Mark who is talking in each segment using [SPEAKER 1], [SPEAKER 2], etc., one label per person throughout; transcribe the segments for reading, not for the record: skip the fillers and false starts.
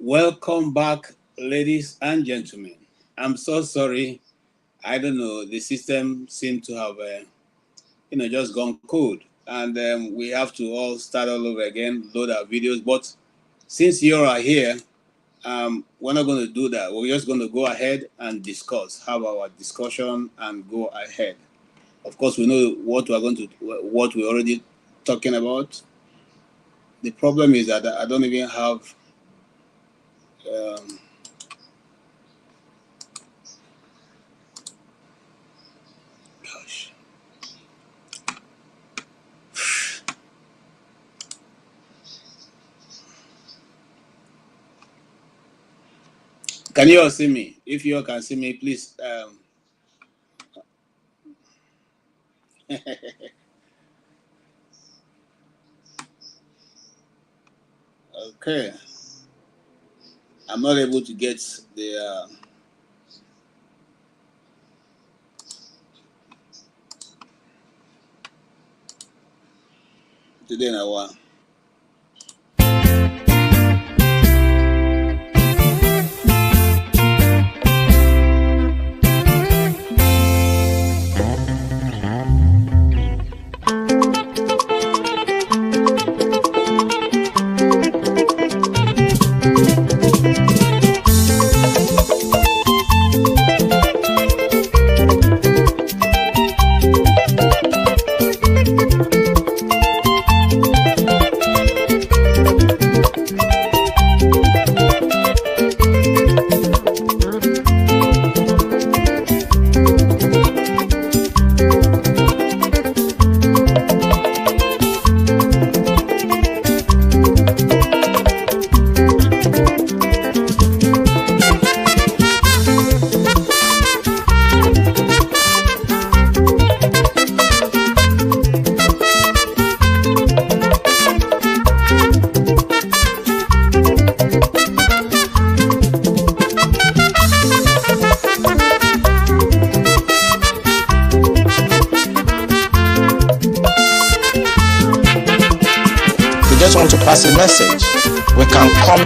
[SPEAKER 1] Welcome back, ladies and gentlemen. I'm so sorry. I don't know. The system seemed to have, just gone cold, and we have to all start all over again, load our videos. But since you are here, we're not going to do that. We're just going to go ahead and have our discussion and go ahead. Of course, we know what we're already talking about. The problem is that I don't even have. Gosh. Can you all see me? If you all can see me, please. Okay. I'm not able to get the today now.
[SPEAKER 2] Want to pass a message, we can come.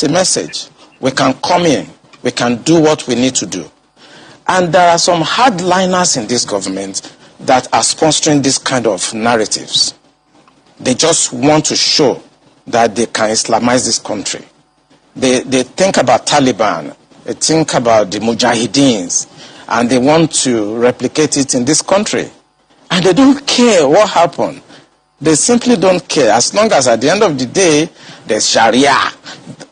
[SPEAKER 2] A message, we can come in, we can do what we need to do. And there are some hardliners in this government that are sponsoring this kind of narratives. They just want to show that they can Islamize this country. They think about Taliban, they think about the Mujahideens, and they want to replicate it in this country. And they don't care what happened. They simply don't care, as long as at the end of the day, there's Sharia,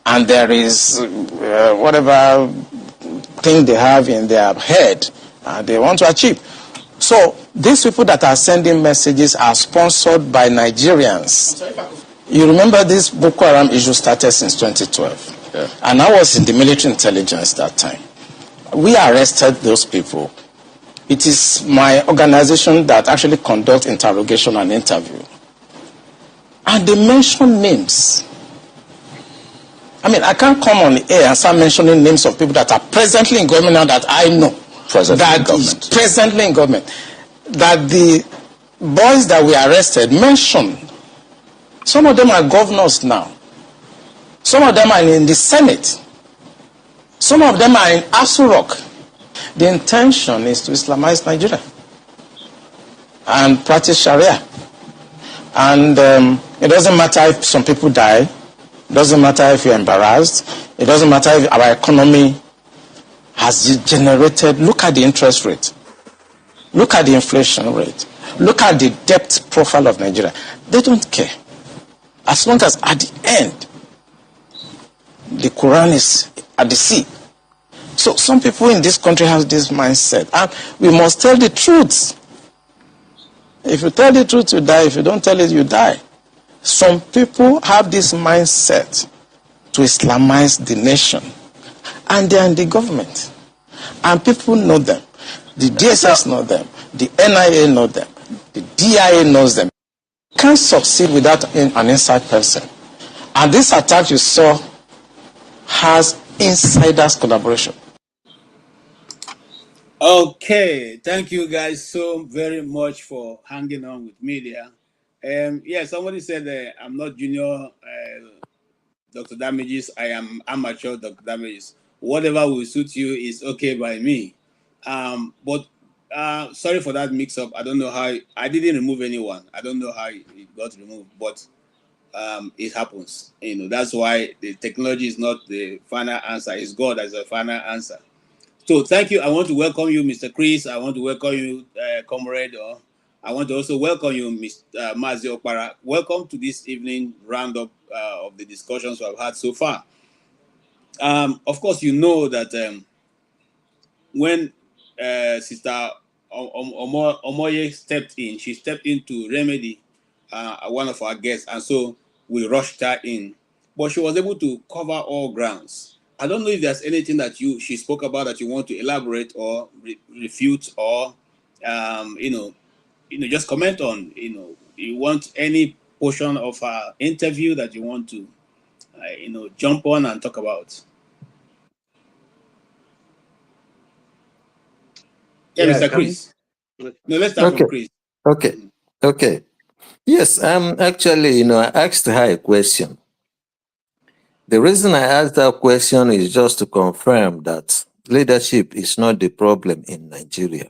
[SPEAKER 2] and there is whatever thing they have in their head they want to achieve. So these people that are sending messages are sponsored by Nigerians. You remember this Boko Haram issue started since 2012. Yeah. And I was in the military intelligence that time. We arrested those people. It is my organization that actually conducts interrogation and interview. And they mention names. I mean, I can't come on the air and start mentioning names of people that are presently in government now that I know. Presently in government. That the boys that we arrested mentioned. Some of them are governors now. Some of them are in the Senate. Some of them are in Aso Rock. The intention is to Islamize Nigeria and practice Sharia. And it doesn't matter if some people die. It doesn't matter if you're embarrassed. It doesn't matter if our economy has generated. Look at the interest rate. Look at the inflation rate. Look at the debt profile of Nigeria. They don't care. As long as at the end, the Quran is at the sea. So some people in this country have this mindset. And we must tell the truth. If you tell the truth, you die. If you don't tell it, you die. Some people have this mindset to Islamize the nation, and they are in the government. And people know them. The DSS know them. The NIA know them. The DIA knows them. Can't succeed without an inside person. And this attack you saw has insiders collaboration.
[SPEAKER 1] Okay, thank you guys so very much for hanging on with me there. Yeah, somebody said I'm not junior Dr. Damages, I am amateur Dr. Damages. Whatever will suit you is okay by me. But sorry for that mix-up. I don't know how I didn't remove anyone. I don't know how it got removed, but it happens. That's why the technology is not the final answer. It's God as a final answer. So thank you. I want to welcome you, Mr. Chris. I want to welcome you, Comrade. I want to also welcome you, Mr. Mazi Okpara. Welcome to this evening roundup of the discussions we have had so far. Of course, you know that when Sister Omoye stepped in, she stepped in to remedy one of our guests, and so we rushed her in. But she was able to cover all grounds. I don't know if there's anything that she spoke about that you want to elaborate or refute or just comment on. You want any portion of our interview that you want to jump on and talk about. Yeah, Mr. Chris. No, let's start from Chris.
[SPEAKER 3] Okay. Yes, actually, I asked her a question. The reason I asked that question is just to confirm that leadership is not the problem in Nigeria.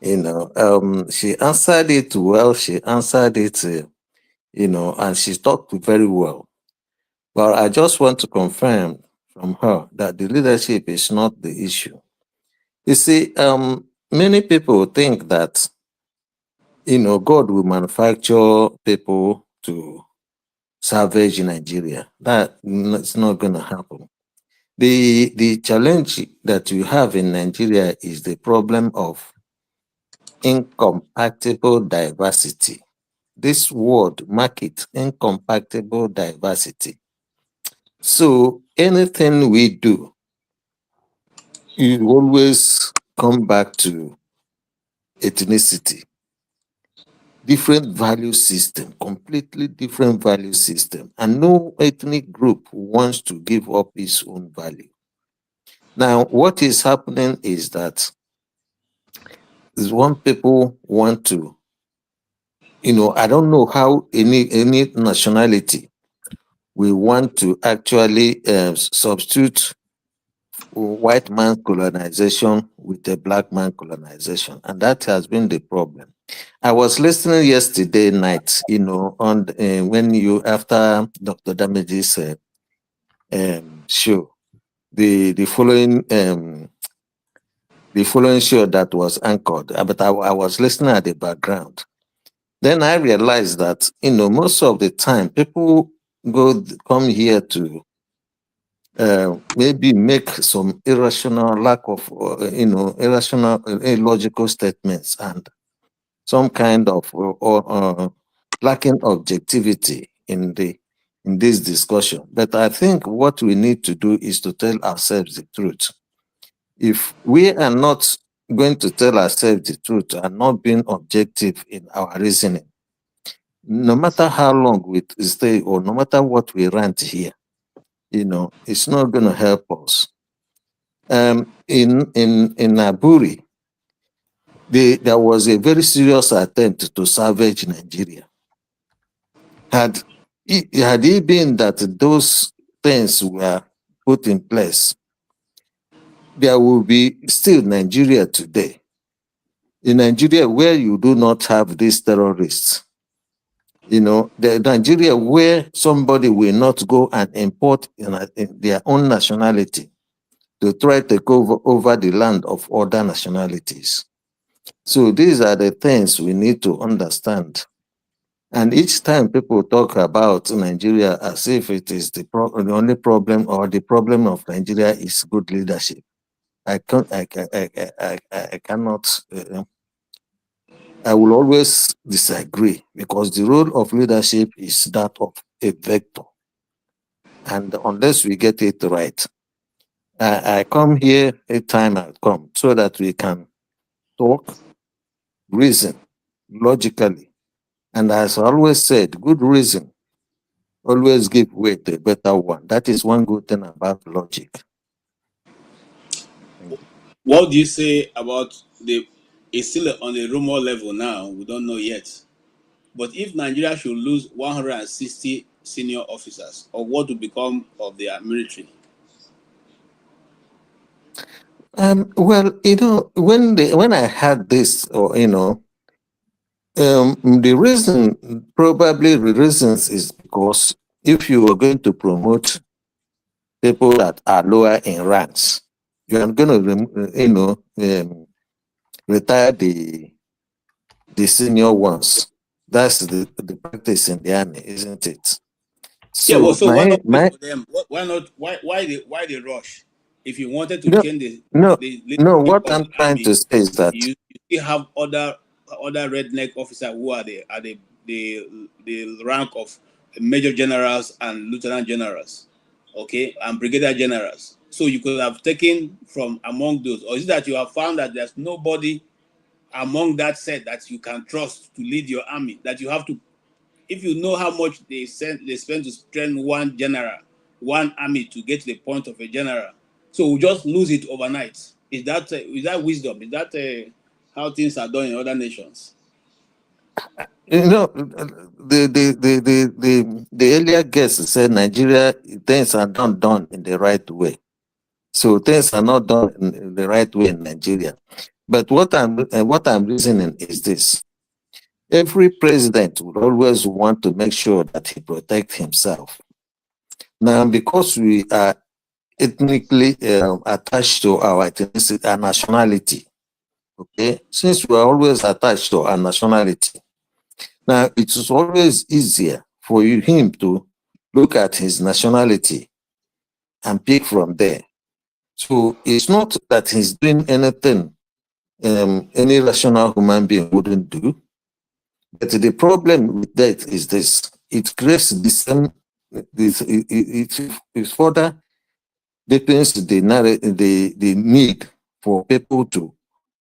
[SPEAKER 3] She answered it well. She answered it, and she talked very well. But I just want to confirm from her that the leadership is not the issue. You see, many people think that, God will manufacture people to savage Nigeria. That's not going to happen. The challenge that we have in Nigeria is the problem of incompatible diversity. This word, mark it, incompatible diversity. So anything we do, you always come back to ethnicity. Different value system, completely different value system. And no ethnic group wants to give up its own value. Now, what is happening is that one people want to, I don't know how any nationality we want to actually substitute white man colonization with a black man colonization. And that has been the problem. I was listening yesterday night, on when you, after Dr. Damage's show, the following show that was anchored, but I was listening at the background. Then I realized that, most of the time people come here to maybe make some irrational illogical statements and some kind of lacking objectivity in this discussion. But I think what we need to do is to tell ourselves the truth. If we are not going to tell ourselves the truth and not being objective in our reasoning, no matter how long we stay or no matter what we rant here, it's not going to help us. In Aburi, there was a very serious attempt to savage Nigeria. Had it been that those things were put in place, there will be still Nigeria today. In Nigeria, where you do not have these terrorists, the Nigeria where somebody will not go and import in their own nationality to try to take over the land of other nationalities. So these are the things we need to understand. And each time people talk about Nigeria as if it is the only problem or the problem of Nigeria is good leadership, I cannot. I will always disagree because the role of leadership is that of a vector. And unless we get it right, I come here a time I come so that we can talk, reason logically. And as I always said, good reason always give way to a better one. That is one good thing about logic. Thank you.
[SPEAKER 1] What do you say about the? It's still on the rumor level now. We don't know yet. But if Nigeria should lose 160 senior officers, or what will become of their military?
[SPEAKER 3] Well, when I had this, or the reasons is because if you are going to promote people that are lower in ranks, you are going to, retire the senior ones. That's the practice in the army, isn't it?
[SPEAKER 1] Yeah, well,
[SPEAKER 3] So
[SPEAKER 1] so why not wait for them? Why not? Why they rush? If you wanted to
[SPEAKER 3] no,
[SPEAKER 1] change
[SPEAKER 3] no,
[SPEAKER 1] the
[SPEAKER 3] no.
[SPEAKER 1] leadership
[SPEAKER 3] What
[SPEAKER 1] of the
[SPEAKER 3] I'm trying
[SPEAKER 1] army,
[SPEAKER 3] to say is that
[SPEAKER 1] you still have other redneck officers who are the rank of major generals and lieutenant generals, okay, and brigadier generals. So you could have taken from among those, or is it that you have found that there's nobody among that set that you can trust to lead your army, that you have to, if you know how much they spend to train one general, one army to get to the point of a general, so we just lose it overnight. Is that wisdom? Is that how things are done in other nations?
[SPEAKER 3] the earlier guest said Nigeria things are not done in the right way. So things are not done in the right way in Nigeria. But what I'm reasoning is this: every president would always want to make sure that he protects himself. Now, because we are ethnically attached to our ethnicity, our nationality, okay, since we are always attached to our nationality, now it is always easier for him to look at his nationality and pick from there. So it's not that he's doing anything any rational human being wouldn't do. But the problem with that is this: it creates the same. It further deepens the need for people to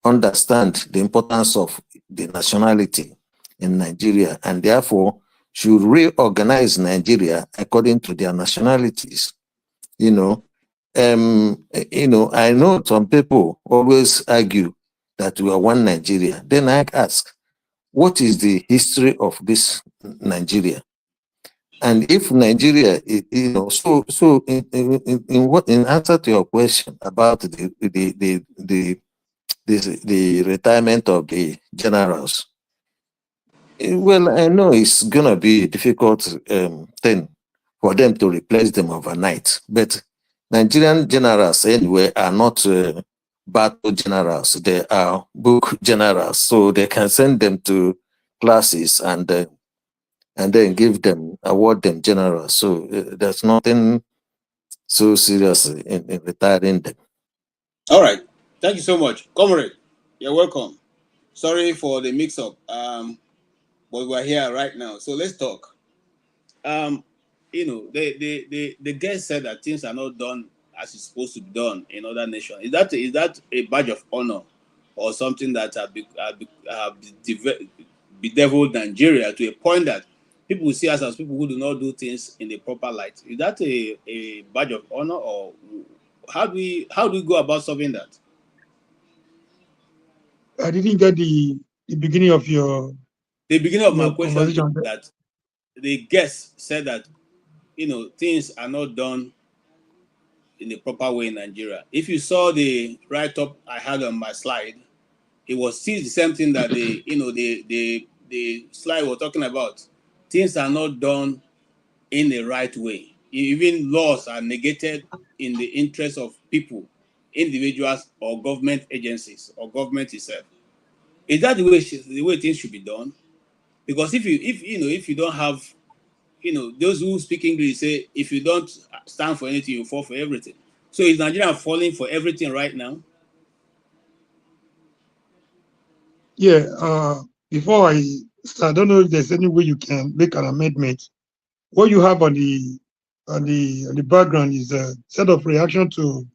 [SPEAKER 3] understand the importance of the nationality in Nigeria, and therefore should reorganize Nigeria according to their nationalities. You know, I know some people always argue that we are one Nigeria. Then I ask, what is the history of this Nigeria? And if Nigeria, so in answer to your question about the retirement of the generals, well, I know it's gonna be a difficult thing for them to replace them overnight, but Nigerian generals anyway are not battle generals; they are book generals, so they can send them to classes and then award them generals. So there's nothing so serious in retiring them.
[SPEAKER 1] All right, thank you so much, comrade. You're welcome. Sorry for the mix-up, but we're here right now, so let's talk. um, the guest said that things are not done as it's supposed to be done in other nations. Is that a badge of honor, or something that bedeviled Nigeria to a point that people see us as people who do not do things in the proper light? Is that a badge of honor, or how do we go about solving that?
[SPEAKER 4] I didn't get the beginning of
[SPEAKER 1] The beginning of my
[SPEAKER 4] your
[SPEAKER 1] question is
[SPEAKER 4] conversation.
[SPEAKER 1] that the guest said that things are not done in the proper way in Nigeria. If you saw the write-up I had on my slide, it was still the same thing that the slide was talking about. Things are not done in the right way. Even laws are negated in the interest of people, individuals, or government agencies, or government itself. Is that the way things should be done? Because if you don't have, those who speak English say, if you don't stand for anything, you fall for everything. So is Nigeria falling for everything right now?
[SPEAKER 4] Yeah. Before I start, I don't know if there's any way you can make an amendment. What you have on the background is a set of reaction to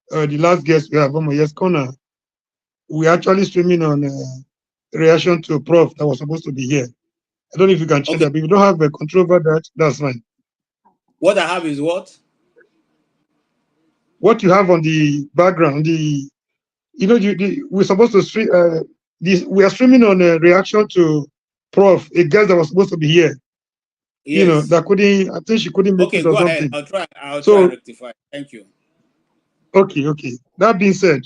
[SPEAKER 4] the last guest we have, Omoye's Corner, we actually streaming on reaction to Prof that was supposed to be here. I don't know if you can change that. But if you don't have a control over that, that's fine.
[SPEAKER 1] What I have is what?
[SPEAKER 4] What you have on the background, we're supposed to stream. We are streaming on a reaction to Prof, a guest that was supposed to be here.
[SPEAKER 1] Yes.
[SPEAKER 4] That couldn't. I think she couldn't make it or
[SPEAKER 1] go
[SPEAKER 4] something.
[SPEAKER 1] ahead. I'll try and rectify. Thank you.
[SPEAKER 4] Okay. That being said,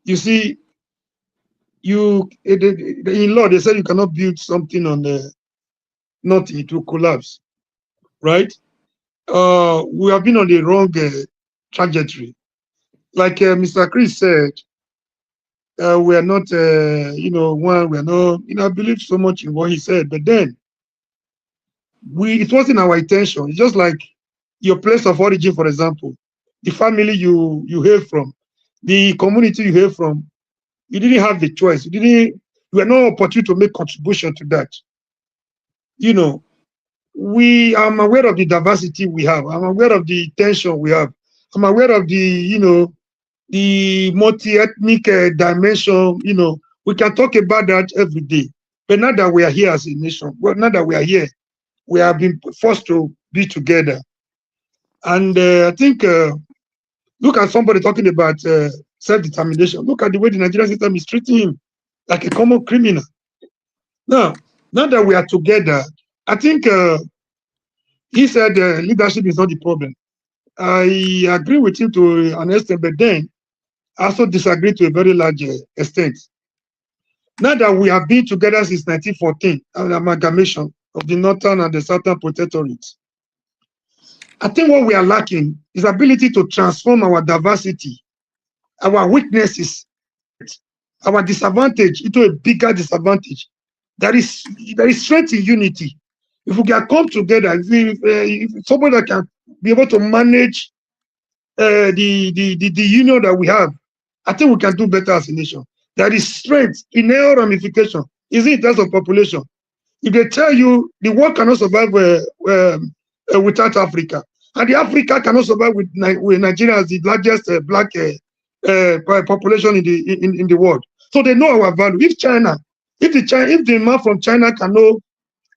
[SPEAKER 4] you see, in law they said you cannot build something on nothing, it will collapse, right? We have been on the wrong trajectory. Like Mr. Chris said, we are not, we are not, I believe so much in what he said, but then it wasn't our intention. It's just like your place of origin, for example, the family you hail from, the community you hail from, you didn't have the choice. You were not opportune to make contribution to that. I'm aware of the diversity we have. I'm aware of the tension we have. I'm aware of the multi-ethnic dimension. We can talk about that every day. But now that we are here as a nation, now that we are here, we have been forced to be together. And I think, look at somebody talking about self-determination. Look at the way the Nigerian system is treating him like a common criminal. Now that we are together, I think he said leadership is not the problem. I agree with him to an extent, but then I also disagree to a very large extent. Now that we have been together since 1914, an amalgamation of the Northern and the Southern Protectorates, I think what we are lacking is ability to transform our diversity, our weaknesses, our disadvantage into a bigger disadvantage. There is strength in unity. If we can come together, if somebody that can be able to manage the union that we have, I think we can do better as a nation. There is strength in all ramification. Is it in terms of population? If they tell you the world cannot survive without Africa, and the Africa cannot survive with Nigeria as the largest black population in the world, so they know our value. If the man from China can know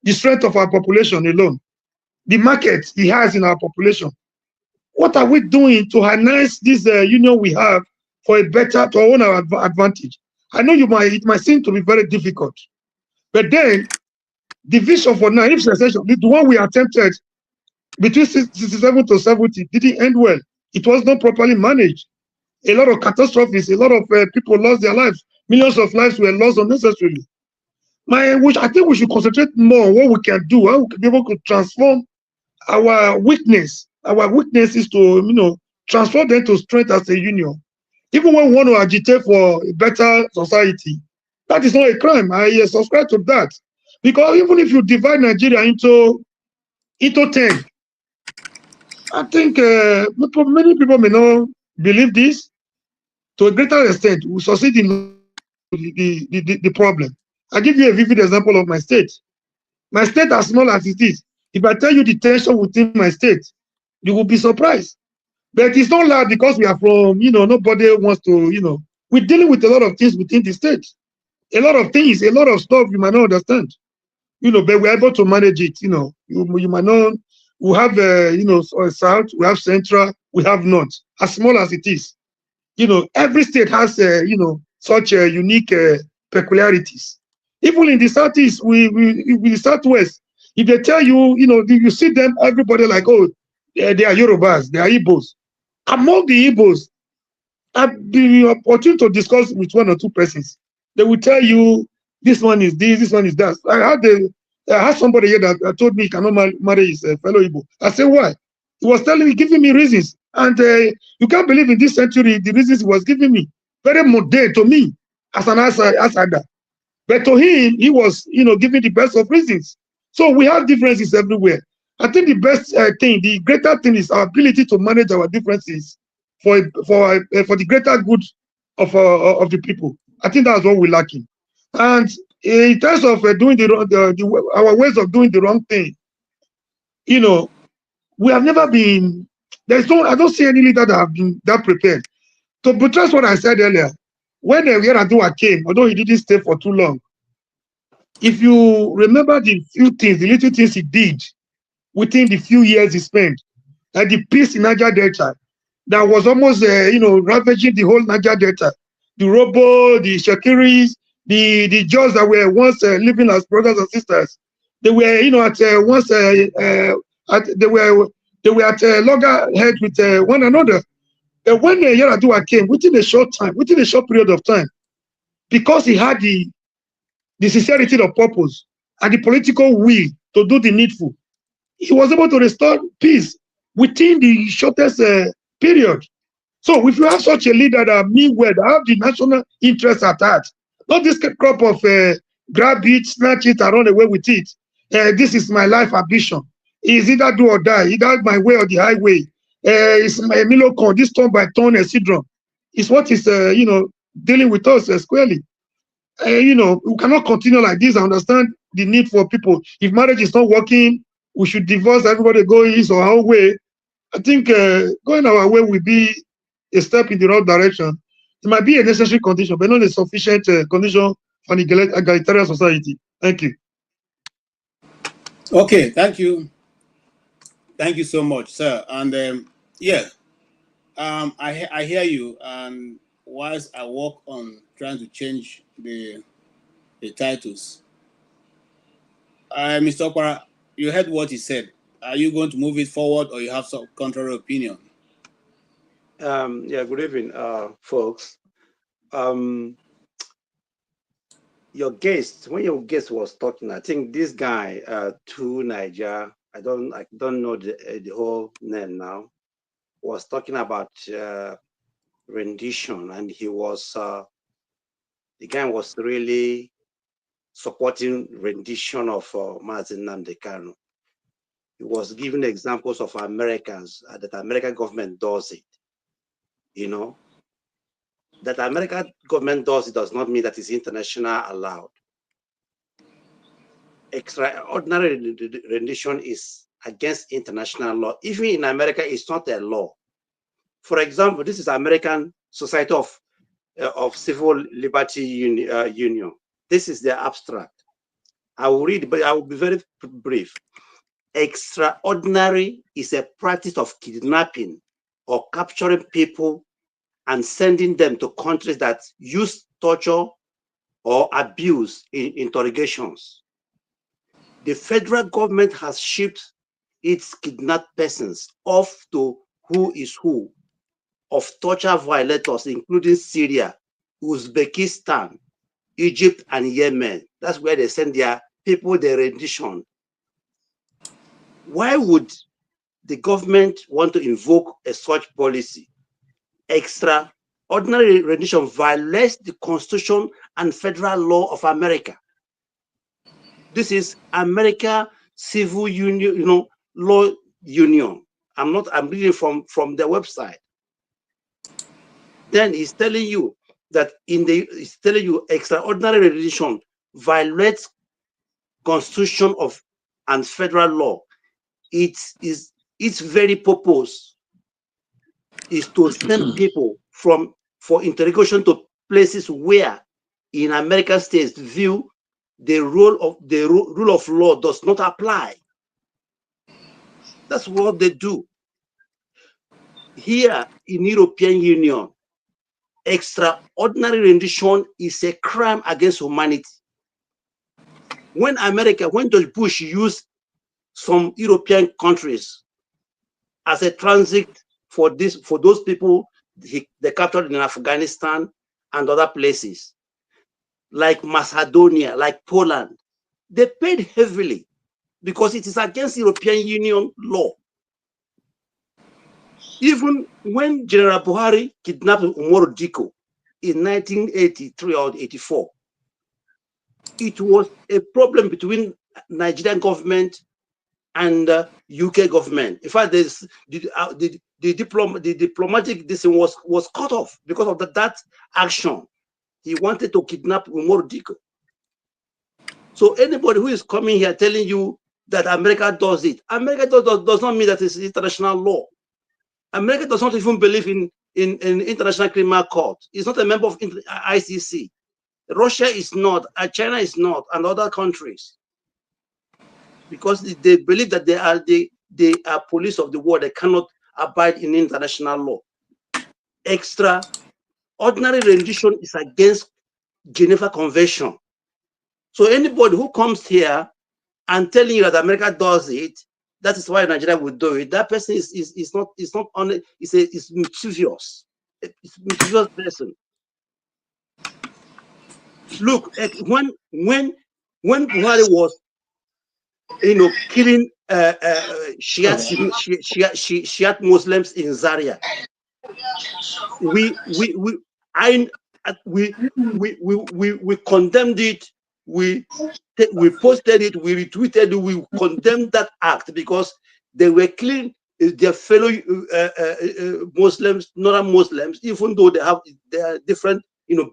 [SPEAKER 4] the strength of our population alone, the market he has in our population, what are we doing to harness this union we have for to our own advantage? I know it might seem to be very difficult, but then the vision for now, if secession, the one we attempted between 67 to 70 didn't end well. It was not properly managed. A lot of catastrophes, a lot of people lost their lives. Millions of lives were lost unnecessarily. I think we should concentrate more on what we can do, how we can be able to transform our weakness. Our weakness is to, transform them to strength as a union. Even when we want to agitate for a better society, that is not a crime. I subscribe to that. Because even if you divide Nigeria into 10, I think many people may not believe this. To a greater extent, we succeed in the problem. I'll give you a vivid example of my state. My state, as small as it is, if I tell you the tension within my state, you will be surprised. But it's not loud because we are from, nobody wants to, we're dealing with a lot of things within the state. A lot of things, a lot of stuff you might not understand. But we're able to manage it. You might not. We have, south, we have central, we have north. As small as it is, every state has, such unique peculiarities. Even in the southeast, the southwest, if they tell you, you see them, everybody like, oh, they are Yorubas, they are Igbos. Among the Igbos, I've been opportunity to discuss with one or two persons. They will tell you this one is this one is that. I had somebody here that told me he cannot marry his fellow Igbo. I said, why? He was giving me reasons. And you can't believe in this century, the reasons he was giving me. Very mundane to me as an outsider. But to him, he was, giving the best of reasons. So we have differences everywhere. I think the best thing, the greater thing is our ability to manage our differences for the greater good of the people. I think that's what we're lacking. And in terms of doing our ways of doing the wrong thing, we have never been. I don't see any leader that have been that prepared. To buttress what I said earlier, when Yar'Adua came, although he didn't stay for too long, if you remember the few things, the little things he did within the few years he spent, and the peace in Niger Delta, that was almost, ravaging the whole Niger Delta. The Robo, the Shakiris, the Jaws that were once living as brothers and sisters, they were, at once, they were at loggerhead with one another. But when Yar'Adua came, within a short period of time, because he had the sincerity of purpose and the political will to do the needful, he was able to restore peace within the shortest period. So if you have such a leader that mean well, that have the national interest at heart, not this crop of grab it, snatch it, and run away with it. This is my life ambition. Is either do or die, either my way or the highway. It's my Milocon, this turn by turn syndrome. Is what is dealing with us squarely. We cannot continue like this. I understand the need for people. If marriage is not working, we should divorce, everybody go his or our way. I think going our way will be a step in the wrong direction. It might be a necessary condition, but not a sufficient condition for an egalitarian society. Thank you.
[SPEAKER 1] Okay, thank you. Thank you so much, sir. And I hear you. And whilst I work on trying to change the titles, Mr. Okpara, you heard what he said. Are you going to move it forward, or you have some contrary opinion?
[SPEAKER 5] Yeah, good evening, folks. Your guest, when your guest was talking, I think this guy, to Niger, I don't know the whole name now, was talking about rendition, and he was the guy was really supporting rendition of Mazi Nnamdi Kanu. He was giving examples of Americans that American government does it. That American government does it does not mean that it's international allowed. Extraordinary rendition is against international law. Even in America, it's not a law. For example, this is American Society of Civil Liberty Union. This is the abstract. I will read, but I will be very brief. Extraordinary is a practice of kidnapping or capturing people and sending them to countries that use torture or abuse in interrogations. The federal government has shipped its kidnapped persons off to who is who of torture violators, including Syria, Uzbekistan, Egypt, and Yemen. That's where they send their people, their rendition. Why would the government want to invoke a such policy? Extraordinary rendition violates the Constitution and federal law of America. This is America Civil Union, Law Union. I'm reading from their website. Then he's telling you that extraordinary rendition violates Constitution and federal law. Its very purpose is to send people for interrogation to places where in American states view the rule of law does not apply. That's what they do. Here in European Union, extraordinary rendition is a crime against humanity. When George Bush used some European countries as a transit for those people they captured in Afghanistan and other places, like Macedonia, like Poland, they paid heavily because it is against European Union law. Even when General Buhari kidnapped Umaru Diko in 1983 or 84, it was a problem between Nigerian government and UK government. In fact, the diplomatic this was cut off because of that action. He wanted to kidnap Umaru Diko. So anybody who is coming here telling you that America does it, America does not mean that it's international law. America does not even believe in International Criminal Court. It's not a member of ICC. Russia is not, China is not, and other countries, because they believe that they are police of the world. They cannot abide in international law. Extraordinary rendition is against Geneva Convention. So anybody who comes here and telling you that America does it, that is why Nigeria will do it, that person is not only, is mischievous. It's a mischievous person. Look, when Buhari was, killing Shiite Muslims in Zaria, we condemned it. We posted it. We retweeted it. We condemned that act because they were killing their fellow Muslims, non-Muslims, even though they are different,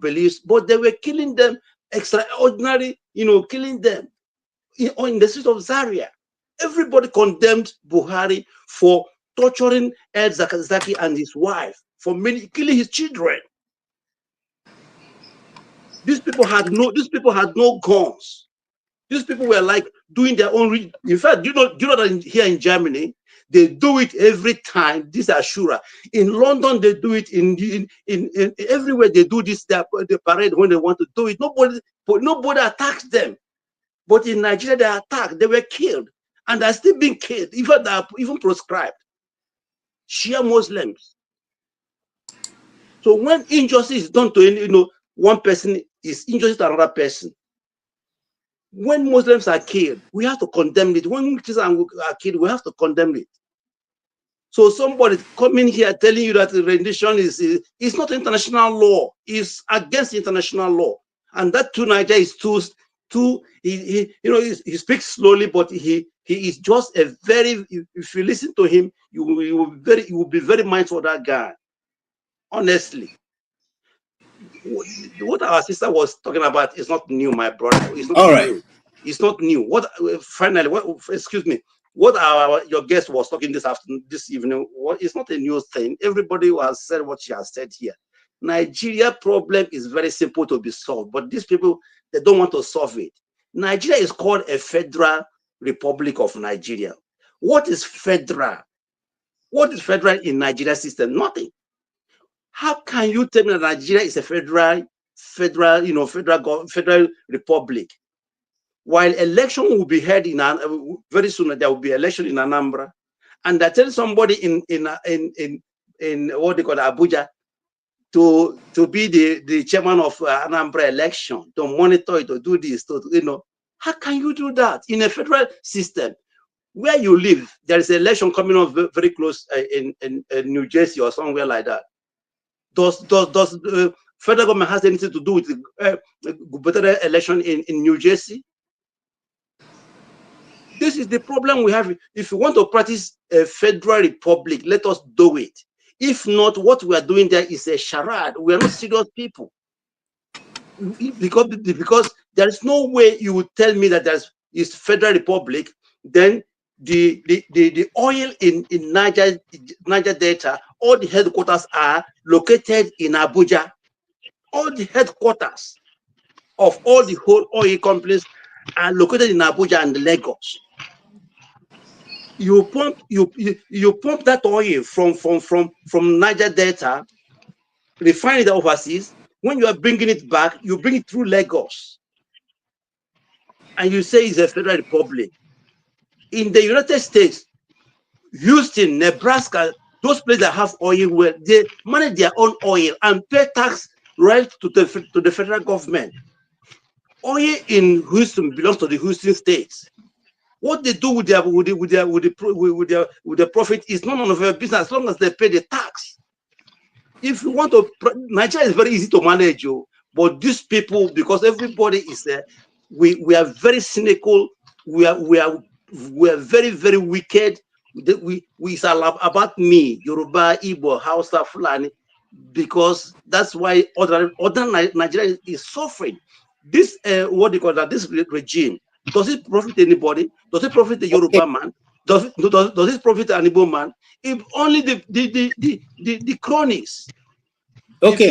[SPEAKER 5] beliefs, but they were killing them extraordinary, killing them in the streets of Zaria. Everybody condemned Buhari for torturing El Zakazaki and his wife, for killing his children. These people had no guns. These people were like doing their own. In fact, do you know that here in Germany, they do it every time. These are Shura. In London, they do it in everywhere. They do this. The parade when they want to do it. Nobody attacks them. But in Nigeria, they are attacked. They were killed, and they're still being killed. Even proscribed. Shia Muslims. So when injustice is done to one person, is injustice to another person. When Muslims are killed, we have to condemn it. When Christians are killed, we have to condemn it. So somebody coming here telling you that the rendition is not international law. It's against international law. And that too, Nigeria is he speaks slowly, but he is just a very, if you listen to him, you will be very mindful of that guy. Honestly. What our sister was talking about is not new, my brother. It's not new. Right. It's not new. What your guest was talking this evening, it's not a new thing. Everybody has said what she has said here. Nigeria problem is very simple to be solved, but these people, they don't want to solve it. Nigeria is called a Federal Republic of Nigeria. What is federal? What is federal in Nigeria system? Nothing. How can you tell me that Nigeria is a federal republic, while election will be held very soon? There will be election in Anambra, and I tell somebody in what they call Abuja to be the chairman of Anambra election, to monitor it, to do this, how can you do that in a federal system? Where you live, there is an election coming up very close in New Jersey or somewhere like that. Does federal government has anything to do with the gubernatorial election in New Jersey? This is the problem we have. If you want to practice a federal republic, let us do it. If not, what we are doing there is a charade. We are not serious people. Because there is no way you would tell me that there is federal republic, then the oil in Niger Delta, all the headquarters are located in Abuja. All the headquarters of all the whole oil companies are located in Abuja and Lagos. You pump that oil from Niger Delta, refine it overseas. When you are bringing it back, you bring it through Lagos, and you say it's a federal republic. In the United States, Houston, Nebraska, those places that have oil, well, they manage their own oil and pay tax right to the federal government. Oil in Houston belongs to the Houston states. What they do with the profit is none of their business, as long as they pay the tax. If you want to, Nigeria is very easy to manage, but these people, because everybody is there, we are very cynical. We are very, very wicked. It's all about me, Yoruba, Igbo, Hausa, Fulani, because that's why other Nigeria is suffering. This what they call that, this regime, does it profit anybody? Does it profit the Yoruba man? Does it profit an Igbo man? If only the cronies.
[SPEAKER 1] Okay.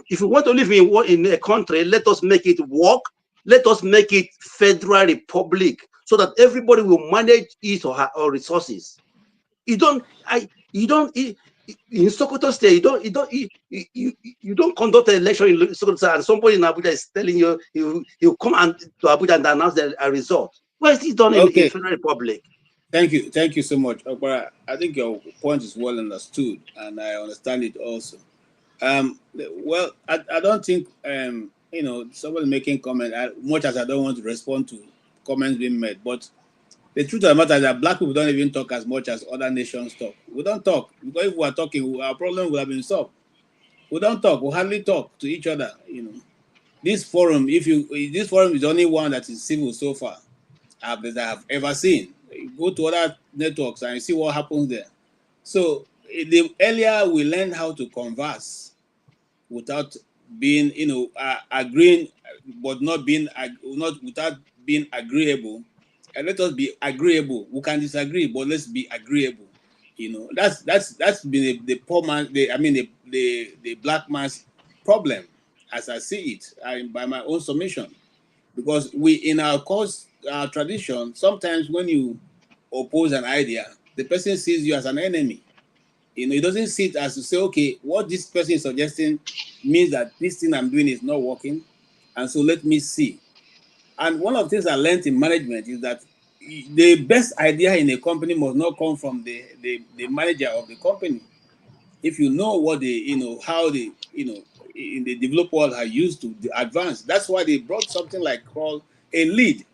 [SPEAKER 5] If you want to live in a country, let us make it work. Let us make it federal republic so that everybody will manage his or her resources. In Sokoto State, you don't conduct an election in Sokoto and somebody in Abuja is telling you he'll come to Abuja and announce a result. Where is it done in Federal Republic?
[SPEAKER 1] Thank you so much, Okpara. I think your point is well understood, and I understand it also. Well, I don't think somebody making comment. Much as I don't want to respond to comments being made, but the truth of the matter is that black people don't even talk as much as other nations talk. We don't talk because if we are talking, our problem would have been solved. We don't talk. We hardly talk to each other. This forum, this forum is the only one that is civil so far that I've ever seen. You go to other networks and you see what happens there. So the earlier we learn how to converse without being, agreeing, but not without being agreeable. And let us be agreeable. We can disagree, but let's be agreeable. That's been the poor man. The black man's problem, as I see it, by my own submission, because we in our tradition, sometimes when you oppose an idea, the person sees you as an enemy. It doesn't see it as to say, okay, what this person is suggesting means that this thing I'm doing is not working, and so let me see. And one of the things I learned in management is that the best idea in a company must not come from the manager of the company. If you know what how in the developed world are used to advance, that's why they brought something like called a lead.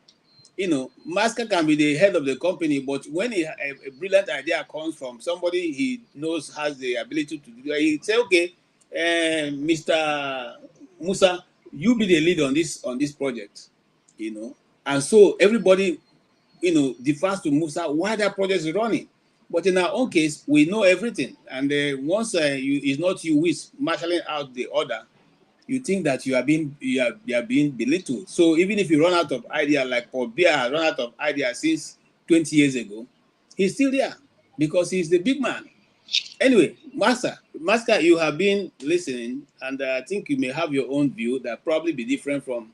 [SPEAKER 1] Master can be the head of the company, but when a brilliant idea comes from somebody he knows has the ability to do it, he say, okay, Mr. Musa, you be the lead on this project, and so everybody, defers to Musa while that project is running. But in our own case, we know everything, and once it's not you who is marshalling out the order, you think that you are being belittled. So even if you run out of idea, like Paul Biya has run out of idea since 20 years ago, he's still there because he's the big man. Anyway, Master, you have been listening, and I think you may have your own view that probably be different from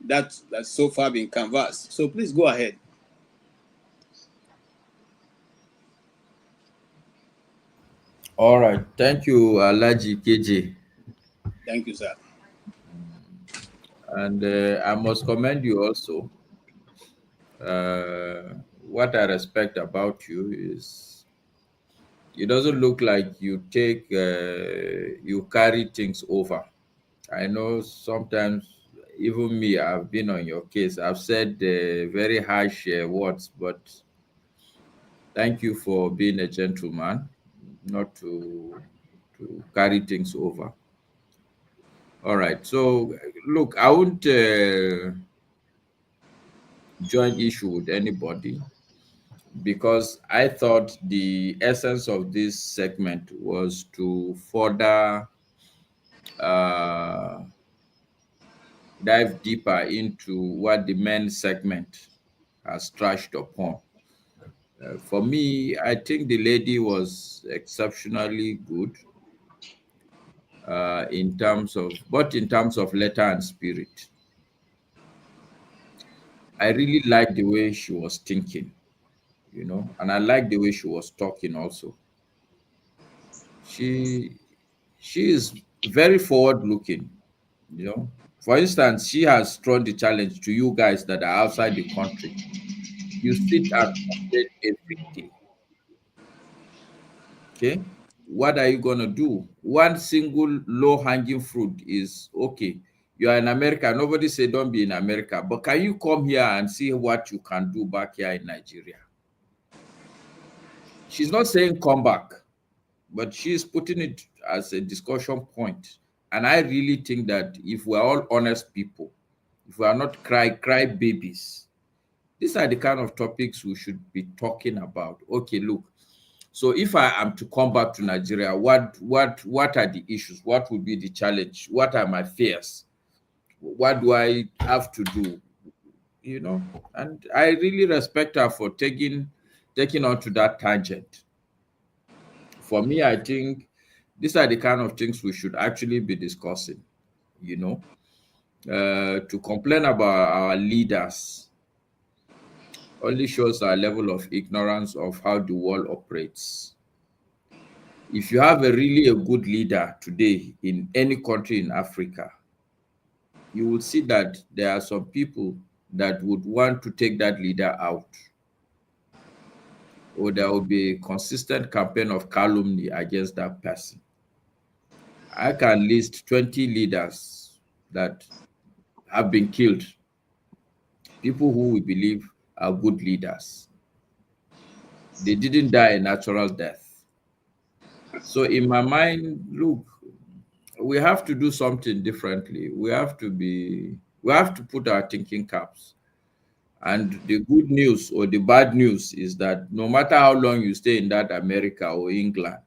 [SPEAKER 1] that's so far been canvassed. So please go ahead.
[SPEAKER 6] All right. Thank you, Alaji KJ.
[SPEAKER 1] Thank you, sir.
[SPEAKER 6] And I must commend you also. What I respect about you is it doesn't look like you carry things over. I know sometimes even me, I've been on your case. I've said very harsh words, but thank you for being a gentleman, not to carry things over. All right. So, look, I won't join issue with anybody because I thought the essence of this segment was to further uh, dive deeper into what the main segment has trashed upon. For me, I think the lady was exceptionally good in terms of letter and spirit. I really liked the way she was thinking, and I liked the way she was talking also. She she is very forward looking, you know. For instance, she has thrown the challenge to you guys that are outside the country. You sit and complain every day. Okay. What are you gonna do? One single low-hanging fruit is okay. You are in America. Nobody say don't be in America. But can you come here and see what you can do back here in Nigeria? She's not saying come back, but she's putting it as a discussion point. And I really think that if we're all honest people, if we are not cry babies, these are the kind of topics we should be talking about. Okay, look. So if I am to come back to Nigeria, what are the issues? What would be the challenge? What are my fears? What do I have to do? And I really respect her for taking taking on to that tangent, for me, I think these are the kind of things we should actually be discussing, you know. To complain about our leaders only shows our level of ignorance of how the world operates. If you have a good leader today in any country in Africa, you will see that there are some people that would want to take that leader out, or there will be a consistent campaign of calumny against that person. I can list 20 leaders that have been killed, people who we believe are good leaders. They didn't die a natural death. So in my mind, look, we have to do something differently. We have to put our thinking caps. And the good news or the bad news is that no matter how long you stay in that America or England,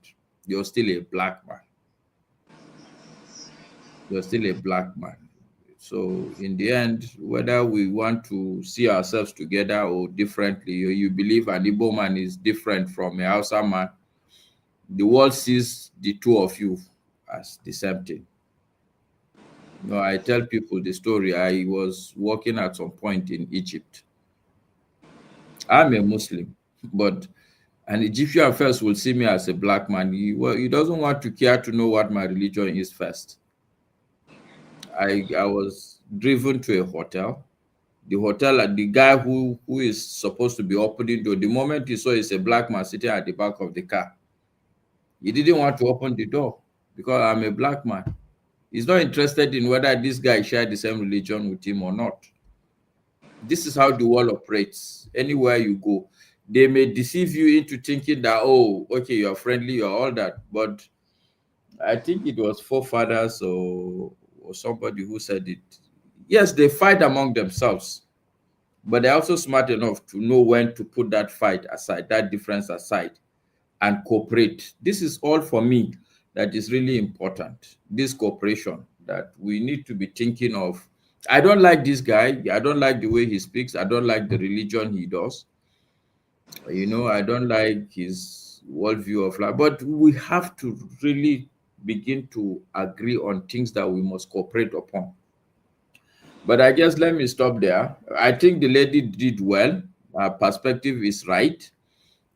[SPEAKER 6] you're still a black man. You're still a black man. So in the end, whether we want to see ourselves together or differently, or you believe an Igbo man is different from a Hausa man, the world sees the two of you as the same thing. You know, I tell people the story. I was working at some point in Egypt. I'm a Muslim, but an Egyptian first will see me as a black man. He doesn't want to care to know what my religion is first. I was driven to a hotel. The hotel, the guy who is supposed to be opening the door, the moment he saw it's a black man sitting at the back of the car, he didn't want to open the door because I'm a black man. He's not interested in whether this guy shared the same religion with him or not. This is how the world operates. Anywhere you go, they may deceive you into thinking that, oh, okay, you're friendly, you're all that. But I think it was forefathers or somebody who said it. Yes, they fight among themselves, but they're also smart enough to know when to put that fight aside, that difference aside, and cooperate. This is all for me that is really important. This cooperation that we need to be thinking of. I don't like this guy. I don't like the way he speaks. I don't like the religion he does. You know, I don't like his worldview of life. But we have to really begin to agree on things that we must cooperate upon. But I guess let me stop there. I think the lady did well. Her perspective is right.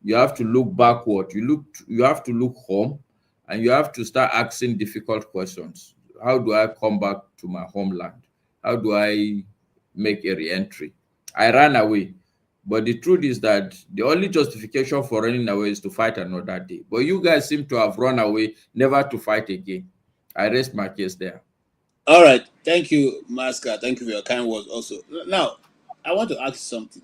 [SPEAKER 6] You have to look backward. You have to look home, and you have to start asking difficult questions. How do I come back to my homeland? How do I make a re-entry? I ran away. But the truth is that the only justification for running away is to fight another day. But you guys seem to have run away, never to fight again. I rest my case there.
[SPEAKER 1] All right. Thank you, Maska. Thank you for your kind words also. Now, I want to ask something.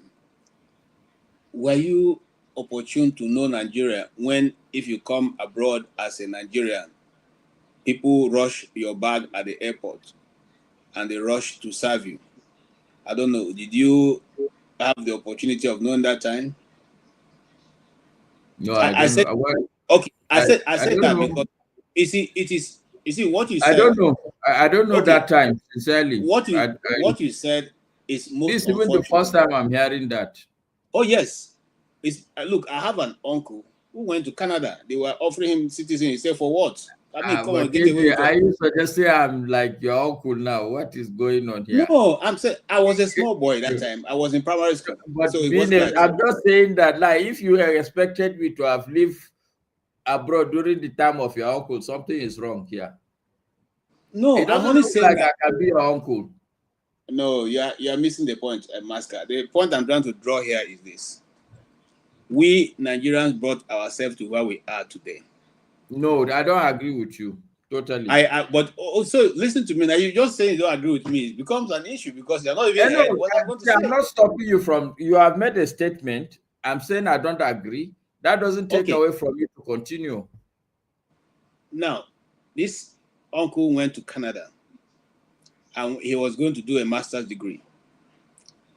[SPEAKER 1] Were you opportune to know Nigeria when, if you come abroad as a Nigerian, people rush your bag at the airport and they rush to serve you? I don't know. Did you have the opportunity of knowing that time?
[SPEAKER 6] No, I
[SPEAKER 1] I
[SPEAKER 6] don't
[SPEAKER 1] said
[SPEAKER 6] know. Well,
[SPEAKER 1] okay. I said
[SPEAKER 6] don't
[SPEAKER 1] that
[SPEAKER 6] know.
[SPEAKER 1] because you see what you
[SPEAKER 6] I
[SPEAKER 1] said.
[SPEAKER 6] don't know. I don't know
[SPEAKER 1] Okay,
[SPEAKER 6] that time, sincerely.
[SPEAKER 1] what you said is most
[SPEAKER 6] This is even the
[SPEAKER 1] unfortunate.
[SPEAKER 6] first time I'm hearing that.
[SPEAKER 1] Oh yes, it's look. I have an uncle who went to Canada. They were offering him citizenship. He said, "For what? I mean, come on,
[SPEAKER 6] But
[SPEAKER 1] get away
[SPEAKER 6] KJ,
[SPEAKER 1] with
[SPEAKER 6] are
[SPEAKER 1] it."
[SPEAKER 6] you suggesting I'm like your uncle now? What is going on here?
[SPEAKER 1] No, I'm saying I was a small boy that time. I was in primary school, so
[SPEAKER 6] But
[SPEAKER 1] it
[SPEAKER 6] being
[SPEAKER 1] wasn't like
[SPEAKER 6] I'm just saying that, like, if you had expected me to have lived abroad during the time of your uncle, something is wrong here.
[SPEAKER 1] no.
[SPEAKER 6] It
[SPEAKER 1] I'm
[SPEAKER 6] doesn't
[SPEAKER 1] only
[SPEAKER 6] look
[SPEAKER 1] saying
[SPEAKER 6] like I
[SPEAKER 1] that.
[SPEAKER 6] can be your uncle.
[SPEAKER 1] No, you're missing the point, Masker. The point I'm trying to draw here is this: we Nigerians brought ourselves to where we are today.
[SPEAKER 6] No, I don't agree with you totally.
[SPEAKER 1] But also listen to me now. You just saying you don't agree with me. It becomes an issue because you're not even
[SPEAKER 6] No,
[SPEAKER 1] heard what I'm going to
[SPEAKER 6] I'm
[SPEAKER 1] say.
[SPEAKER 6] not stopping you from. You have made a statement. I'm saying I don't agree. That doesn't take
[SPEAKER 1] Okay,
[SPEAKER 6] away from you to continue.
[SPEAKER 1] now this uncle went to Canada and he was going to do a master's degree.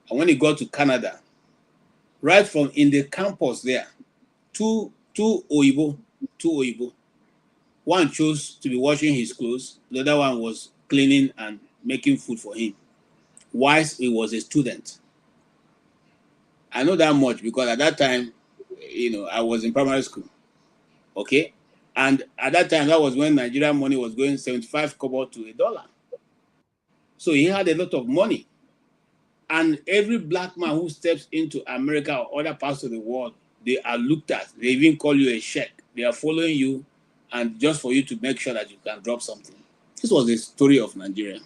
[SPEAKER 1] And when he got to Canada, right from in the campus there, two Oyibo, two Oyibo. One chose to be washing his clothes. The other one was cleaning and making food for him whilst he was a student. I know that much because at that time, I was in primary school. Okay. And at that time, that was when Nigerian money was going 75 kobo to $1. So he had a lot of money. And every black man who steps into America or other parts of the world, they are looked at. They even call you a sheikh. They are following you, and just for you to make sure that you can drop something. This was the story of Nigeria.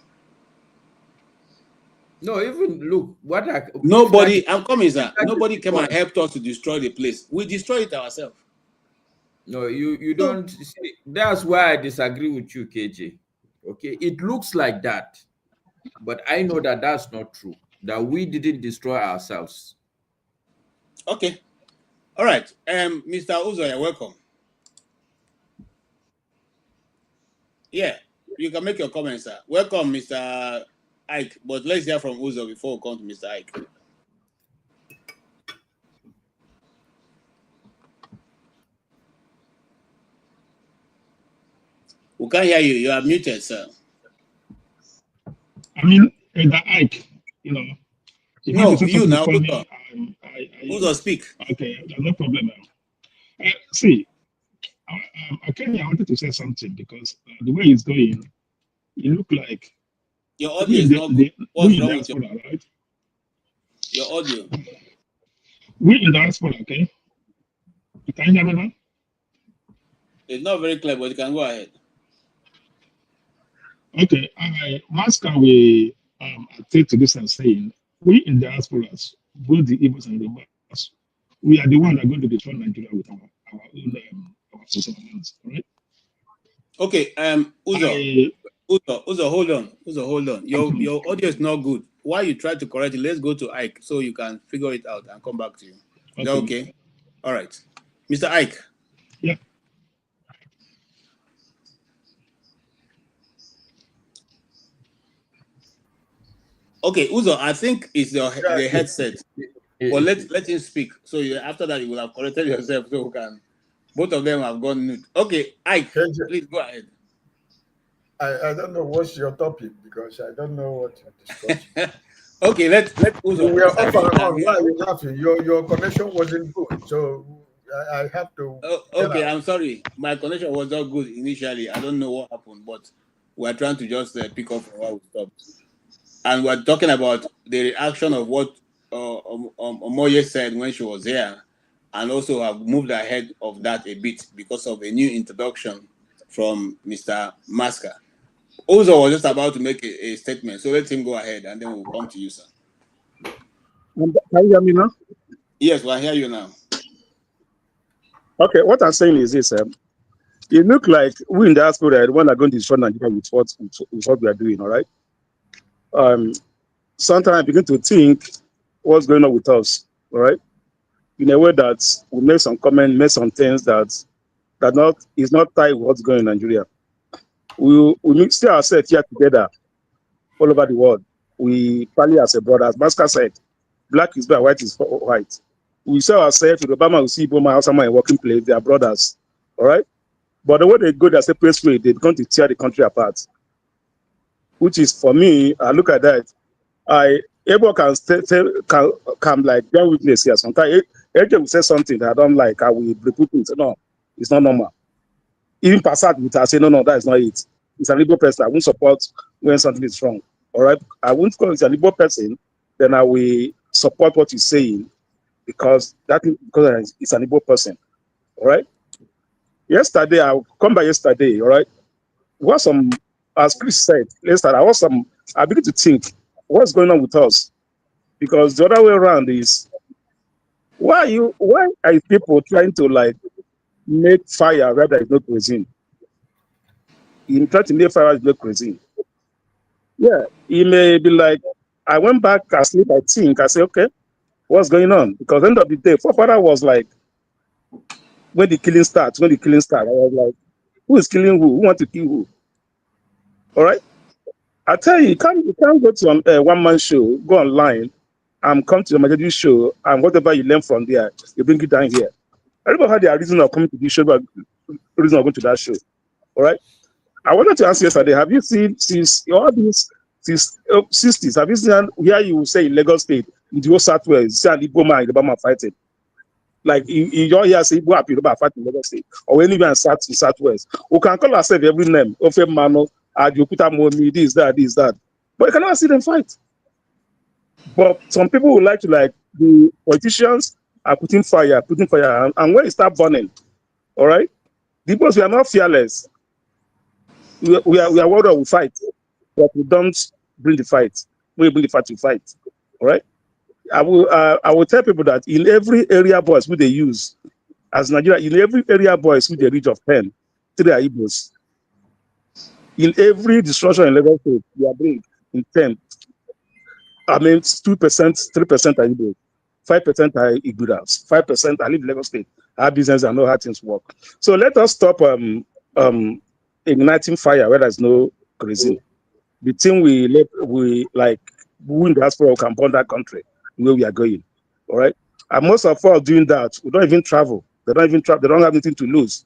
[SPEAKER 6] No, even look what
[SPEAKER 1] nobody. I'm coming, sir. Nobody came and helped us to destroy the place. We destroyed it ourselves.
[SPEAKER 6] No, you don't see. That's why I disagree with you, KJ. Okay, it looks like that, but I know that that's not true. That we didn't destroy ourselves.
[SPEAKER 1] Okay, all right. Mr. Uzo, you're welcome. Yeah, you can make your comments, sir. Welcome, Mr. Ike. But let's hear from Uzo before we come to Mr. Ike. We can't hear you. You are muted, sir.
[SPEAKER 7] I mean, Ike,
[SPEAKER 1] No, you now. Uzo, speak.
[SPEAKER 7] Okay, no problem. See, I wanted to say something because the way it's going, it looked like
[SPEAKER 1] your audio is not good. What's wrong with your
[SPEAKER 7] right?
[SPEAKER 1] Your audio?
[SPEAKER 7] We in diaspora, okay? You can hear me now?
[SPEAKER 1] It's not very clear, but you can go ahead.
[SPEAKER 7] Okay, what can we take to this and saying, we in diasporas, both the Igbos and the Yorubas, we are the ones that are going to destroy Nigeria with our own social hands, right?
[SPEAKER 1] Okay, Uzo, hold on. Your audio is not good. While you try to correct it, let's go to Ike so you can figure it out and come back to you. Is that okay? All right. Mr. Ike.
[SPEAKER 7] Yeah.
[SPEAKER 1] Okay, Uzo, I think it's the headset. But let him speak. So after that, you will have corrected yourself so we can. Both of them have gone mute. Okay, Ike, please go ahead.
[SPEAKER 8] I don't know what's your topic because I don't know what you're discussing.
[SPEAKER 1] Okay, let Uzo.
[SPEAKER 8] We are off and on. Why are you laughing? Your connection wasn't good, so I have to.
[SPEAKER 1] Okay, I'm sorry. My connection was not good initially. I don't know what happened, but we're trying to just pick up from where we stopped. And we're talking about the reaction of what Omoye said when she was here, and also have moved ahead of that a bit because of a new introduction from Mr. Maska. Ozo was just about to make a statement, so let him go ahead, and then we'll come to you, sir.
[SPEAKER 7] Can you hear me now?
[SPEAKER 1] Yes, we'll hear you now.
[SPEAKER 7] Okay, what I'm saying is this: it looks like we in diaspora are the one that are going to destroy Nigeria with what we are doing. All right. Sometimes I begin to think what's going on with us. All right. In a way that we make some comment, make some things that is not tied with what's going on in Nigeria. We stay ourselves here together all over the world. We rally as a brother. As Maska said, black is black, white is white. We say ourselves, with Obama, we see Obama, Osama in working place, they are brothers. All right? But the way they go their separate way, they're going to tear the country apart. Which is, for me, I look at that, Able can like bear witness here. Sometimes AJ will say something that I don't like, I will repeat it. No, it's not normal. Even Passat would say, no, that is not it. It's an Igbo person. I won't support when something is wrong. All right? I won't call it an Igbo person, then I will support what he's saying because it's an Igbo person. All right? Yesterday, I'll come by yesterday, all right? As Chris said, I begin to think, what's going on with us? Because the other way around is, why are people trying to like make fire where there is no cuisine? You try to make fire where there is no cuisine. Yeah, he may be like, I went back asleep, I think. I say, okay, what's going on? Because at the end of the day, forefather was like, when the killing starts, I was like, who is killing who? Who wants to kill who? All right? I tell you, you can't go to a one-man show, go online, and come to the majority show, and whatever you learn from there, you bring it down here. I don't know how they are reason of coming to this show, but reason of going to that show. All right? I wanted to ask yesterday, have you seen since all these 60s, have you seen where you say in Lagos State, in the whole Southwest, see an Igbo man fighting? Like you don't hear say Igbo people about fight in Lagos State or anywhere in Southwest. We can call ourselves every name, Ofe Mano, Adiokuta Momi, this, that. But you cannot see them fight. But some people would like to, like, the politicians are putting fire, and when it start burning, all right, because we are not fearless. We are worried we fight, but we don't bring the fight. We bring the fight to fight. All right. I will tell people that in every area boys who they use as Nigeria, in every area boys with the reach of 10, 3 are Igbos. In every destruction in Lagos State, we are bring in 10. I mean, 2%, 3% are Igbos, 5% are Igbos, 5% I live in Lagos State. Our business and know how things work. So let us stop igniting fire where there's no kerosene. The thing we like win the diaspora can burn that country where we are going. All right. And most of us doing that, we don't even travel. They don't even travel, they don't have anything to lose.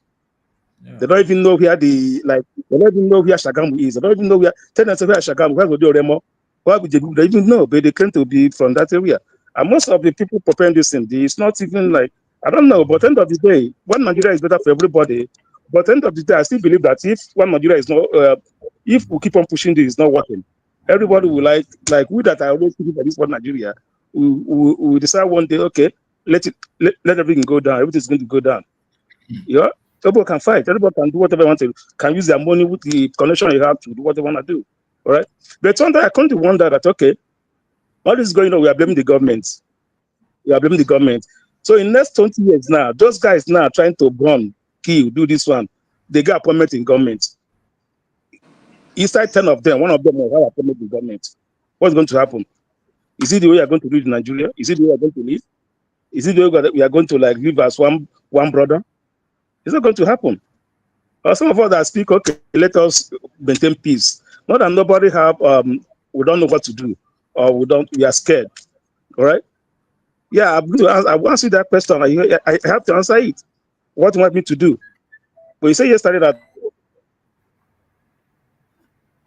[SPEAKER 7] Yeah. They don't even know where they don't even know where Shagamu is. They don't even know where Shagamu, where would Remo, why would they even know, but they claim to be from that area. And most of the people preparing this thing, it's not even like, I don't know, but at the end of the day, one Nigeria is better for everybody. But at the end of the day, I still believe that if one Nigeria is not, if we keep on pushing this, it's not working. Everybody will like we that are always thinking that this one Nigeria, we decide one day, okay, let everything go down. Everything's going to go down. Yeah, everybody can fight. Everybody can do whatever they want to. Can use their money with the connection you have to do what they want to do. All right. But sometimes I come to wonder that, okay, all this is going on, we are blaming the government. So in the next 20 years now, those guys now trying to burn, kill, do this one, they get appointment in government. Inside 10 of them, one of them will have appointment in government. What's going to happen? Is it the way you are going to live in Nigeria? Is it the way you are going to live? Is it the way we are going to like live as one brother? It's not going to happen. Or some of us that speak, okay, let us maintain peace. Not that nobody have, we don't know what to do, or we are scared. All right? Yeah, I want to answer that question. I have to answer it. What do you want me to do? But you say yesterday that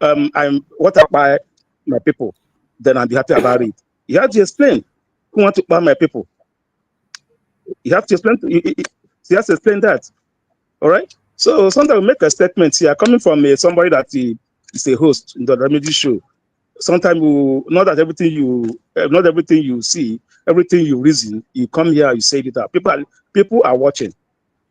[SPEAKER 7] I'm what I buy my people, then I'll be happy about it. You have to explain who want to buy my people. You have to explain. You have to explain that. All right. So sometimes we make a statement here coming from somebody that is a host in the remedy show. Sometimes not everything you see, everything you reason, you come here, you say it out. People are watching.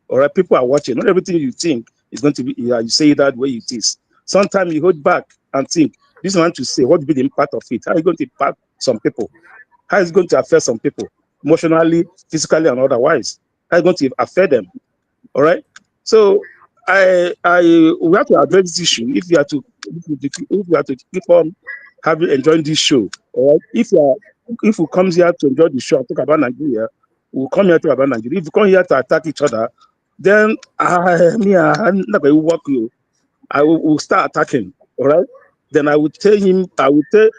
[SPEAKER 7] All right, people are watching. Not everything you think is going to be. You say it that way it is. Sometimes you hold back and think, this one to say, what will be the impact of it? How are you going to impact some people? How is it going to affect some people emotionally, physically, and otherwise? How is it going to affect them? All right. So we have to address this issue if we are to keep on enjoying this show. All right. If we come here to enjoy the show, talk about Nigeria, we'll come here to talk about Nigeria. If we come here to attack each other, then I'm not going to work you. I will start attacking. All right. Then I would tell him. I would tell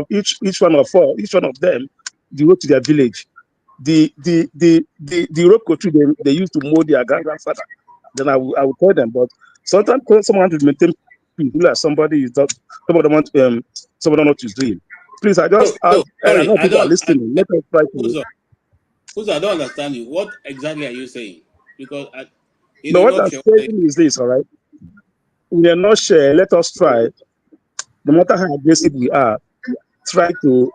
[SPEAKER 7] each one of them the road to their village. The rope country they used to mold their grandfather. Then I will tell them. But sometimes someone to maintain peace, like somebody is not somebody want someone don't know what he's doing. Please, I just
[SPEAKER 1] sorry,
[SPEAKER 7] I know people are listening. Let us try to.
[SPEAKER 1] I don't understand you. What exactly are you saying? Because
[SPEAKER 7] No, what I'm saying is this, all right? In a nutshell, let us try, no matter how aggressive we are, try to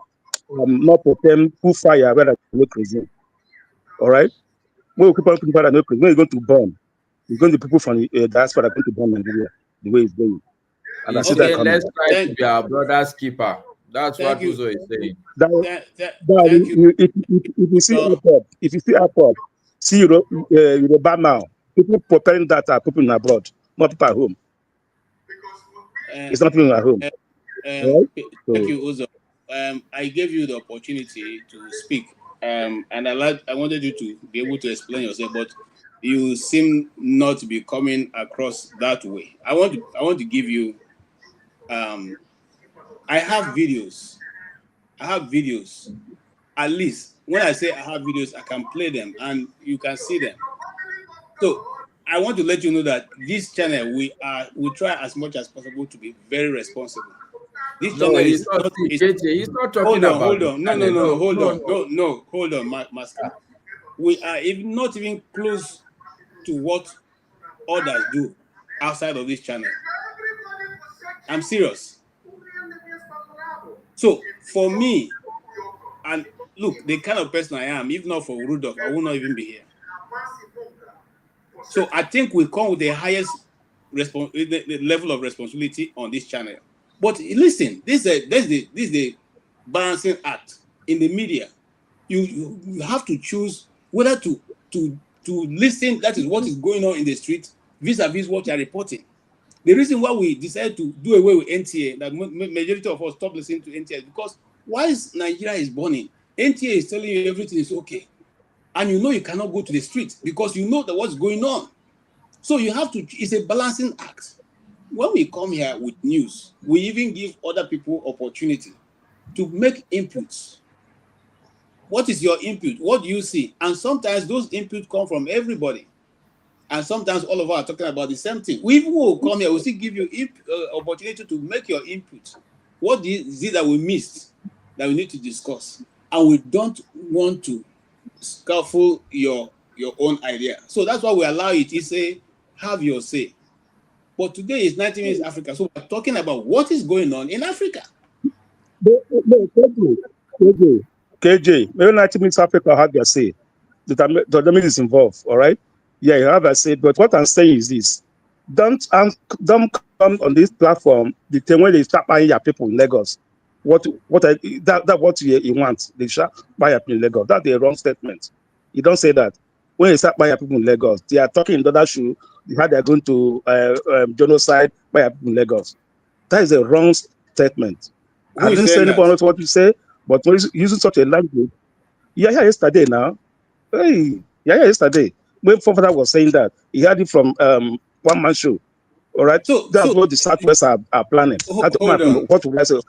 [SPEAKER 7] not pretend put fire where there's no crazy. All right? When we keep on putting fire, no crazy, when you're going to burn, you're going to people from the diaspora going to burn Nigeria the way it's going. And
[SPEAKER 6] okay, let's try to be our brother's keeper. That's what Uzo is saying.
[SPEAKER 7] If you see airport, see Yoruba now, people preparing that are people abroad, not people at home. It's not people at home.
[SPEAKER 1] Right? Thank you, Uzo. I gave you the opportunity to speak, and I wanted you to be able to explain yourself, but you seem not to be coming across that way. I want to give you. I have videos. At least when I say I have videos, I can play them and you can see them. So I want to let you know that this channel we try as much as possible to be very responsible. This channel
[SPEAKER 6] he's not talking about.
[SPEAKER 1] Hold on. No, hold on, Master. we are even not even close to what others do outside of this channel. I'm serious. So for me, and look, the kind of person I am, if not for Rudolph, I would not even be here. So I think we come with the highest the level of responsibility on this channel. But listen, this is the balancing act in the media. You have to choose whether to listen. That is what is going on in the street vis-a-vis what you are reporting. The reason why we decided to do away with NTA, that majority of us stop listening to NTA, is because whilst Nigeria is burning, NTA is telling you everything is okay, and you know you cannot go to the street because you know that what's going on. So you have to. It's a balancing act. When we come here with news, we even give other people opportunity to make inputs. What is your input? What do you see? And sometimes those inputs come from everybody. And sometimes all of us are talking about the same thing. We will come here, we'll still give you opportunity to make your input. What is it that we missed that we need to discuss? And we don't want to scuffle your own idea. So that's why we allow you to say, have your say. But today is 90 Minutes Africa. So we're talking about what is going on in Africa.
[SPEAKER 7] KJ, maybe 90 Minutes Africa had their say. The dynamic is involved, all right? Yeah, you have a say, but what I'm saying is this. Don't come on this platform the time when they start buying your people in Lagos. What you want, they start buying your people in Lagos. That's a wrong statement. You don't say that. When they start buying your people in Lagos, they are talking in the other shoe, how they're going to genocide by your people in Lagos. That is a wrong statement. I didn't say anybody knows what you say, but when using such a language, yeah, yesterday now. Hey, yeah, yesterday. When Father was saying that, he heard it from one man show. All right.
[SPEAKER 1] So
[SPEAKER 7] that's what the Southwest are planning. That's
[SPEAKER 1] hold on.
[SPEAKER 7] What would I say? That's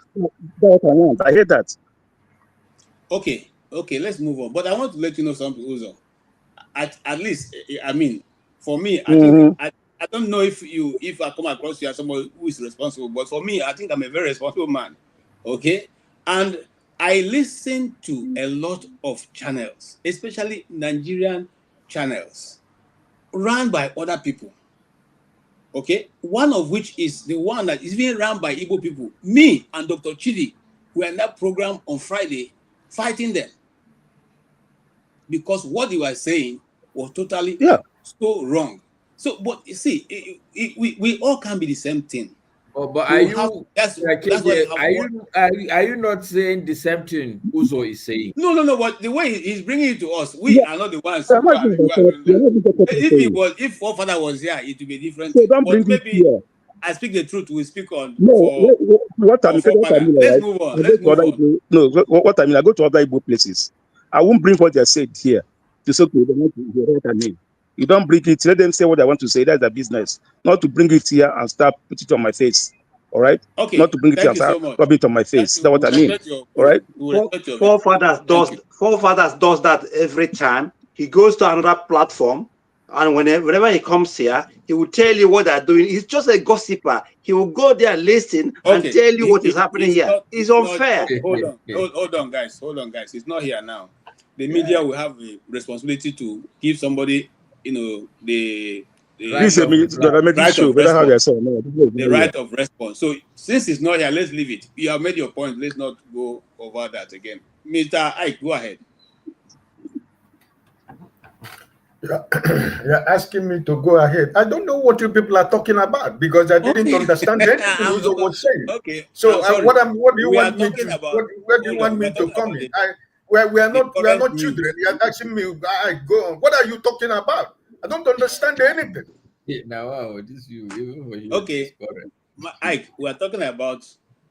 [SPEAKER 7] what I want. I hear that.
[SPEAKER 1] Okay, let's move on. But I want to let you know something, Uzo. At least, I mean, for me, I think I don't know if I come across you as someone who is responsible, but for me, I think I'm a very responsible man. Okay, and I listen to a lot of channels, especially Nigerian channels, run by other people. Okay, one of which is the one that is being run by Igbo people. Me and Dr. Chidi were in that program on Friday fighting them because what they were saying was totally so wrong. So, but you see, we all can't be the same thing.
[SPEAKER 6] Oh, but are you not saying the same thing Uzo is saying?
[SPEAKER 1] No. But the way he's bringing it to us, we are not the ones who are doing that. If forefather was here, it would be different.
[SPEAKER 7] So don't
[SPEAKER 1] but
[SPEAKER 7] bring
[SPEAKER 1] maybe
[SPEAKER 7] it
[SPEAKER 1] I speak the truth. We speak on
[SPEAKER 7] what I mean.
[SPEAKER 1] Let's move on.
[SPEAKER 7] What I mean, I go to other Igbo places. I won't bring what they said here. It's okay. What I mean. You don't bring it. Let them say what I want to say. That's their business. Not to bring it here and start put it on my face. All right.
[SPEAKER 1] Okay.
[SPEAKER 7] Not to bring it here and start rub it on my face. That's what I mean. All right.
[SPEAKER 5] Forefathers does that every time. He goes to another platform, and whenever he comes here, he will tell you what they're doing. He's just a gossiper. He will go there, listen, and tell you what is happening here. It's unfair.
[SPEAKER 1] Hold on, guys. It's not here now. The media will have a responsibility to give somebody, the right of response. So since it's not here, let's leave it. You have made your point. Let's not go over that again. Mr. Ike, go ahead.
[SPEAKER 8] You're asking me to go ahead. I don't know what you people are talking about because I didn't understand anything Uzo was saying.
[SPEAKER 1] Okay.
[SPEAKER 8] So what do you want me to? Where do you want me to come in? We are not children. You're asking me. Go on. What are you talking about? I don't understand anything.
[SPEAKER 6] Yeah, now this you.
[SPEAKER 1] Okay. Ike, we are talking about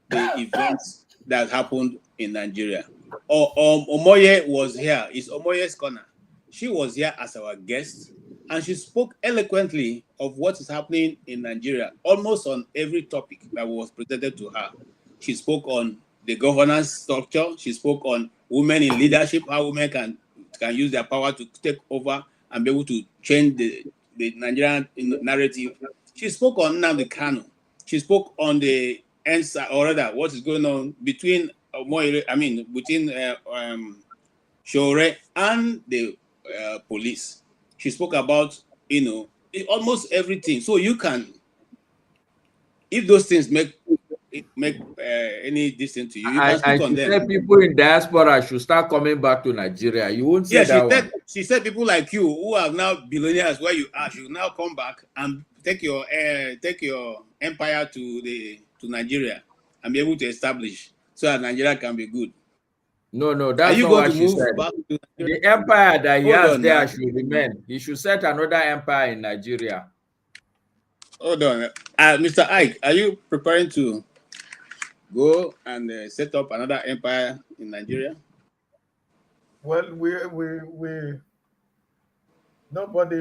[SPEAKER 1] the events that happened in Nigeria. Omoye was here. It's Omoye's corner. She was here as our guest, and she spoke eloquently of what is happening in Nigeria, almost on every topic that was presented to her. She spoke on the governance structure. She spoke on women in leadership, how women can use their power to take over and be able to change the Nigerian narrative. She spoke on Nnamdi Kanu. She spoke on the answer, or rather, what is going on between between Shore and the police. She spoke about, almost everything. So you can, if those things make any distance to you, you can speak on them.
[SPEAKER 6] She said people in diaspora should start coming back to Nigeria. You won't say that one.
[SPEAKER 1] She said people like you who are now billionaires where you are should now come back and take your empire to Nigeria and be able to establish so that Nigeria can be good.
[SPEAKER 6] No, that's not what she said. The empire that he has there should remain. He should set another empire in Nigeria.
[SPEAKER 1] Hold on. Mr. Ike, are you preparing to go and set up another empire in Nigeria?
[SPEAKER 8] Well, we nobody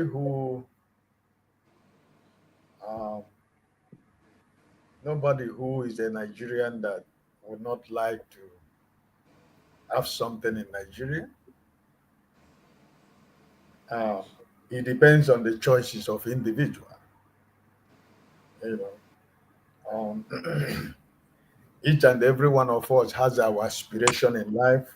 [SPEAKER 8] who is a Nigerian that would not like to have something in Nigeria. It depends on the choices of individual. Each and every one of us has our aspiration in life.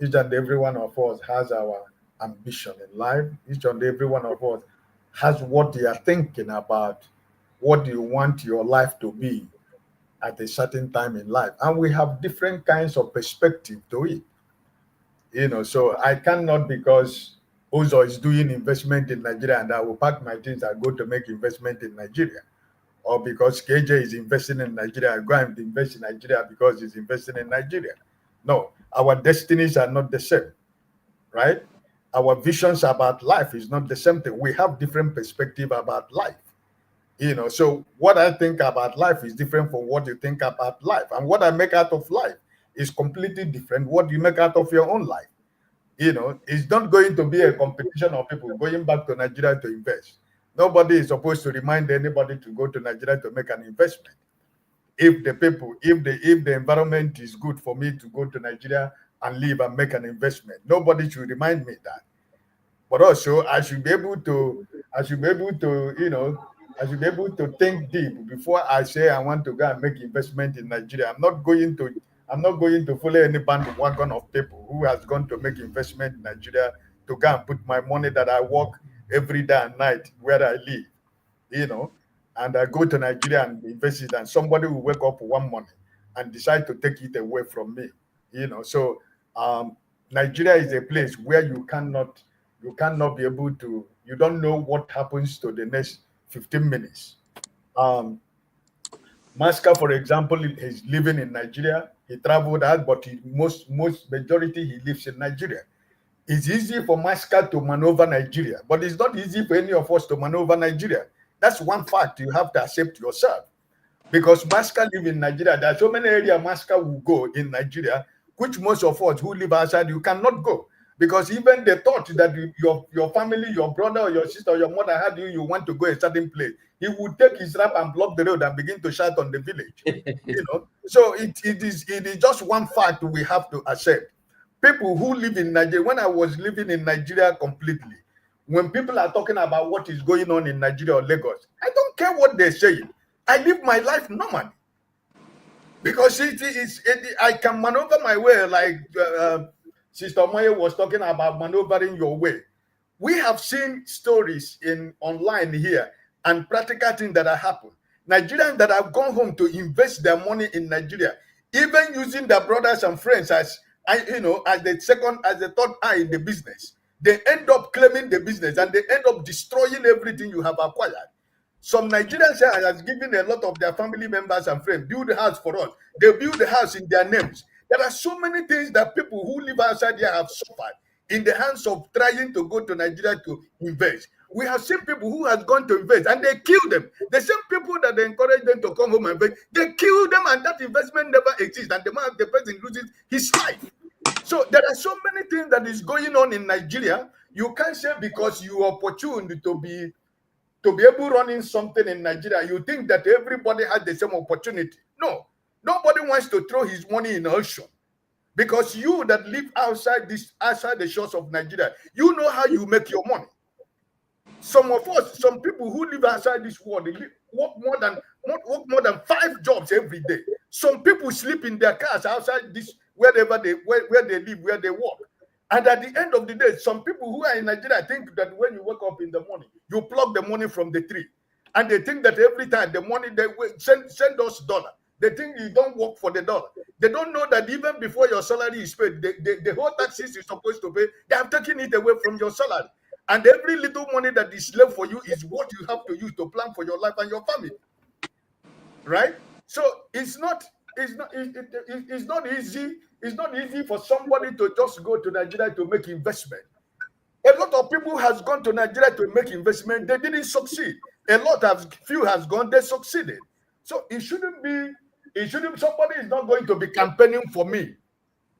[SPEAKER 8] Each and every one of us has our ambition in life. Each and every one of us has what they are thinking about, what you want your life to be at a certain time in life. And we have different kinds of perspective to it. So I cannot, because Ozo is doing investment in Nigeria and I will pack my things and go to make investment in Nigeria. Or because KJ is investing in Nigeria, I go and invest in Nigeria because he's investing in Nigeria. No, our destinies are not the same, right? Our visions about life is not the same thing. We have different perspective about life. So what I think about life is different from what you think about life. And what I make out of life is completely different what you make out of your own life. It's not going to be a competition of people going back to Nigeria to invest. Nobody is supposed to remind anybody to go to Nigeria to make an investment. If the environment is good for me to go to Nigeria and live and make an investment, nobody should remind me that. But also, I should be able to think deep before I say I want to go and make investment in Nigeria. I'm not going to follow any bandwagon of people who has gone to make investment in Nigeria to go and put my money that I work every day and night where I live, and I go to Nigeria and invest it, and somebody will wake up one morning and decide to take it away from me, So Nigeria is a place where you cannot be able to, you don't know what happens to the next 15 minutes. Maska, for example, is living in Nigeria. He traveled out, but most majority he lives in Nigeria. It's easy for Maska to maneuver Nigeria, but it's not easy for any of us to maneuver Nigeria. That's one fact you have to accept yourself. Because Maska live in Nigeria, there are so many areas Maska will go in Nigeria, which most of us who live outside, you cannot go. Because even the thought that your family, your brother or your sister or your mother had you want to go a certain place, he would take his rap and block the road and begin to shout on the village. So it is just one fact we have to accept. People who live in Nigeria, when I was living in Nigeria completely, when people are talking about what is going on in Nigeria or Lagos, I don't care what they're saying. I live my life normally. Because I can maneuver my way, like Sister Omoye was talking about maneuvering your way. We have seen stories online here and practical things that have happened. Nigerians that have gone home to invest their money in Nigeria, even using their brothers and friends as the third eye in the business, they end up claiming the business and they end up destroying everything you have acquired. Some Nigerians has given a lot of their family members and friends build a house for us. They build the house in their names. There are so many things that people who live outside here have suffered in the hands of trying to go to Nigeria to invest. We have seen people who have gone to invest and they kill them. The same people that they encourage them to come home and invest, they kill them, and that investment never exists, and the person loses his life. So there are so many things that is going on in Nigeria. You can't say because you are opportune to be able running something in Nigeria, you think that everybody has the same opportunity. No, nobody wants to throw his money in the ocean. Because you that live outside the shores of Nigeria, you know how you make your money. Some of us, some people who live outside this world, they work more than 5 jobs every day. Some people sleep in their cars outside this, where they live, where they work. And at the end of the day, some people who are in Nigeria think that when you wake up in the morning, you pluck the money from the tree. And they think that every time the money, they send us dollar. They think you don't work for the dollar. They don't know that even before your salary is paid, the whole taxes you're supposed to pay, they have taken it away from your salary. And every little money that is left for you is what you have to use to plan for your life and your family. Right? So it's not easy. It's not easy for somebody to just go to Nigeria to make investment. A lot of people has gone to Nigeria to make investment. They didn't succeed. Few has gone, they succeeded. So somebody is not going to be campaigning for me.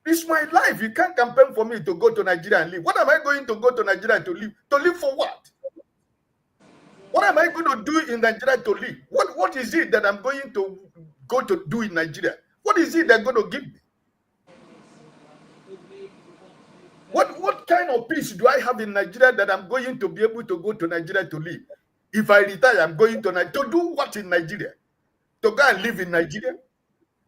[SPEAKER 8] It's my life. You can't campaign for me to go to Nigeria and live. What am I going to go to Nigeria to live? To live for what? What am I going to do in Nigeria to live? What is it that I'm going to go to do in Nigeria? What is it they're going to give me? What kind of peace do I have in Nigeria that I'm going to be able to go to Nigeria to live? If I retire, I'm going to do what in Nigeria? To go and live in Nigeria?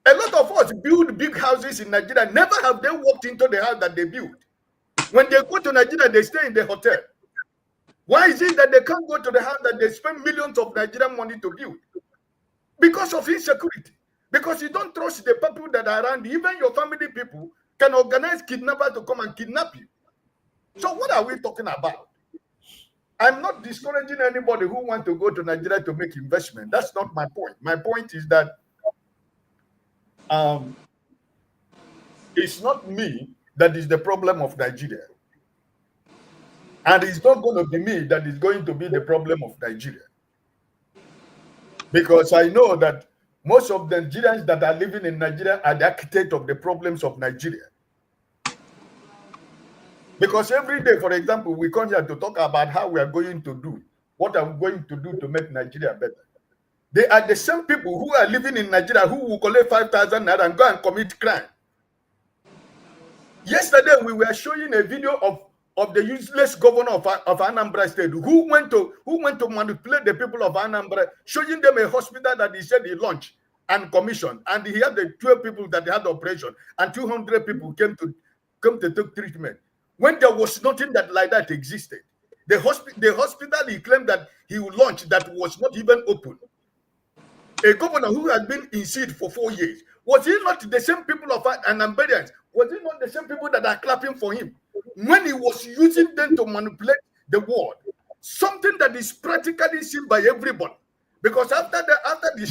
[SPEAKER 8] A lot of us build big houses in Nigeria. Never have they walked into the house that they built. When they go to Nigeria, they stay in the hotel. Why is it that they can't go to the house that they spend millions of Nigerian money to build? Because of insecurity. Because you don't trust the people that are around. Even your family people can organize kidnappers to come and kidnap you. So what are we talking about? I'm not discouraging anybody who wants to go to Nigeria to make investment. That's not my point. My point is that it's not me that is the problem of Nigeria. And it's not going to be me that is going to be the problem of Nigeria. Because I know that most of the Nigerians that are living in Nigeria are the architect of the problems of Nigeria. Because every day, for example, we come here to talk about how we are going to do, what are we going to do to make Nigeria better. They are the same people who are living in Nigeria who will collect 5,000 naira and go and commit crime. Yesterday, we were showing a video of the useless governor of Anambra State who went to manipulate the people of Anambra, showing them a hospital that he said he launched and commissioned, and he had the 12 people that had the operation, and 200 people came to take treatment. When there was nothing like that existed. The hospital he claimed that he launched that was not even open. A governor who had been in seat for 4 years. Was he not the same people of Anambarians? Was it not the same people that are clapping for him? When he was using them to manipulate the world, something that is practically seen by everybody. Because after the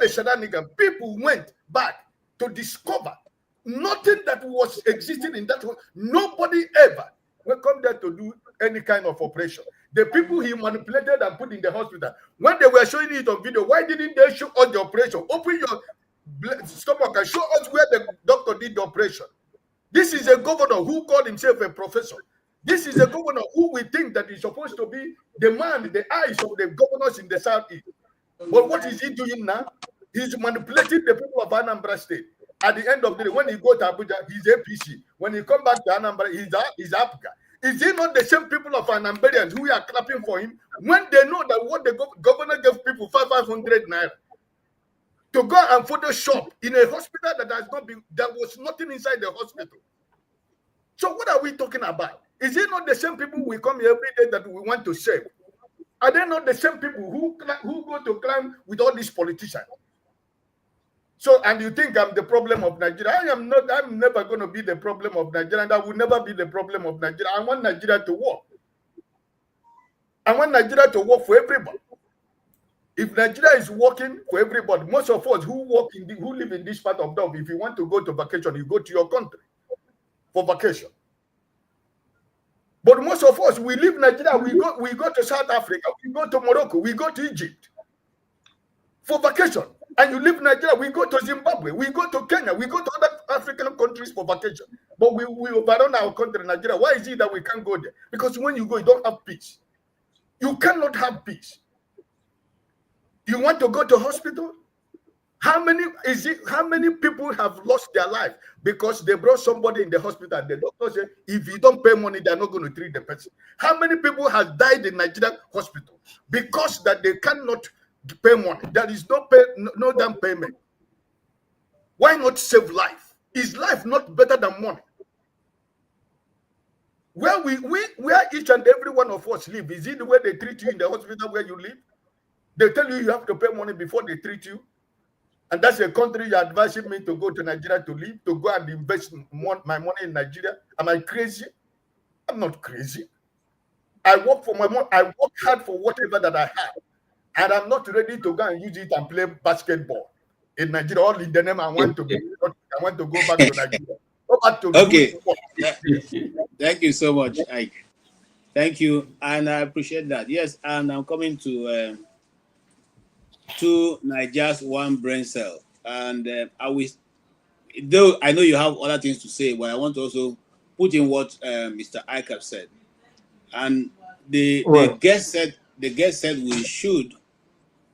[SPEAKER 8] shenanigan, people went back to discover nothing that was existing in that world. Nobody ever will come there to do any kind of operation. The people he manipulated and put in the hospital, when they were showing it on video, why didn't they show us the operation? Open your stomach and show us where the doctor did the operation. This is a governor who called himself a professor. This is a governor who we think that is supposed to be the man, the eyes of the governors in the Southeast. But what is he doing now? He's manipulating the people of Anambra State. At the end of the day, when he go to Abuja, he's APC. When he come back to Anambra, he's Africa. Is it not the same people of Anambarians who are clapping for him when they know that what the governor gave people 500 naira to go and Photoshop in a hospital that has not been, there was nothing inside the hospital? So what are we talking about? Is it not the same people we come here every day that we want to save? Are they not the same people who go to climb with all these politicians? So, and you think I'm the problem of Nigeria? I'm never going to be the problem of Nigeria, and I will never be the problem of Nigeria. I want Nigeria to work. I want Nigeria to work for everybody. If Nigeria is working for everybody, most of us who live in this part of the world, if you want to go to vacation, you go to your country for vacation. But most of us, we leave Nigeria, we go to South Africa, we go to Morocco, we go to Egypt for vacation. And you leave Nigeria, we go to Zimbabwe, we go to Kenya, we go to other African countries for vacation. But we overrun our country, Nigeria. Why is it that we can't go there? Because when you go, you don't have peace. You cannot have peace. You want to go to hospital? How many people have lost their life because they brought somebody in the hospital and the doctor said, if you don't pay money, they're not going to treat the person? How many people have died in Nigerian hospital because that they cannot pay money? There is no damn payment. Why not save life? Is life not better than money? Where where each and every one of us live, is it the way they treat you in the hospital where you live? They tell you have to pay money before they treat you. And that's a country you're advising me to go to Nigeria to live, to go and invest my money in Nigeria. Am I crazy? I'm not crazy. I work for my money. I work hard for whatever that I have. And I'm not ready to go and use it and play basketball in Nigeria. All in the name I want to be. I want to go back to Nigeria. Go back to
[SPEAKER 1] Okay.
[SPEAKER 8] do
[SPEAKER 1] Thank you so much, Ike. Thank you, and I appreciate that. Yes, and I'm coming to two Nigerians, one brain cell, and I will. Though I know you have other things to say, but I want to also put in what Mr. Ike have said. And the
[SPEAKER 4] Right.
[SPEAKER 1] guest said we should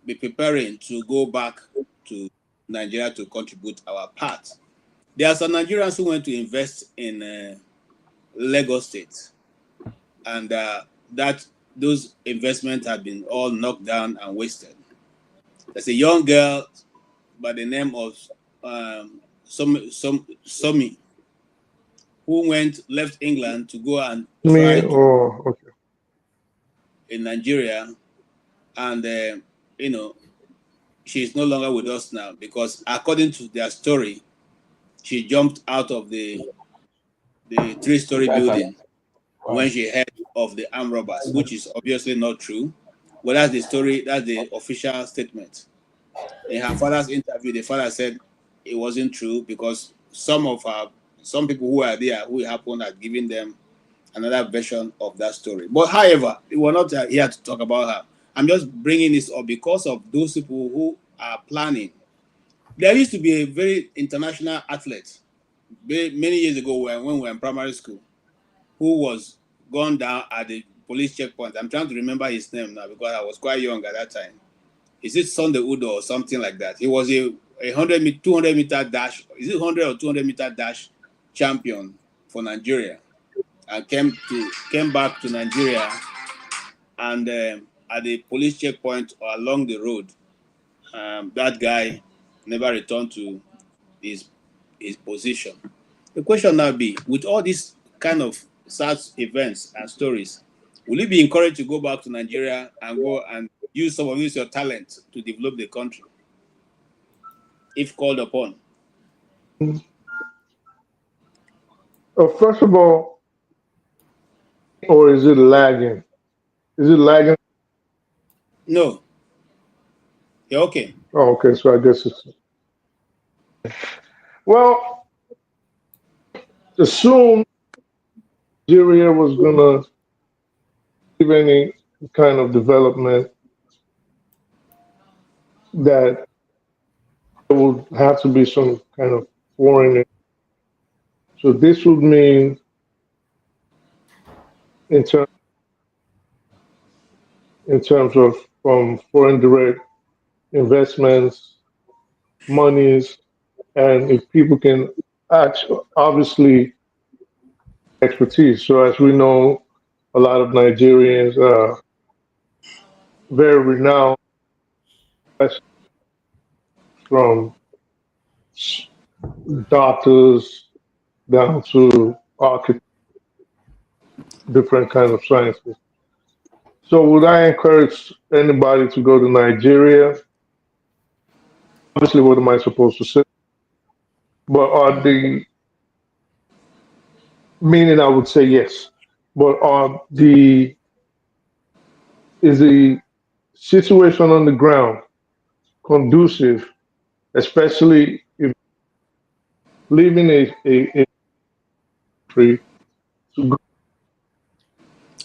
[SPEAKER 1] be preparing to go back to Nigeria to contribute our part. There are some Nigerians who went to invest in Lagos State, and that those investments have been all knocked down and wasted. There's a young girl by the name of Somi who left England to go and
[SPEAKER 4] Me
[SPEAKER 1] try to
[SPEAKER 4] or okay.
[SPEAKER 1] in Nigeria, and you know she's no longer with us now because according to their story, she jumped out of the three-story building when she heard of the armed robbers, which is obviously not true. But that's the story. That's the official statement. In her father's interview, the father said it wasn't true because some people who are there who happened had given them another version of that story. But however, we're not here to talk about her. I'm just bringing this up because of those people who are planning. There used to be a very international athlete many years ago when we were in primary school who was gone down at the police checkpoint. I'm trying to remember his name now because I was quite young at that time. Is it Sunday Udo or something like that? He was a 200-meter dash. Is it 100 or 200-meter dash champion for Nigeria, and came back to Nigeria, and at the police checkpoint or along the road, that guy never returned to his position. The question now be, with all these kind of such events and stories, will you be encouraged to go back to Nigeria and go and use some of your talent to develop the country if called upon?
[SPEAKER 4] First of all, or is it lagging? Is it lagging?
[SPEAKER 1] No. Yeah, okay.
[SPEAKER 4] Oh, okay. So I guess it's well. Assume Nigeria was gonna give any kind of development that there would have to be some kind of foreign. So this would mean in terms of from foreign direct investments, monies, and if people can actually obviously expertise. So as we know, a lot of Nigerians are very renowned, from doctors down to architects, different kind of sciences. So would I encourage anybody to go to Nigeria? Obviously, what am I supposed to say? But are the meaning I would say yes. But are the is the situation on the ground conducive, especially if leaving a country to go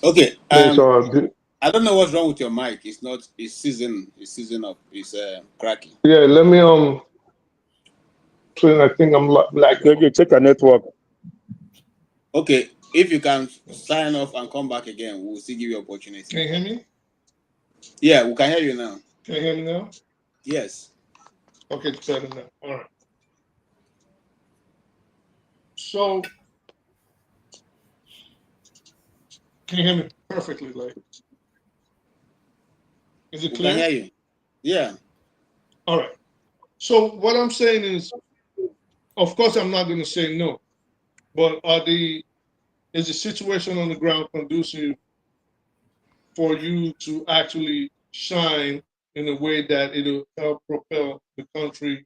[SPEAKER 1] Okay.
[SPEAKER 4] means
[SPEAKER 1] I don't know what's wrong with your mic. It's not. It's season up. It's cracking.
[SPEAKER 4] yeah, let me so I think I'm like
[SPEAKER 7] Check a network.
[SPEAKER 1] Okay. If you can sign off and come back again, we'll still give you opportunity.
[SPEAKER 4] can you hear me?
[SPEAKER 1] Yeah, we can hear you now.
[SPEAKER 4] Can you hear me now?
[SPEAKER 1] Yes.
[SPEAKER 4] Okay, it's better now. All right. So can you hear me perfectly? Like, is it
[SPEAKER 1] We
[SPEAKER 4] clear?
[SPEAKER 1] can hear you. Yeah.
[SPEAKER 4] All right. So what I'm saying is, of course, I'm not going to say no, but are the
[SPEAKER 9] is the situation on the ground conducive for you to actually shine in a way that it'll help propel the country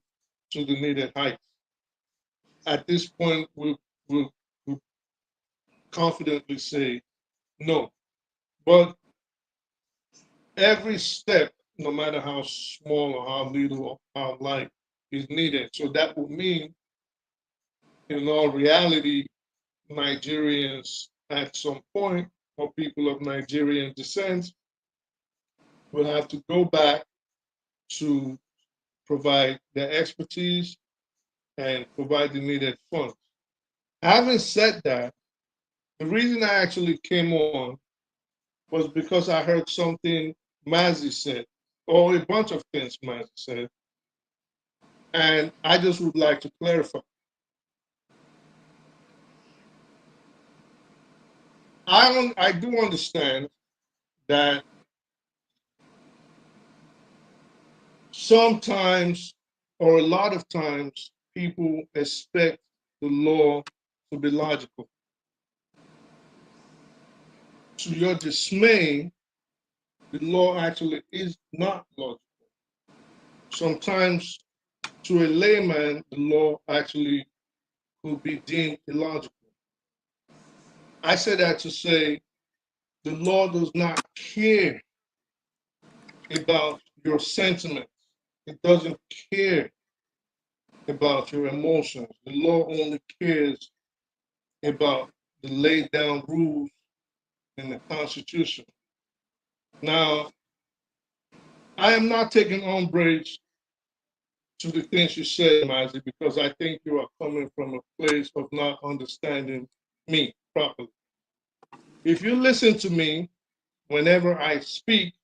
[SPEAKER 9] to the needed heights? At this point, we'll confidently say no. But every step, no matter how small or how little or how light, is needed. So that would mean, in all reality, Nigerians at some point, or people of Nigerian descent, will have to go back to provide their expertise and provide the needed funds. Having said that, the reason I actually came on was because I heard something Mazzy said, or a bunch of things Mazzy said, and I just would like to clarify. I do understand that sometimes, or a lot of times, people expect the law to be logical. To your dismay, the law actually is not logical. Sometimes, to a layman, the law actually could be deemed illogical. I say that to say the law does not care about your sentiments. It doesn't care about your emotions. The law only cares about the laid down rules in the Constitution. Now, I am not taking umbrage to the things you said, Mazi, because I think you are coming from a place of not understanding me properly. If you listen to me whenever I speak,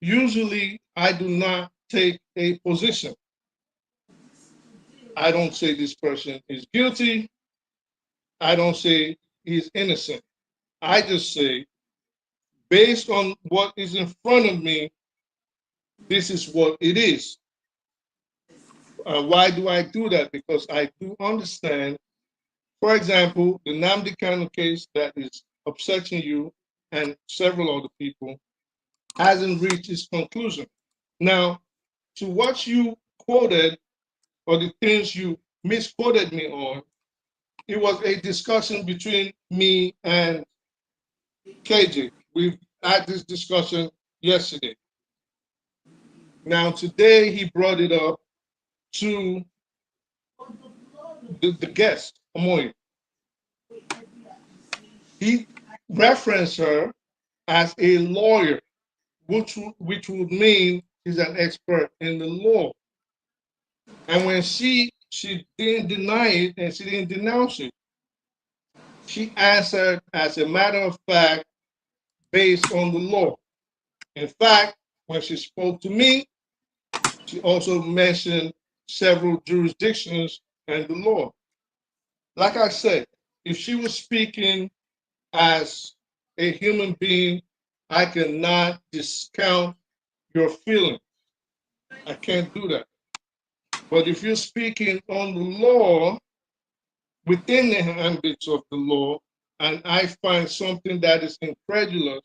[SPEAKER 9] usually I do not take a position. I don't say this person is guilty. I don't say he's innocent. I just say, based on what is in front of me, this is what it is. Why do I do that? Because I do understand, for example, the Nnamdi Kanu case that is upsetting you and several other people hasn't reached its conclusion. Now, to what you quoted or the things you misquoted me on, it was a discussion between me and KJ. We've had this discussion yesterday. Now, today he brought it up to the guest, Omoye. He referenced her as a lawyer, which would mean she's an expert in the law. And when she didn't deny it and she didn't denounce it, she answered as a matter of fact based on the law. In fact, when she spoke to me, she also mentioned several jurisdictions and the law. Like I said, if she was speaking as a human being, I cannot discount your feelings. I can't do that. But if you're speaking on the law, within the ambits of the law, and I find something that is incredulous,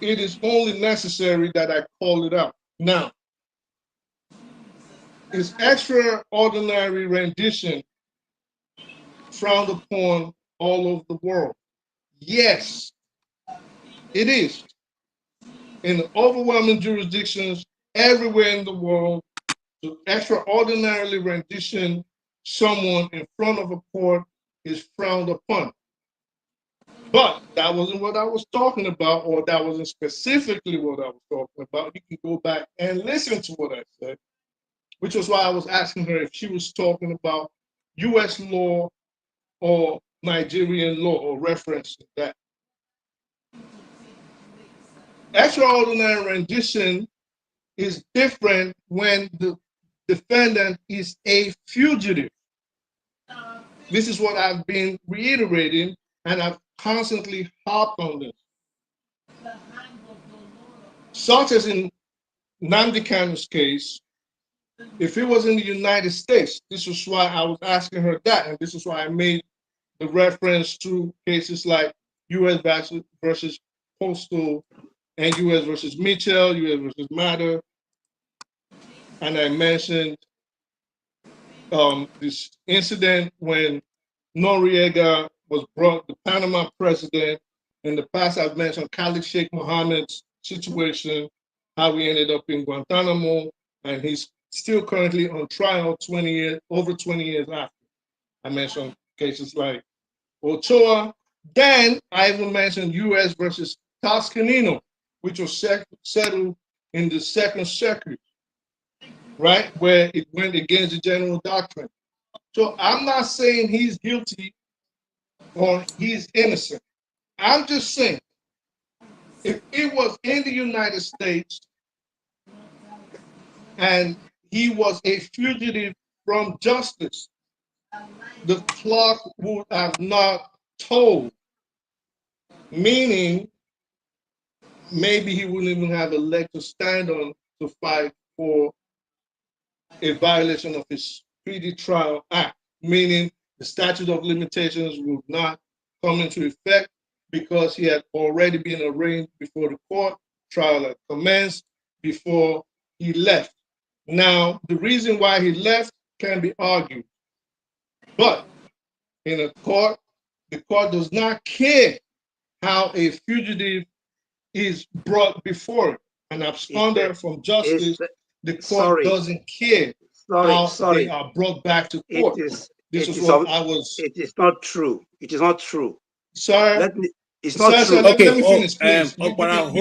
[SPEAKER 9] it is only necessary that I call it out. Now, is extraordinary rendition frowned upon all over the world? Yes, it is. In the overwhelming jurisdictions everywhere in the world, to extraordinarily rendition someone in front of a court is frowned upon. But that wasn't what I was talking about, or that wasn't specifically what I was talking about. You can go back and listen to what I said, which was why I was asking her if she was talking about US law or Nigerian law or referencing that. Extraordinary rendition is different when the defendant is a fugitive. This is what I've been reiterating, and I've constantly harped on this. Such as in Nnamdi Kanu's case, if it was in the United States, this is why I was asking her that, and this is why I made the reference to cases like U.S. versus Postal and U.S. versus Mitchell, U.S. versus Matter, and I mentioned this incident when Noriega was brought, the Panama president. In the past, I've mentioned Khalid Sheikh Mohammed's situation, how he ended up in Guantanamo, and he's still currently on trial 20 years, over 20 years after. I mentioned cases like Ochoa. Then I even mentioned U.S. versus Toscanino, which was settled in the Second Circuit, right, where it went against the general doctrine. So I'm not saying he's guilty or he's innocent. I'm just saying, if it was in the United States and he was a fugitive from justice, the clock would have not told, meaning maybe he wouldn't even have a leg to stand on to fight for a violation of his Speedy Trial Act, meaning the statute of limitations would not come into effect because he had already been arraigned before the court, trial had commenced before he left. Now, the reason why he left can be argued, but in a court, the court does not care how a fugitive is brought before it. An absconder from justice, the court doesn't care how they are brought back to court. This is what I was.
[SPEAKER 5] It is not true. It is not true.
[SPEAKER 9] Sir,
[SPEAKER 5] it's not true.
[SPEAKER 9] Sir, let me finish, please.
[SPEAKER 1] Hold on,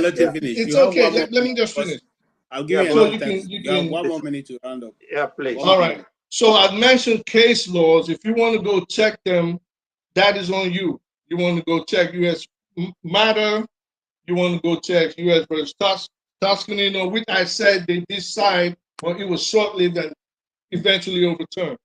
[SPEAKER 1] let him finish.
[SPEAKER 9] It's okay. Let me just finish.
[SPEAKER 1] I'll give you enough time. You have 1 more minute to round up.
[SPEAKER 5] Yeah, please.
[SPEAKER 9] All right. So I mentioned case laws. If you want to go check them, that is on you. You want to go check U.S. Matter. You want to go check U.S. versus Toscanino, which I said they decide, but it was short-lived and eventually overturned.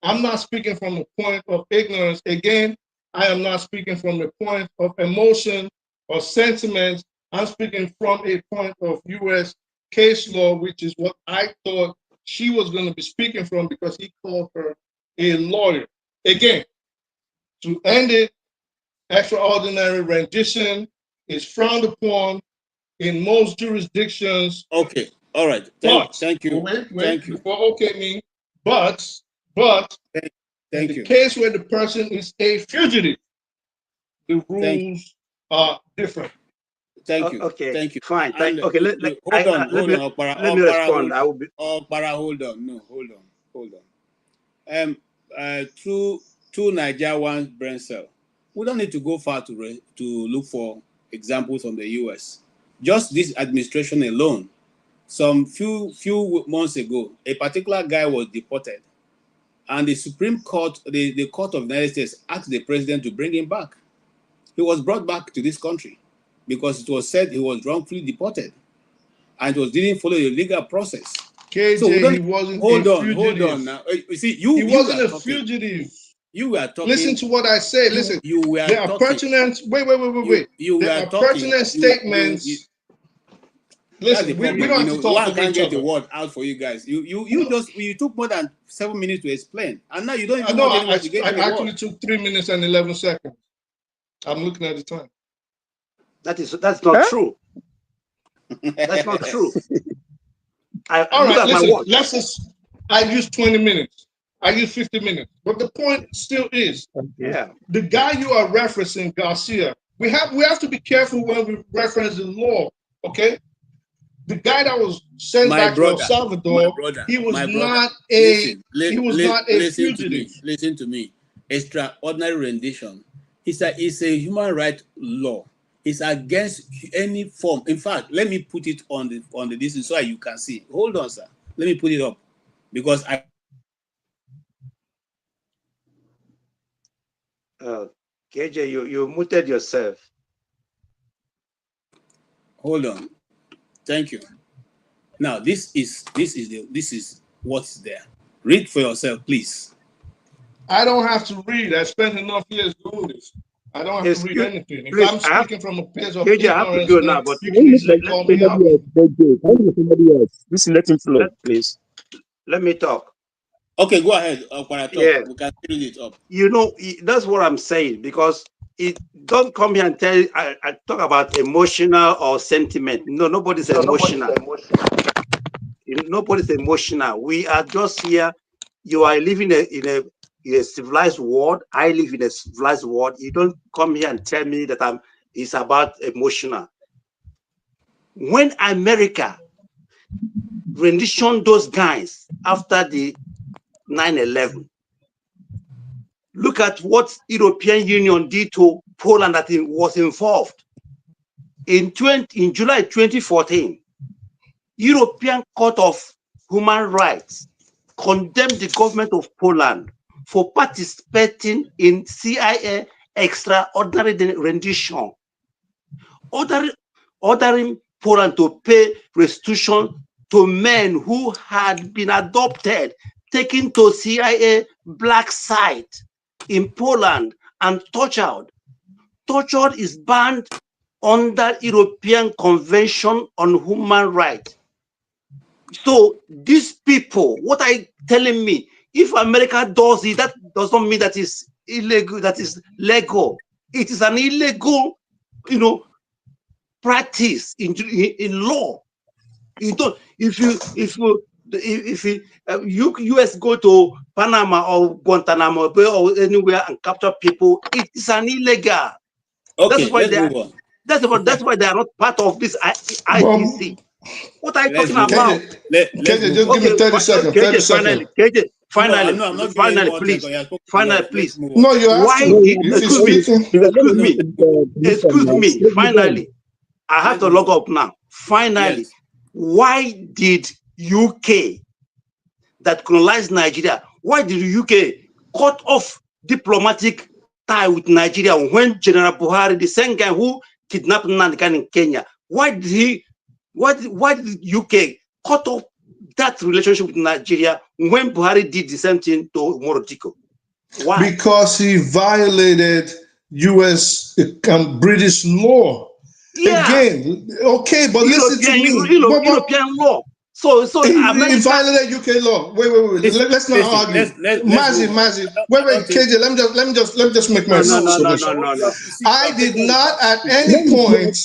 [SPEAKER 9] I'm not speaking from a point of ignorance. Again, I am not speaking from a point of emotion or sentiment. I'm speaking from a point of U.S. case law, which is what I thought she was going to be speaking from because he called her a lawyer. Again, to end it, extraordinary rendition is frowned upon in most jurisdictions.
[SPEAKER 1] Okay, all right. Thank you.
[SPEAKER 9] Wait, before okay me, but in the case where the person is a fugitive, the rules are different.
[SPEAKER 1] Thank you.
[SPEAKER 5] Okay.
[SPEAKER 1] Thank you.
[SPEAKER 5] Fine. Okay. Let me respond. I will be.
[SPEAKER 1] Hold on. Two Nigerian brain cell. We don't need to go far to look for examples from the U.S. Just this administration alone, some few months ago, a particular guy was deported, and the Supreme Court, the Court of the United States, asked the president to bring him back. He was brought back to this country because it was said he was wrongfully deported, and it didn't follow the legal process.
[SPEAKER 9] KJ,
[SPEAKER 1] so
[SPEAKER 9] he wasn't
[SPEAKER 1] hold
[SPEAKER 9] a fugitive.
[SPEAKER 1] Hold on now. You see,
[SPEAKER 9] he wasn't a fugitive.
[SPEAKER 1] You were talking.
[SPEAKER 9] Listen to what I say. Listen.
[SPEAKER 1] You were
[SPEAKER 9] there are
[SPEAKER 1] talking.
[SPEAKER 9] Pertinent. Wait.
[SPEAKER 1] You
[SPEAKER 9] there
[SPEAKER 1] were
[SPEAKER 9] are
[SPEAKER 1] talking.
[SPEAKER 9] Pertinent statements. Listen, we don't have to talk
[SPEAKER 1] one
[SPEAKER 9] over
[SPEAKER 1] can't
[SPEAKER 9] each
[SPEAKER 1] get
[SPEAKER 9] other.
[SPEAKER 1] the word out for you guys. You took more than 7 minutes to explain, and now you don't even
[SPEAKER 9] know.
[SPEAKER 1] want to get
[SPEAKER 9] I
[SPEAKER 1] the
[SPEAKER 9] actually
[SPEAKER 1] word.
[SPEAKER 9] took 3 minutes and 11 seconds. I'm looking at the time.
[SPEAKER 5] That's not true. That's not true.
[SPEAKER 9] All right, listen. Let's just. I used 20 minutes. I used 50 minutes. But the point still is, the guy you are referencing, Garcia. We have to be careful when we reference the law. Okay. The guy that was sent back to El Salvador, he was not a fugitive.
[SPEAKER 1] Listen to me. Extraordinary rendition. It's a human right law. It's against any form. In fact, let me put it on the distance so you can see. Hold on, sir. Let me put it up because I.
[SPEAKER 5] KJ, you muted yourself.
[SPEAKER 1] Hold on. Thank you. Now this is what's there. Read for yourself, please.
[SPEAKER 9] I don't have to read. I spent enough years doing this. I don't have to read anything. If I'm speaking from a place of
[SPEAKER 5] KJ, I have to go now, but
[SPEAKER 9] you can easily call me out.
[SPEAKER 7] Somebody else. Listen, let him flow, please.
[SPEAKER 5] Let me talk.
[SPEAKER 1] Okay, go ahead.
[SPEAKER 5] Yeah.
[SPEAKER 1] We can build it up.
[SPEAKER 5] You know, that's what I'm saying, because it don't come here and tell I talk about emotional or sentiment. No, nobody's emotional. Nobody's emotional. We are just here. You are living in a civilized world. I live in a civilized world. You don't come here and tell me that it's about emotional. When America renditioned those guys after the 9/11, look at what European Union did to Poland that was involved. In July 2014, European Court of Human Rights condemned the government of Poland for participating in CIA extraordinary rendition, ordering Poland to pay restitution to men who had been adopted, taken to CIA black site in Poland and tortured. Torture is banned under European Convention on Human Rights. So these people, what are you telling me? If America does it, that does not mean that is illegal, that is legal. It is an illegal, practice in law. You don't. If US go to Panama or Guantanamo Bay or anywhere and capture people, it is an illegal.
[SPEAKER 1] Okay,
[SPEAKER 5] that's why
[SPEAKER 1] let's move on.
[SPEAKER 5] That's why they are not part of this IPC. What are you talking about?
[SPEAKER 9] KJ, just give me 30 seconds. 30 seconds.
[SPEAKER 5] Finally,
[SPEAKER 1] I'm not
[SPEAKER 5] please. Finally, please.
[SPEAKER 9] No, you have
[SPEAKER 5] Excuse me. Finally, I have to log up now. Finally,
[SPEAKER 1] yes.
[SPEAKER 5] Why did UK that colonized Nigeria? Why did the UK cut off diplomatic tie with Nigeria when General Buhari, the same guy who kidnapped Nnamdi Kanu in Kenya, why did UK cut off that relationship with Nigeria when Buhari did the same thing to Morodiko? Why?
[SPEAKER 9] Because he violated US British law.
[SPEAKER 5] Yeah.
[SPEAKER 9] Again, okay, but listen to me.
[SPEAKER 5] European law. So
[SPEAKER 9] he violated UK law. Wait. Let's not argue. Mazi. Wait. KJ, let me just make my submission.
[SPEAKER 5] No.
[SPEAKER 9] I did not at any point,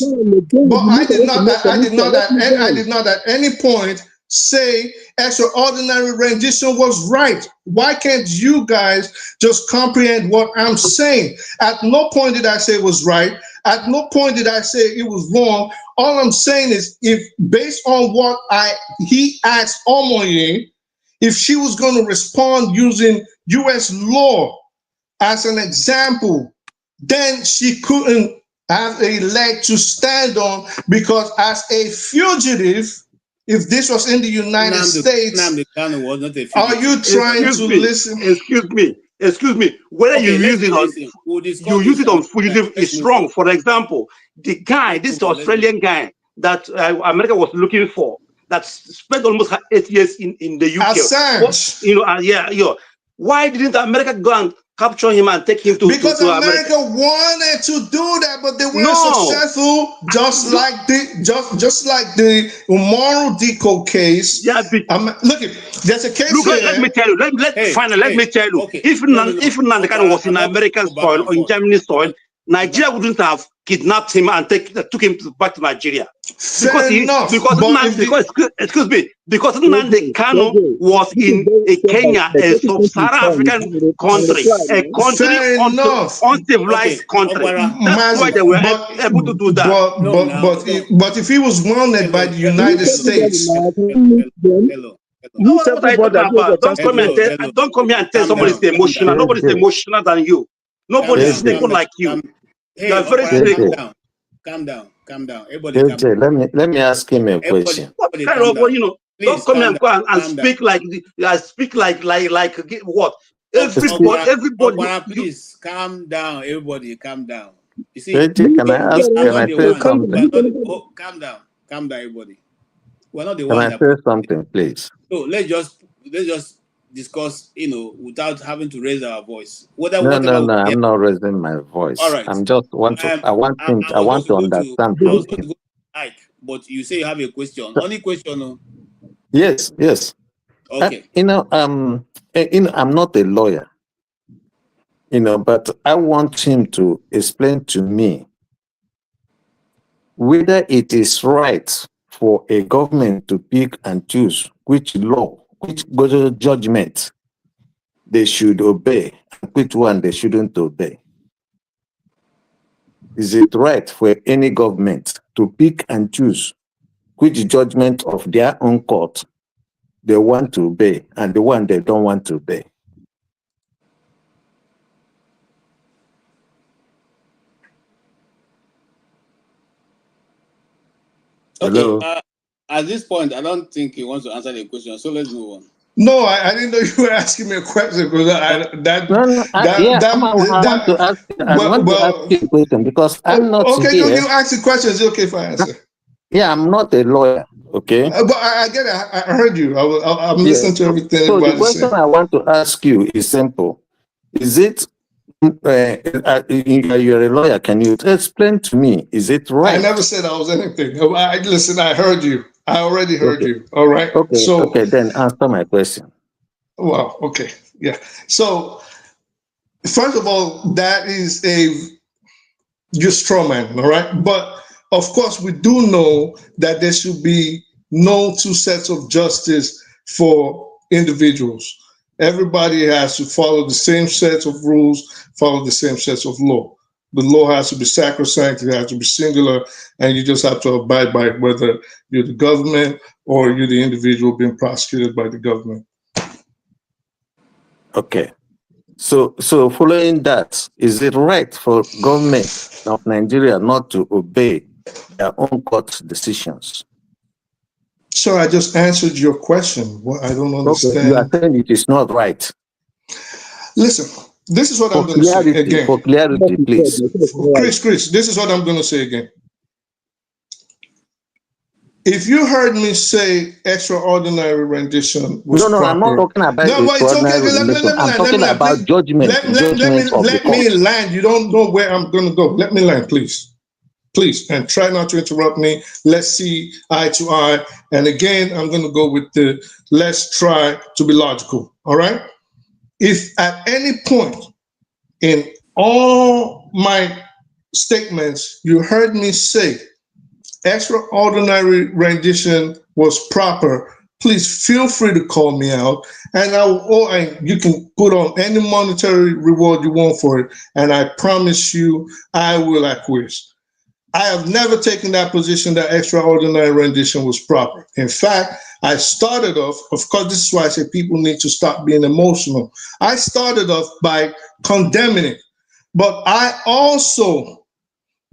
[SPEAKER 9] but I did not at any point say extraordinary rendition was right. Why can't you guys just comprehend what I'm saying? At no point did I say it was right. At no point did I say it was wrong. All I'm saying is, if based on what he asked Omoye, if she was going to respond using US law as an example, then she couldn't have a leg to stand on, because as a fugitive, if this was in the United States,
[SPEAKER 1] was not a
[SPEAKER 9] are you trying to listen?
[SPEAKER 5] Excuse me. Whether you use it on fugitive is wrong. For example, the guy, this Australian guy that America was looking for, that spent almost 8 years in the UK.
[SPEAKER 9] Assange.
[SPEAKER 5] Why didn't America go and capture him and take him to
[SPEAKER 9] America wanted to do that, but they weren't successful. Just like the Morodiko case.
[SPEAKER 5] Yeah,
[SPEAKER 9] look, there's a case here.
[SPEAKER 5] Let me tell you. Let me tell you. Okay. If Nnamdi Kanu was in American soil or in Germany soil, Nigeria wouldn't have kidnapped him and took him back to Nigeria. Because Nnamdi Kanu was in Kenya, a sub-Saharan African country, a country uncivilized country. That's why they were able to do that.
[SPEAKER 9] But if he was wanted by the United States,
[SPEAKER 5] don't come here and tell somebody's emotional. Nobody's emotional than you. Nobody's simple like you. You are very simple.
[SPEAKER 1] Calm down. Everybody,
[SPEAKER 3] let me ask him a question.
[SPEAKER 5] What kind of, don't come here and speak like what? Everybody.
[SPEAKER 1] Please calm down. Everybody, calm down. You see,
[SPEAKER 3] can I say something?
[SPEAKER 1] Calm down, everybody. We're not the
[SPEAKER 3] one. Can I say something, please?
[SPEAKER 1] So let's just discuss, without having to raise our voice.
[SPEAKER 3] No, I'm not raising my voice.
[SPEAKER 1] All right.
[SPEAKER 3] I'm just I want to understand.
[SPEAKER 1] But you say you have a question. Only question.
[SPEAKER 3] Yes.
[SPEAKER 1] Okay.
[SPEAKER 3] I'm not a lawyer, but I want him to explain to me whether it is right for a government to pick and choose which law, which judgment they should obey, and which one they shouldn't obey. Is it right for any government to pick and choose which judgment of their own court they want to obey and the one they don't want to obey?
[SPEAKER 1] Okay.
[SPEAKER 3] Hello?
[SPEAKER 1] At this point, I don't think he wants to answer the question, so let's move on.
[SPEAKER 9] No, I didn't know you were asking me a question because I
[SPEAKER 3] want to ask you a question because I'm not
[SPEAKER 9] okay.
[SPEAKER 3] here.
[SPEAKER 9] You ask the question. Is it okay if I answer?
[SPEAKER 3] Yeah, I'm not a lawyer. Okay.
[SPEAKER 9] But I get it. I heard you. I'm listening to everything.
[SPEAKER 3] So the question I want to ask you is simple. Is it you're a lawyer? Can you explain to me? Is it right?
[SPEAKER 9] I never said I was anything. Listen, I heard you. I already heard you. All right.
[SPEAKER 3] Okay. Okay. Then answer my question.
[SPEAKER 9] Well, okay. Yeah. So, first of all, that is your straw man. All right. But of course, we do know that there should be no two sets of justice for individuals. Everybody has to follow the same sets of rules, follow the same sets of law. The law has to be sacrosanct, it has to be singular, and you just have to abide by it, whether you're the government or you're the individual being prosecuted by the government.
[SPEAKER 3] Okay. So following that, is it right for government of Nigeria not to obey their own court decisions?
[SPEAKER 9] Sir, I just answered your question. What I don't understand.
[SPEAKER 3] Okay, you are saying it is not right.
[SPEAKER 9] Listen, this is what I'm going to say again.
[SPEAKER 3] For clarity, please.
[SPEAKER 9] Chris, this is what I'm going to say again. If you heard me say extraordinary rendition was proper.
[SPEAKER 3] I'm not talking about extraordinary rendition. I'm talking about judgment.
[SPEAKER 9] Let me land. You don't know where I'm going to go. Let me land, please. Please, and try not to interrupt me. Let's see eye to eye. And again, I'm going to go with the let's try to be logical. All right? If at any point in all my statements you heard me say extraordinary rendition was proper, please feel free to call me out, and you can put on any monetary reward you want for it, and I promise you I will acquiesce. I have never taken that position that extraordinary rendition was proper. In fact, I started off, of course, this is why I say people need to stop being emotional. I started off by condemning it, but I also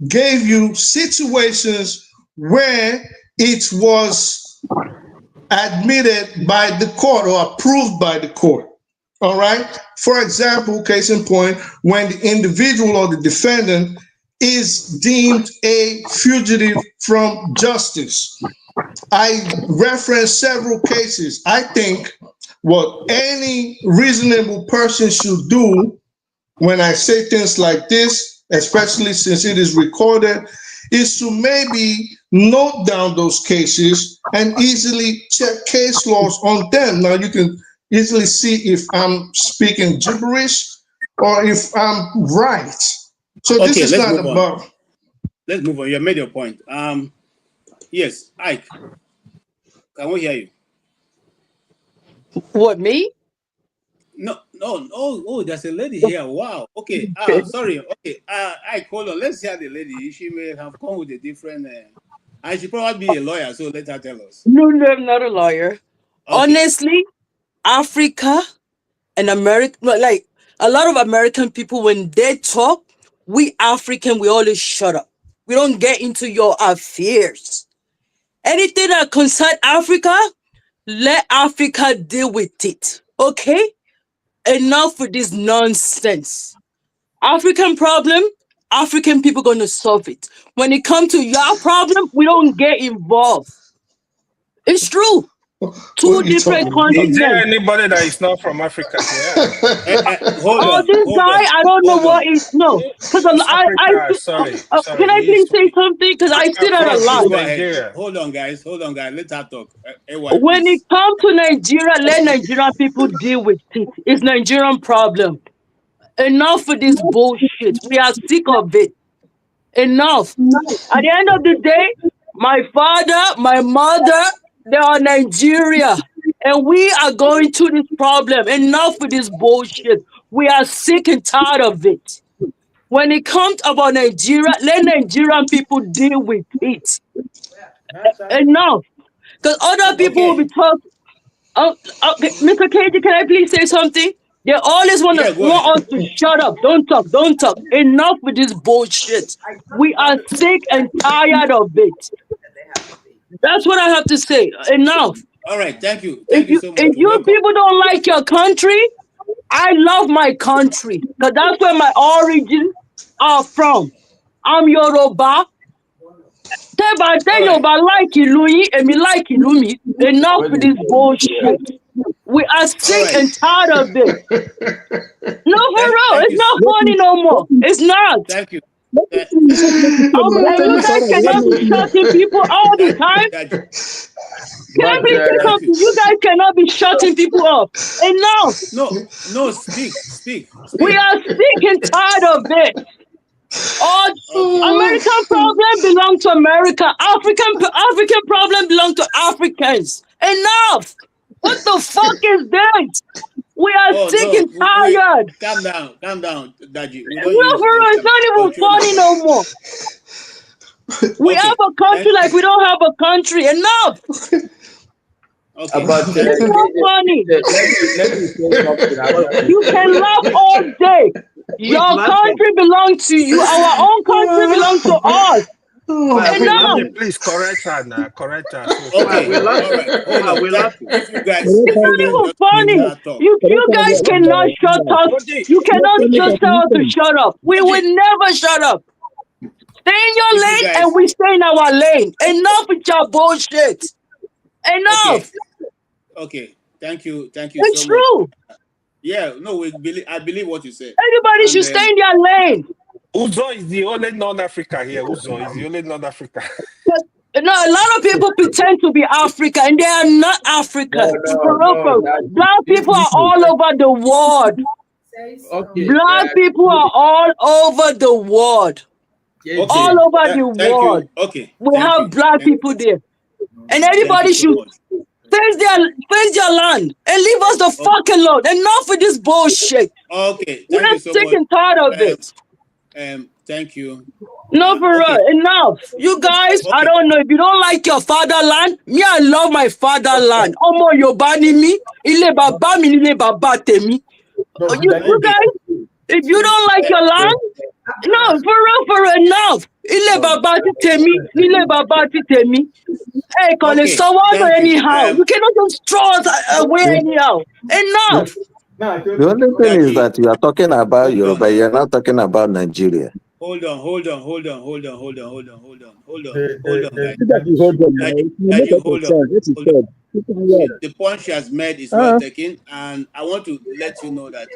[SPEAKER 9] gave you situations where it was admitted by the court or approved by the court. All right. For example, case in point, when the individual or the defendant is deemed a fugitive from justice. I referenced several cases. I think what any reasonable person should do when I say things like this, especially since it is recorded, is to maybe note down those cases and easily check case laws on them. Now you can easily see if I'm speaking gibberish or if I'm right. So this is not about.
[SPEAKER 1] Let's move on. You have made your point. Yes, Ike. Can we hear you?
[SPEAKER 10] What, me?
[SPEAKER 1] No. Oh, there's a lady here. Wow. Okay. Sorry. Okay. Ike, hold on. Let's hear the lady. She may have come with a different. And she probably be a lawyer. So let her tell us.
[SPEAKER 10] No, I'm not a lawyer. Okay. Honestly, Africa and America, like a lot of American people, when they talk, we African, we always shut up. We don't get into your affairs. Anything that concerns Africa, let Africa deal with it. Okay? Enough with this nonsense. African problem, African people gonna solve it. When it comes to your problem, we don't get involved. It's true. Two different
[SPEAKER 11] Is
[SPEAKER 10] continents.
[SPEAKER 11] there anybody that is not from Africa here?
[SPEAKER 1] Hold on.
[SPEAKER 10] This
[SPEAKER 1] Hold
[SPEAKER 10] guy,
[SPEAKER 1] on,
[SPEAKER 10] I don't know
[SPEAKER 1] hold
[SPEAKER 10] what
[SPEAKER 1] on.
[SPEAKER 10] is no. Because
[SPEAKER 11] East Africa, sorry,
[SPEAKER 10] can I
[SPEAKER 11] sorry.
[SPEAKER 10] please say something? Because I see that a
[SPEAKER 1] Please
[SPEAKER 10] lot.
[SPEAKER 1] go ahead.
[SPEAKER 11] Nigeria.
[SPEAKER 1] Hold on, guys. Hold on, guys. Let her talk. AY,
[SPEAKER 10] When it
[SPEAKER 1] please.
[SPEAKER 10] comes to Nigeria, let Nigerian people deal with it. It's Nigerian problem. Enough of this bullshit. We are sick of it. Enough. At the end of the day, my father, my mother, they are Nigeria. And we are going through this problem. Enough with this bullshit. We are sick and tired of it. When it comes about Nigeria, let Nigerian people deal with it. Enough. Because other people will be talking. Okay, Mr. KG, can I please say something? They always want
[SPEAKER 1] Yeah, go ahead.
[SPEAKER 10] us to shut up. Don't talk. Don't talk. Enough with this bullshit. We are sick and tired of it. That's what I have to say. Enough.
[SPEAKER 1] All right. Thank you. Thank you so much.
[SPEAKER 10] If you
[SPEAKER 1] Welcome.
[SPEAKER 10] people don't like your country, I love my country because that's where my origins are from. I'm Yoruba. Tell Yoruba like ìlú yín, èmi like ìlú mi. Enough with this bullshit. We are sick and tired of it. No, for real. It's not funny no more. It's not.
[SPEAKER 1] Thank you.
[SPEAKER 10] And you guys cannot be shutting people all the time. Can I please say something? You guys cannot be shutting people up. Enough.
[SPEAKER 1] No, speak.
[SPEAKER 10] We are sick and tired of it. American problem belong to America. African problem belong to Africans. Enough. What the fuck is this? We are sick and tired.
[SPEAKER 1] Calm down, Daji.
[SPEAKER 10] It's not even funny no more. We have a country like we don't have a country. Enough.
[SPEAKER 1] Okay.
[SPEAKER 10] It's not funny.
[SPEAKER 6] Let me say something about
[SPEAKER 10] You can laugh all day. Your country belongs to you. Our own country belongs to us. Enough.
[SPEAKER 11] Please correct her now. Correct her.
[SPEAKER 1] Okay. All right. Hold on. If you guys,
[SPEAKER 10] it's not even funny. You guys cannot shut up. You cannot just tell us to shut up. We will never shut up. Stay in your lane and we stay in our lane. Enough with your bullshit. Enough.
[SPEAKER 1] Okay. Thank you.
[SPEAKER 10] It's
[SPEAKER 1] so
[SPEAKER 10] true.
[SPEAKER 1] much. Yeah. No, I believe what you said.
[SPEAKER 10] Everybody should stay in their lane.
[SPEAKER 11] Uzo is the only non-Africa here. Uzo is the only non-Africa.
[SPEAKER 10] No, a lot of people pretend to be African and they are not African. Black people are all over the world.
[SPEAKER 6] Okay.
[SPEAKER 10] Black people are all over the world.
[SPEAKER 1] Okay.
[SPEAKER 10] All over the world.
[SPEAKER 1] You. Okay.
[SPEAKER 10] We have black people there. And everybody should face their land and leave us the fucking alone. Enough with this bullshit.
[SPEAKER 1] Okay.
[SPEAKER 10] We're sick and tired of it.
[SPEAKER 1] Thank you.
[SPEAKER 10] No, for real. Enough. You guys, I don't know. If you don't like your fatherland, me, I love my fatherland. Omo Yobani mi, ile baba mi, ile baba temi. You guys, if you don't like your land, no, for real, enough. Ile baba ti temi, ile baba ti temi. Hey, call it someone anyhow. You cannot just throw us away anyhow. Enough.
[SPEAKER 3] The only thing is that you are talking about Yoruba, you're not talking about Nigeria.
[SPEAKER 1] Hold on, guys. The point she has made is well taken, and I want to let you know that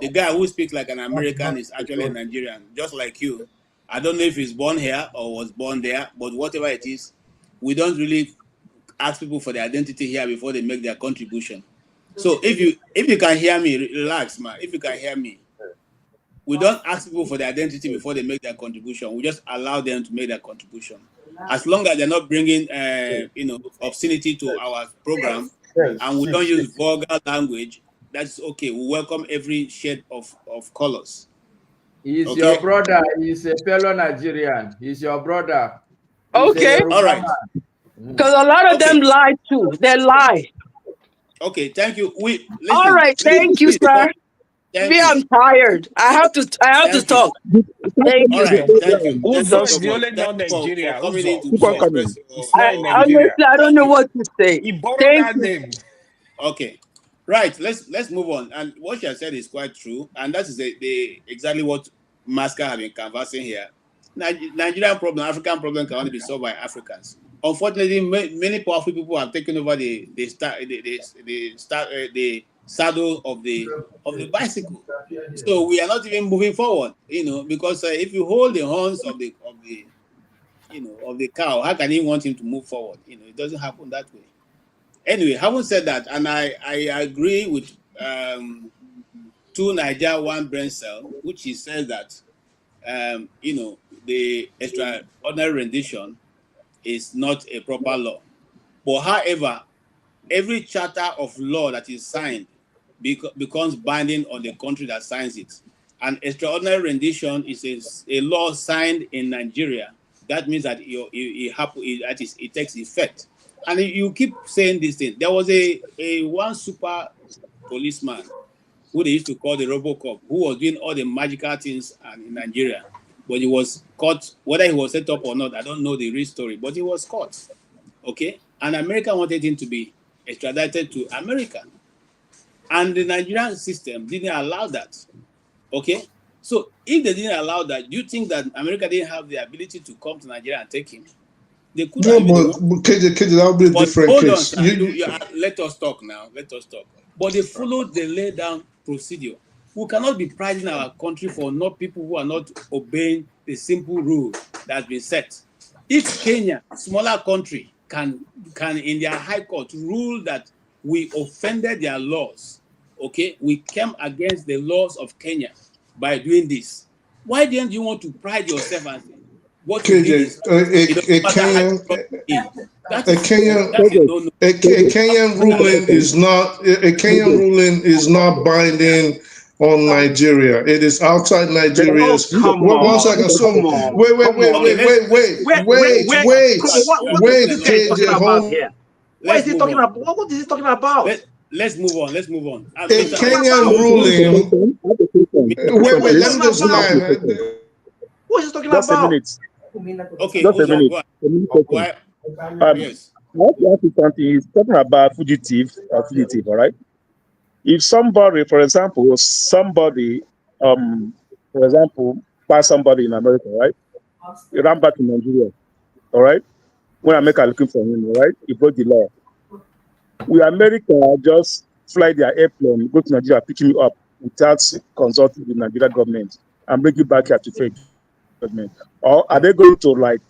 [SPEAKER 1] the guy who speaks like an American is actually a Nigerian, just like you. I don't know if he's born here or was born there, but whatever it is, we don't really ask people for their identity here before they make their contribution. So if you can hear me, relax, man. If you can hear me, we don't ask people for their identity before they make their contribution. We just allow them to make their contribution. As long as they're not bringing, obscenity to our program, and we don't use vulgar language, that's okay. We welcome every shade of colors.
[SPEAKER 6] He's your brother. He's a fellow Nigerian. He's your brother.
[SPEAKER 10] Okay.
[SPEAKER 1] All right.
[SPEAKER 10] Because a lot of them lie too. They lie.
[SPEAKER 1] Okay. Thank you.
[SPEAKER 10] All right. Thank you, sir. Me, I'm tired. I have to talk. Thank you.
[SPEAKER 1] All right. Thank you.
[SPEAKER 11] Uzo is the only non-Nigeria.
[SPEAKER 10] Honestly, I don't know what to say.
[SPEAKER 11] He borrowed that name.
[SPEAKER 1] Okay. Right. Let's move on. And what she has said is quite true. And that is exactly what Masca have been canvassing here. Nigerian problem, African problem can only be solved by Africans. unfortunately, many powerful people have taken over the saddle of the bicycle. So we are not even moving forward, because if you hold the horns of the cow, how can you want him to move forward? It doesn't happen that way. Anyway, having said that, and I agree with 2 Niger, 1 brain cell, which he says that the extraordinary rendition is not a proper law. But however, every charter of law that is signed becomes binding on the country that signs it. An extraordinary rendition is a law signed in Nigeria. That means that it takes effect. And you keep saying this thing. There was a one super policeman who they used to call the Robocop, who was doing all the magical things in Nigeria. But he was caught, whether he was set up or not, I don't know the real story, but he was caught. Okay? And America wanted him to be extradited to America. And the Nigerian system didn't allow that. Okay? So if they didn't allow that, do you think that America didn't have the ability to come to Nigeria and take him? They could have.
[SPEAKER 9] No, but KJ, that would be a different
[SPEAKER 1] hold
[SPEAKER 9] case.
[SPEAKER 1] on, let us talk now. Let us talk. But they followed the laid down procedure. We cannot be priding our country for not people who are not obeying the simple rule that's been set. If Kenya, a smaller country, can in their high court rule that we offended their laws, okay, we came against the laws of Kenya by doing this. Why didn't you want to pride yourself and say, what you did is
[SPEAKER 9] a Kenyan ruling is not binding on Nigeria. It is outside Nigeria. One second. So wait, KJ, hold.
[SPEAKER 5] What is he talking about? What is he talking about?
[SPEAKER 1] Let's move on. Let's move on.
[SPEAKER 9] A Kenyan ruling. Wait, let me just land.
[SPEAKER 5] What is he talking
[SPEAKER 7] Just
[SPEAKER 5] about?
[SPEAKER 7] a minute.
[SPEAKER 1] Okay,
[SPEAKER 7] Just a minute.
[SPEAKER 1] Yes.
[SPEAKER 7] What you have to something is talking about fugitive, all right? If somebody, for example, pass somebody in America, right? He ran back to Nigeria, all right? When America looking for him, all right? He broke the law. We America just fly their airplane, go to Nigeria, pick him up without consulting the Nigerian government and bring you back here to face government. Or are they going to like?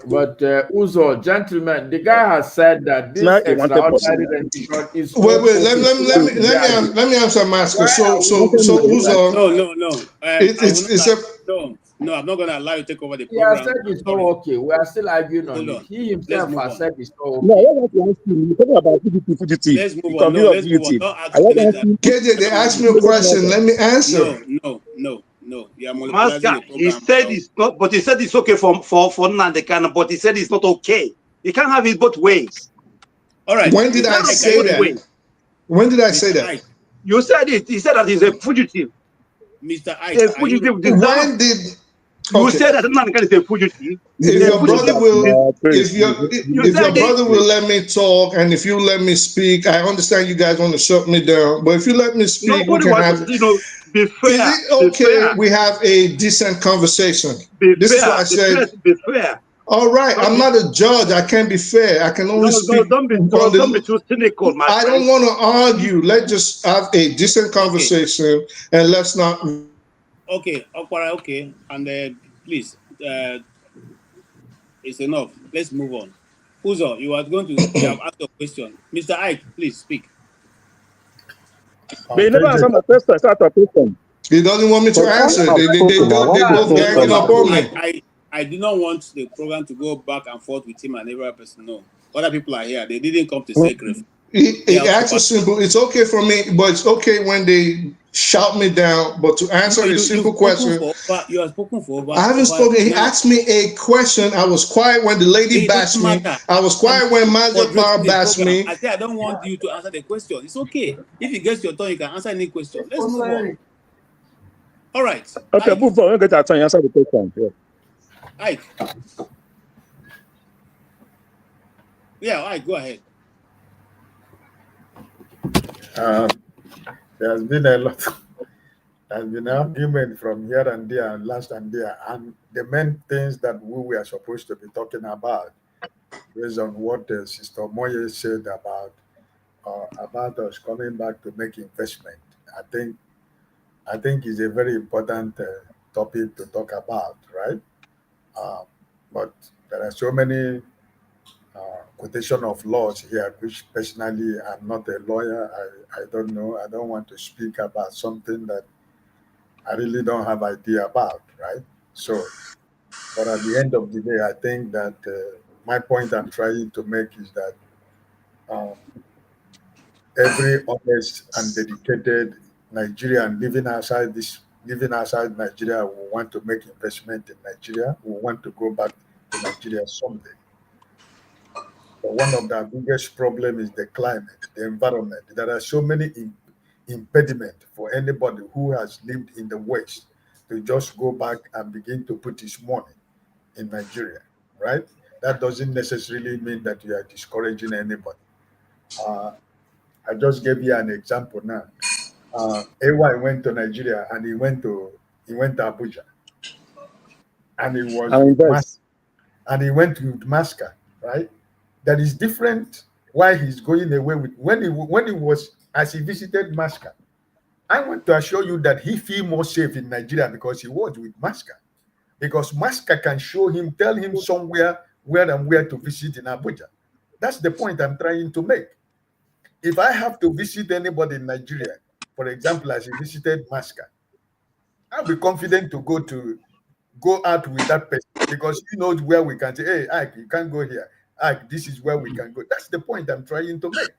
[SPEAKER 6] But Uzo, gentlemen, the guy has said that this extraordinary rendition is.
[SPEAKER 9] Wait, let me answer Masker. So Uzo.
[SPEAKER 1] No, I'm not going to allow you to take over the
[SPEAKER 6] He
[SPEAKER 1] program.
[SPEAKER 6] has said it's not okay. We are still arguing on it. He himself has said it's not okay.
[SPEAKER 7] No, I want to ask you. You're talking about fugitive.
[SPEAKER 1] Let's move on. No, let's move on.
[SPEAKER 9] KJ, they asked me a question. Let me answer.
[SPEAKER 1] No. You are
[SPEAKER 5] monopolizing the program. He said it's not, but he said it's okay for Nandekana, but he said it's not okay. You can't have it both ways.
[SPEAKER 1] All right.
[SPEAKER 9] When did I say that? When did I say that?
[SPEAKER 5] You said it. He said that he's a fugitive.
[SPEAKER 1] Mr. Ike,
[SPEAKER 5] a fugitive.
[SPEAKER 9] When did
[SPEAKER 5] you said that Nandekana is a fugitive?
[SPEAKER 9] If your brother will let me talk, and if you let me speak, I understand you guys want to shut me down, but if you let me speak, we can have.
[SPEAKER 5] Be fair.
[SPEAKER 9] Is it okay? We have a decent conversation. This is why I said.
[SPEAKER 5] Be fair.
[SPEAKER 9] All right, I'm not a judge. I can't be fair. I can only speak.
[SPEAKER 5] Don't be too cynical, my
[SPEAKER 9] I don't want to argue. Let's just have a decent conversation, and let's not.
[SPEAKER 1] Okay, and please, it's enough. Let's move on. Uzo, you have asked a question. Mr. Ike, please speak.
[SPEAKER 7] They never answer my question. Start a question.
[SPEAKER 9] He doesn't want me to answer. They both ganging up on me.
[SPEAKER 1] I do not want the program to go back and forth with him and every person. No, other people are here. They didn't come to say grief.
[SPEAKER 9] He asks a simple. It's okay for me, but it's okay when they shout me down. But to answer a simple question,
[SPEAKER 1] you have spoken for over.
[SPEAKER 9] I haven't spoken. He asked me a question. I was quiet when the lady bashed me. I was quiet when Mazda Bar bashed me.
[SPEAKER 1] I said I don't want you to answer the question. It's okay. If it gets your turn, you can answer any question. Let's move on. All right.
[SPEAKER 7] Okay, move on. We'll get our turn. Answer the question. Yeah.
[SPEAKER 1] Ike. Yeah, Ike, go ahead.
[SPEAKER 8] There has been a lot. There's been argument from here and there and last and there. And the main things that we were supposed to be talking about, based on what Sister Omoye said about us coming back to make investment, I think I think is a very important topic to talk about, right? Uh, but there are so many quotation of laws here, which personally I'm not a lawyer. I don't know. I don't want to speak about something that I really don't have idea about, right? So, but at the end of the day, I think that my point I'm trying to make is that um, every honest and dedicated Nigerian living outside Nigeria will want to make investment in Nigeria, will want to go back to Nigeria someday. But one of the biggest problem is the climate, the environment. There are so many impediments for anybody who has lived in the West to just go back and begin to put his money in Nigeria, right? That doesn't necessarily mean that you are discouraging anybody. Uh, I just gave you an example now. AY went to Nigeria and he went to Abuja and he was
[SPEAKER 7] I
[SPEAKER 8] with
[SPEAKER 7] invest.
[SPEAKER 8] and he went with Masca, right? That is different. Why he's going away with when he was as he visited Masca. I want to assure you that he feel more safe in Nigeria because he was with Masca. Because Masca can tell him somewhere where and where to visit in Abuja. That's the point I'm trying to make. If I have to visit anybody in Nigeria, for example, as he visited Masca, I'll be confident to go out with that person because he knows where we can say, hey, Ike, you can't go here. Ike, this is where we can go. That's the point I'm trying to make.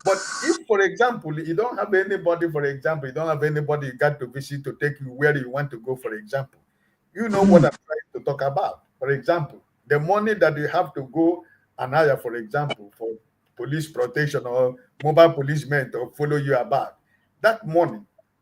[SPEAKER 8] But if, for example, you don't have anybody, for example, you don't have anybody you got to visit to take you where you want to go, for example, you know what I'm trying to talk about. For example, the money that you have to go and hire, for example, for police protection or mobile policemen to follow you about, that money,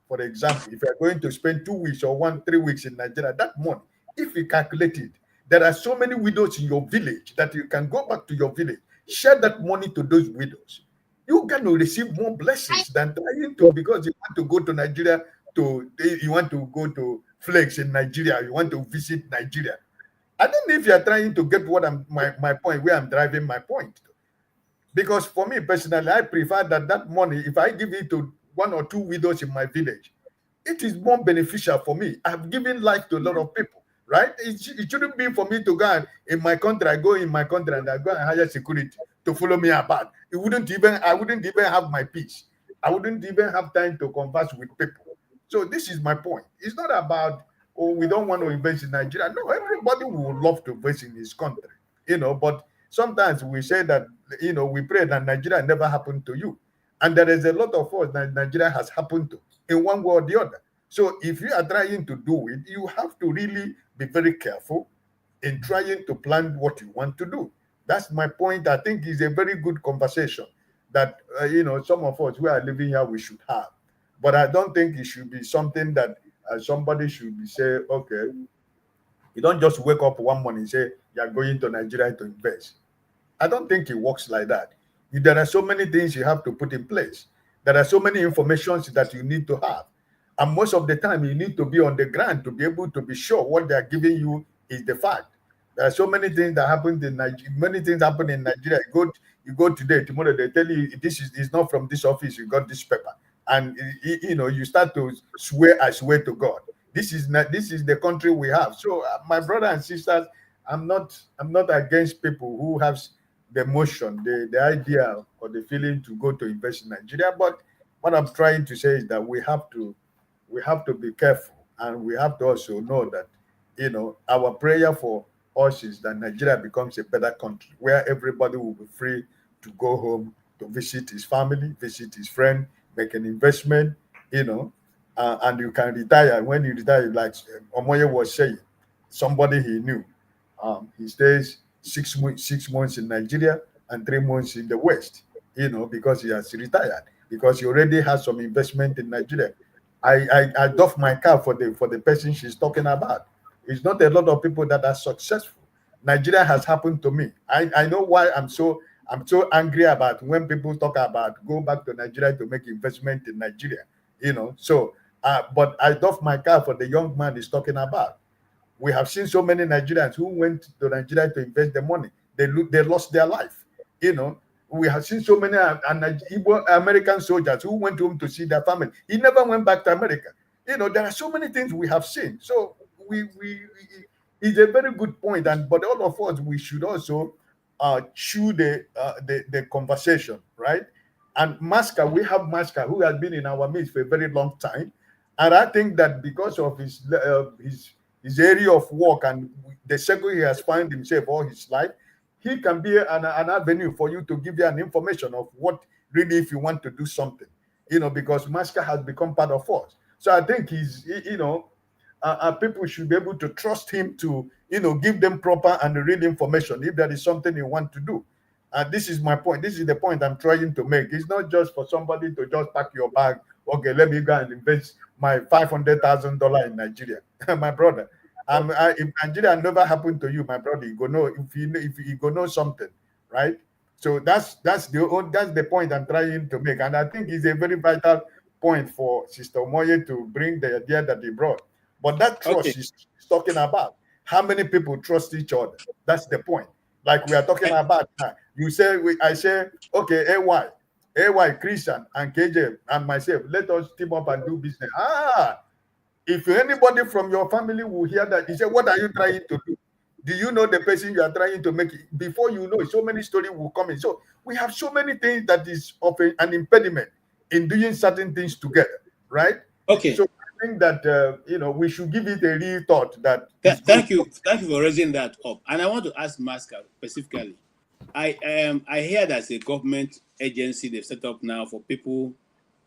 [SPEAKER 8] for example, if you're going to spend 2 weeks or 3 weeks in Nigeria, that money, if you calculate it, there are so many widows in your village that you can go back to your village, share that money to those widows. You're going to receive more blessings than trying to because you want to go to Nigeria you want to go to flex in Nigeria, you want to visit Nigeria. I don't know if you're trying to get what my point, where I'm driving my point. Because for me personally, I prefer that money, if I give it to 1 or 2 widows in my village, it is more beneficial for me. I've given life to a lot of people, right? It shouldn't be for me to go and in my country, I go in my country and I go and hire security to follow me about. I wouldn't even have my peace. I wouldn't even have time to converse with people. So this is my point. It's not about, oh, we don't want to invest in Nigeria. No, everybody would love to invest in his country, but sometimes we say that, we pray that Nigeria never happened to you. And there is a lot of us that Nigeria has happened to in one way or the other. So if you are trying to do it, you have to really be very careful in trying to plan what you want to do. That's my point. I think is a very good conversation that, some of us who are living here, we should have. But I don't think it should be something that somebody should be say, okay, you don't just wake up one morning and say, you're going to Nigeria to invest. I don't think it works like that. There are so many things you have to put in place. There are so many informations that you need to have. And most of the time, you need to be on the ground to be able to be sure what they are giving you is the fact. There are so many things that happen in Nigeria. Many things happen in Nigeria. You go today, tomorrow they tell you this is not from this office. You got this paper, and you start to swear. I swear to God, this is the country we have. So, my brother and sisters, I'm not against people who have the motion, the idea or the feeling to go to invest in Nigeria. But what I'm trying to say is that we have to be careful, and we have to also know that our prayer for us is that Nigeria becomes a better country where everybody will be free to go home to visit his family, visit his friend, make an investment, and you can retire. When you retire, like Omoye was saying, somebody he knew, he stays 6 months in Nigeria and 3 months in the West, because he has retired, because he already has some investment in Nigeria. I doff my cap for the person she's talking about. It's not a lot of people that are successful. Nigeria has happened to me. I know why I'm so angry about when people talk about go back to Nigeria to make investment in Nigeria. So But I doff my car for the young man he's talking about. We have seen so many Nigerians who went to Nigeria to invest the money. They lost their life. You know, we have seen so many American soldiers who went home to see their family. He never went back to America. You know, there are so many things we have seen. So it's a very good point, but all of us, we should also chew the conversation, right? And Maska, we have Maska who has been in our midst for a very long time, and I think that because of his area of work and the circle he has found himself all his life, he can be an avenue for you to give you an information of what really, if you want to do something, you know, because Maska has become part of us. So I think people should be able to trust him to, you know, give them proper and real information if there is something you want to do. And this is my point. This is the point I'm trying to make. It's not just for somebody to just pack your bag. Okay, let me go and invest my $500,000 in Nigeria, my brother. If Nigeria never happened to you, my brother, you go know if you go know something, right? So that's the point I'm trying to make, and I think it's a very vital point for Sister Omoye to bring the idea that he brought. But that trust she's talking about, how many people trust each other? That's the point. Like we are talking about now. You say I say, okay, AY, Christian, and KJ, and myself, let us team up and do business. If anybody from your family will hear that, he say, what are you trying to do? Do you know the person you are trying to make it? Before you know, so many stories will come in. So we have so many things that is of an impediment in doing certain things together, right?
[SPEAKER 1] Okay.
[SPEAKER 8] So I think that we should give it a real thought.
[SPEAKER 1] Thank you for raising that up. And I want to ask Maska specifically. I hear there's a government agency they've set up now for people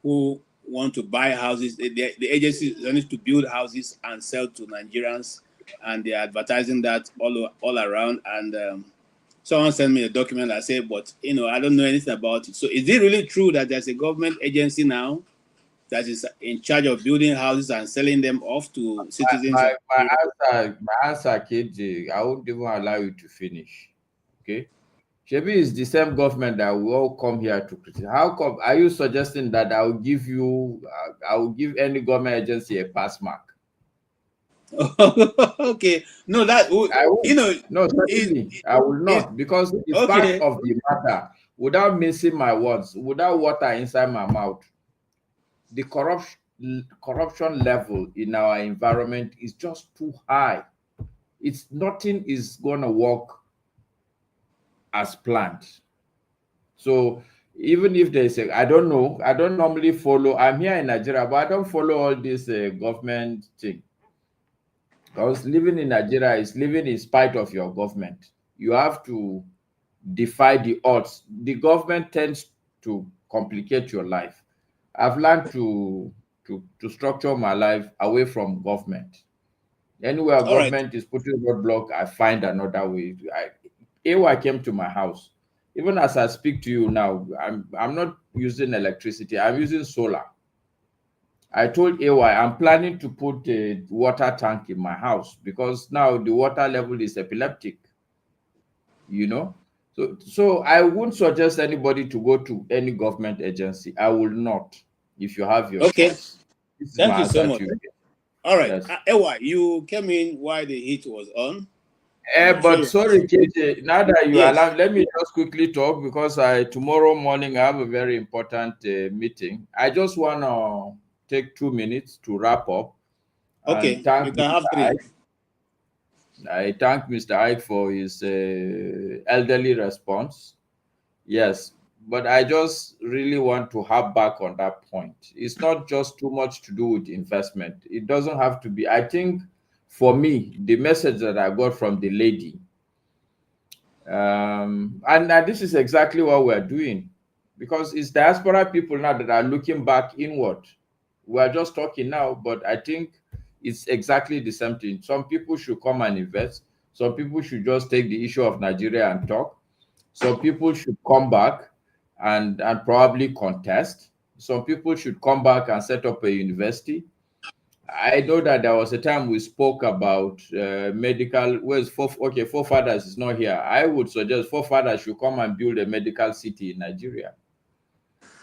[SPEAKER 1] who want to buy houses. The agency needs to build houses and sell to Nigerians, and they're advertising that all around. And someone sent me a document that said, but I don't know anything about it. So is it really true that there's a government agency now that is in charge of building houses and selling them off to citizens?
[SPEAKER 6] My answer, KJ, I won't even allow you to finish. Okay? Shebi is the same government that we all come here to criticize. How come? Are you suggesting that I will give any government agency a pass mark?
[SPEAKER 1] Okay, no,
[SPEAKER 6] no, certainly I will not, because the fact of the matter, without missing my words, without water inside my mouth, the corruption level in our environment is just too high. Nothing is going to work as planned. So even if they say, I don't know, I don't normally follow. I'm here in Nigeria, but I don't follow all this government thing. Because living in Nigeria is living in spite of your government. You have to defy the odds. The government tends to complicate your life. I've learned to structure my life away from government. Anywhere government is putting roadblock, I find another way. AY came to my house. Even as I speak to you now, I'm not using electricity. I'm using solar. I told AY I'm planning to put a water tank in my house because now the water level is epileptic. So I wouldn't suggest anybody to go to any government agency. I will not. If you have your choice.
[SPEAKER 1] Thank you so much. All right, yes. AY, you came in while the heat was on.
[SPEAKER 6] But sorry, KJ, now that you allow, let me just quickly talk because tomorrow morning I have a very important meeting. I just want to take 2 minutes to wrap up.
[SPEAKER 1] Okay, you can have 3.
[SPEAKER 6] I thank Mr. Ike for his elderly response. Yes, but I just really want to harp back on that point. It's not just too much to do with investment. It doesn't have to be. I think for me, the message that I got from the lady, and this is exactly what we're doing, because it's diaspora people now that are looking back inward. We're just talking now, but I think it's exactly the same thing. Some people should come and invest. Some people should just take the issue of Nigeria and talk. Some people should come back and probably contest. Some people should come back and set up a university. I know that there was a time we spoke about medical. Forefathers is not here. I would suggest Forefathers should come and build a medical city in Nigeria.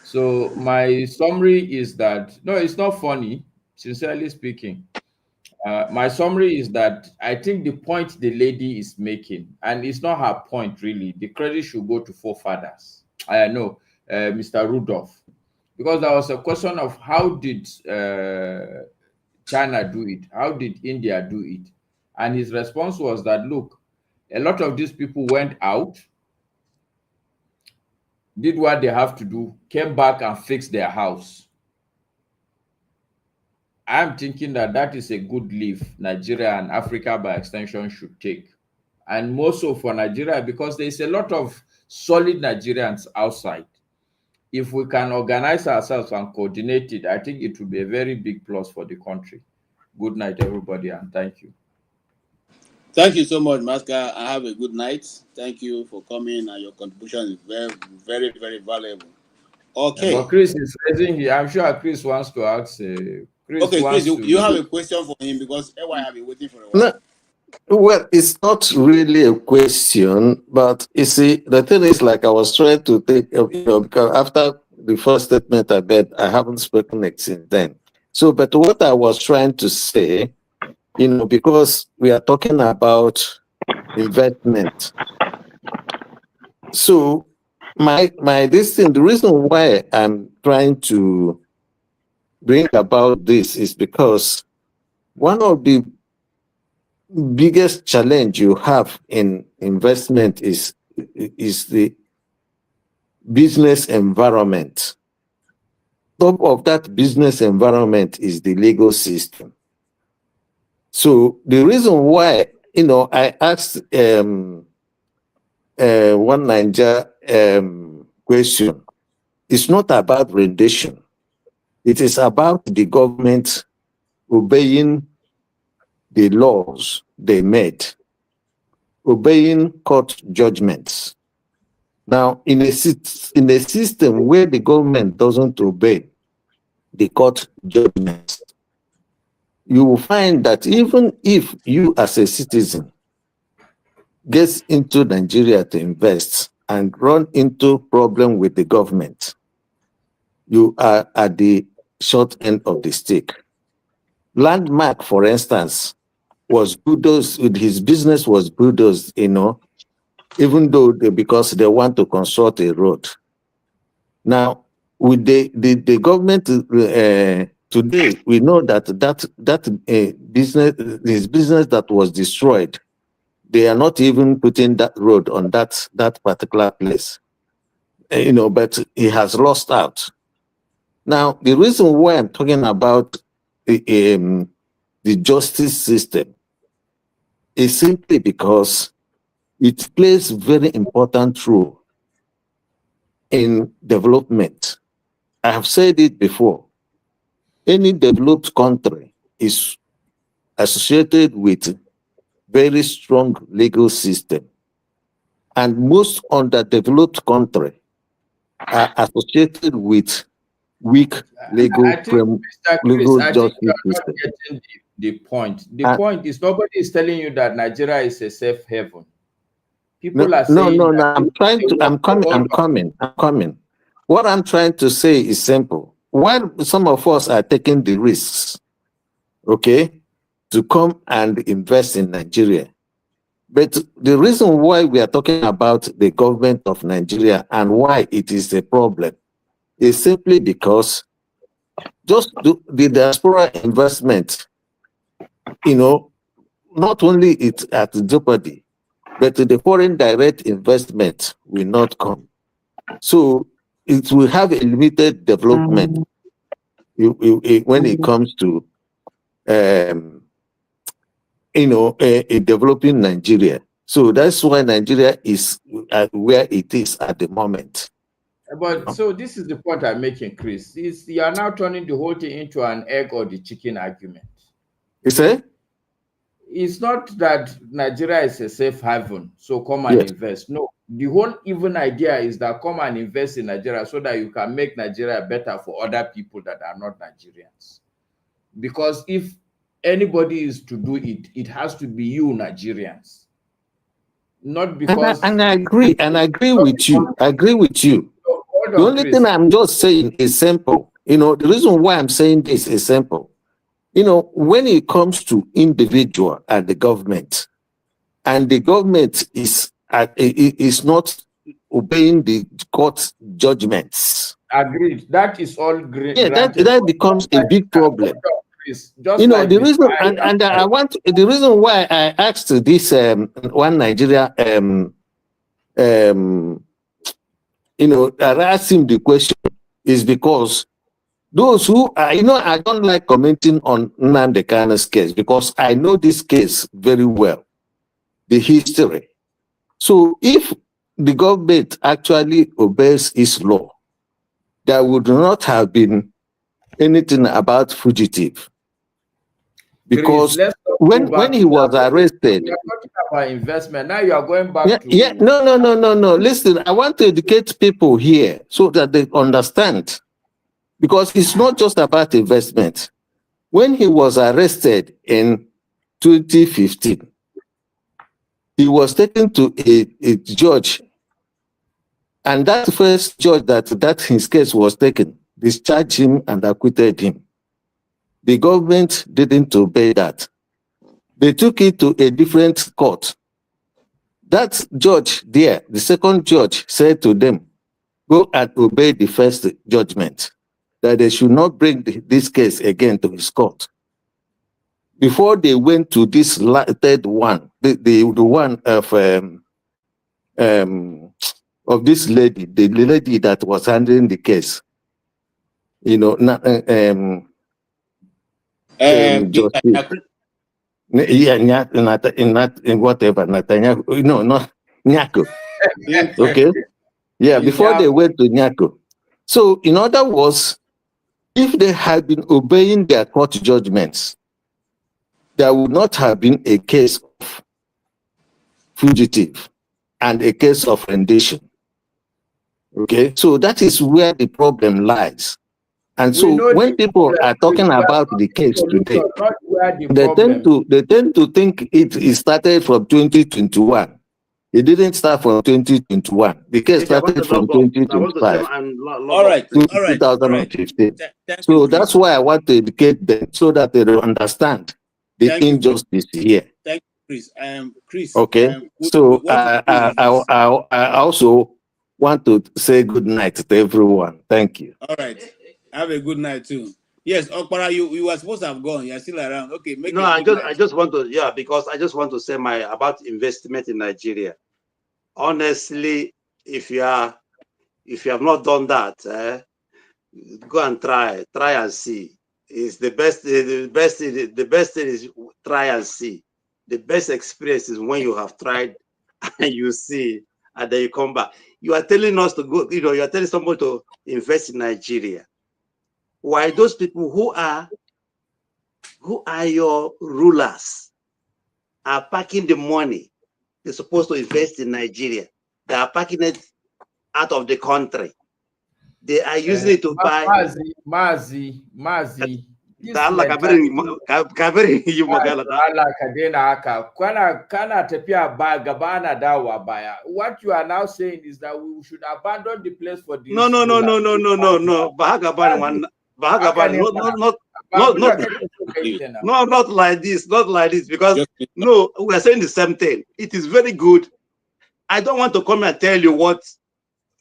[SPEAKER 6] So my summary is that, no, it's not funny. Sincerely speaking. My summary is that I think the point the lady is making, and it's not her point really, the credit should go to forefathers. I know, Mr. Rudolph, because there was a question of how did China do it? How did India do it? And his response was that, look, a lot of these people went out, did what they have to do, came back and fixed their house. I'm thinking that that is a good leave Nigeria and Africa by extension should take. And more so for Nigeria, because there's a lot of solid Nigerians outside. If we can organize ourselves and coordinate it, I think it will be a very big plus for the country. Good night, everybody, and thank you.
[SPEAKER 1] Thank you so much, Maska. I have a good night. Thank you for coming, and your contribution is very, very, very valuable. Okay.
[SPEAKER 6] But Chris is raising here. I'm sure Chris wants to ask. Chris,
[SPEAKER 1] you have a question for him because I have been waiting for a while.
[SPEAKER 3] No, well, it's not really a question, but you see, the thing is, like I was trying to take, because after the first statement I made, I haven't spoken since then. So, but what I was trying to say, because we are talking about investment. So, the reason why I'm trying to bring about this is because one of the biggest challenge you have in investment is the business environment. Top of that business environment is the legal system. So the reason why, I asked one Niger question, it's not about rendition. It is about the government obeying the laws they made, obeying court judgments. Now, in a system where the government doesn't obey the court judgments, you will find that even if you as a citizen gets into Nigeria to invest and run into problem with the government, you are at the short end of the stick. Landmark, for instance, was bulldozed, his business was bulldozed, even though because they want to construct a road. Now, with the government today, we know that his business that was destroyed, they are not even putting that road on that particular place, but he has lost out. Now, the reason why I'm talking about the justice system is simply because it plays very important role in development. I have said it before. Any developed country is associated with very strong legal system. And most underdeveloped countries are associated with weak legal justice system.
[SPEAKER 6] Getting the point. The point is nobody is telling you that Nigeria is a safe haven. People are saying
[SPEAKER 3] I'm coming. What I'm trying to say is simple. While some of us are taking the risks, okay, to come and invest in Nigeria, but the reason why we are talking about the government of Nigeria and why it is a problem is simply because just the diaspora investment, not only it's at jeopardy, but the foreign direct investment will not come. So it will have a limited development when it comes to, developing Nigeria. So that's why Nigeria is where it is at the moment.
[SPEAKER 6] But so this is the point I'm making, Chris. You are now turning the whole thing into an egg or the chicken argument.
[SPEAKER 3] You say?
[SPEAKER 6] It's not that Nigeria is a safe haven, so come and invest. No, the whole even idea is that come and invest in Nigeria so that you can make Nigeria better for other people that are not Nigerians. Because if anybody is to do it, it has to be you Nigerians. Not because...
[SPEAKER 3] And I agree with you. I agree with you. The only thing I'm just saying is simple. The reason why I'm saying this is simple. you know, when it comes to individual and the government is not obeying the court judgments.
[SPEAKER 6] Agreed. That is all great.
[SPEAKER 3] Yeah, that becomes a big problem.
[SPEAKER 6] Just
[SPEAKER 3] you know,
[SPEAKER 6] like
[SPEAKER 3] the reason, and I want the reason why I asked this one Nigeria you know, I asked him the question is because those who are, you know, I don't like commenting on Nnamdi Kanu's case because I know this case very well, the history. So if the government actually obeys its law, there would not have been anything about fugitive. Because when he was arrested,
[SPEAKER 6] we are talking about investment. Now you are going back to
[SPEAKER 3] no. Listen, I want to educate people here so that they understand. Because it's not just about investment. When he was arrested in 2015, he was taken to a judge, and that first judge that his case was taken discharged him and acquitted him. The government didn't obey that. They took it to a different court. That judge there, the second judge, said to them, go and obey the first judgment, that they should not bring this case again to his court. Before they went to this third one, the one of this lady, the lady that was handling the case, you know, Justice. Yeah, in whatever, Netanyahu, no, not Nyako. Okay. Yeah, before they went to Nyako. So, in other words, if they had been obeying their court judgments, there would not have been a case of fugitive and a case of rendition. Okay, so that is where the problem lies. And so when people are talking about the case today, they tend to think it started from 2021. It didn't start from 2021. The case started from 2025.
[SPEAKER 1] All right.
[SPEAKER 3] 2015. So that's why I want to educate them so that they will understand the injustice here.
[SPEAKER 1] Thank you, Chris. Chris.
[SPEAKER 3] Okay. So I also want to say good night to everyone. Thank you.
[SPEAKER 1] All right. Have a good night too. Yes, Okpara, you were supposed to have gone. You're still around. Okay.
[SPEAKER 5] I just want to, because I just want to say about investment in Nigeria. Honestly, if you have not done that, go and try and see. It's the best. The best thing is try and see. The best experience is when you have tried and you see, and then you come back. You are telling us to go. You know, you are telling somebody to invest in Nigeria. Why those people who are your rulers are packing the money they're supposed to invest in Nigeria? They are packing it out of the country. They are using it to buy.
[SPEAKER 6] Mazi. What you are now saying is that we should abandon the place for this.
[SPEAKER 5] No. Not like this. Not like this. Because no, we are saying the same thing. It is very good. I don't want to come and tell you what,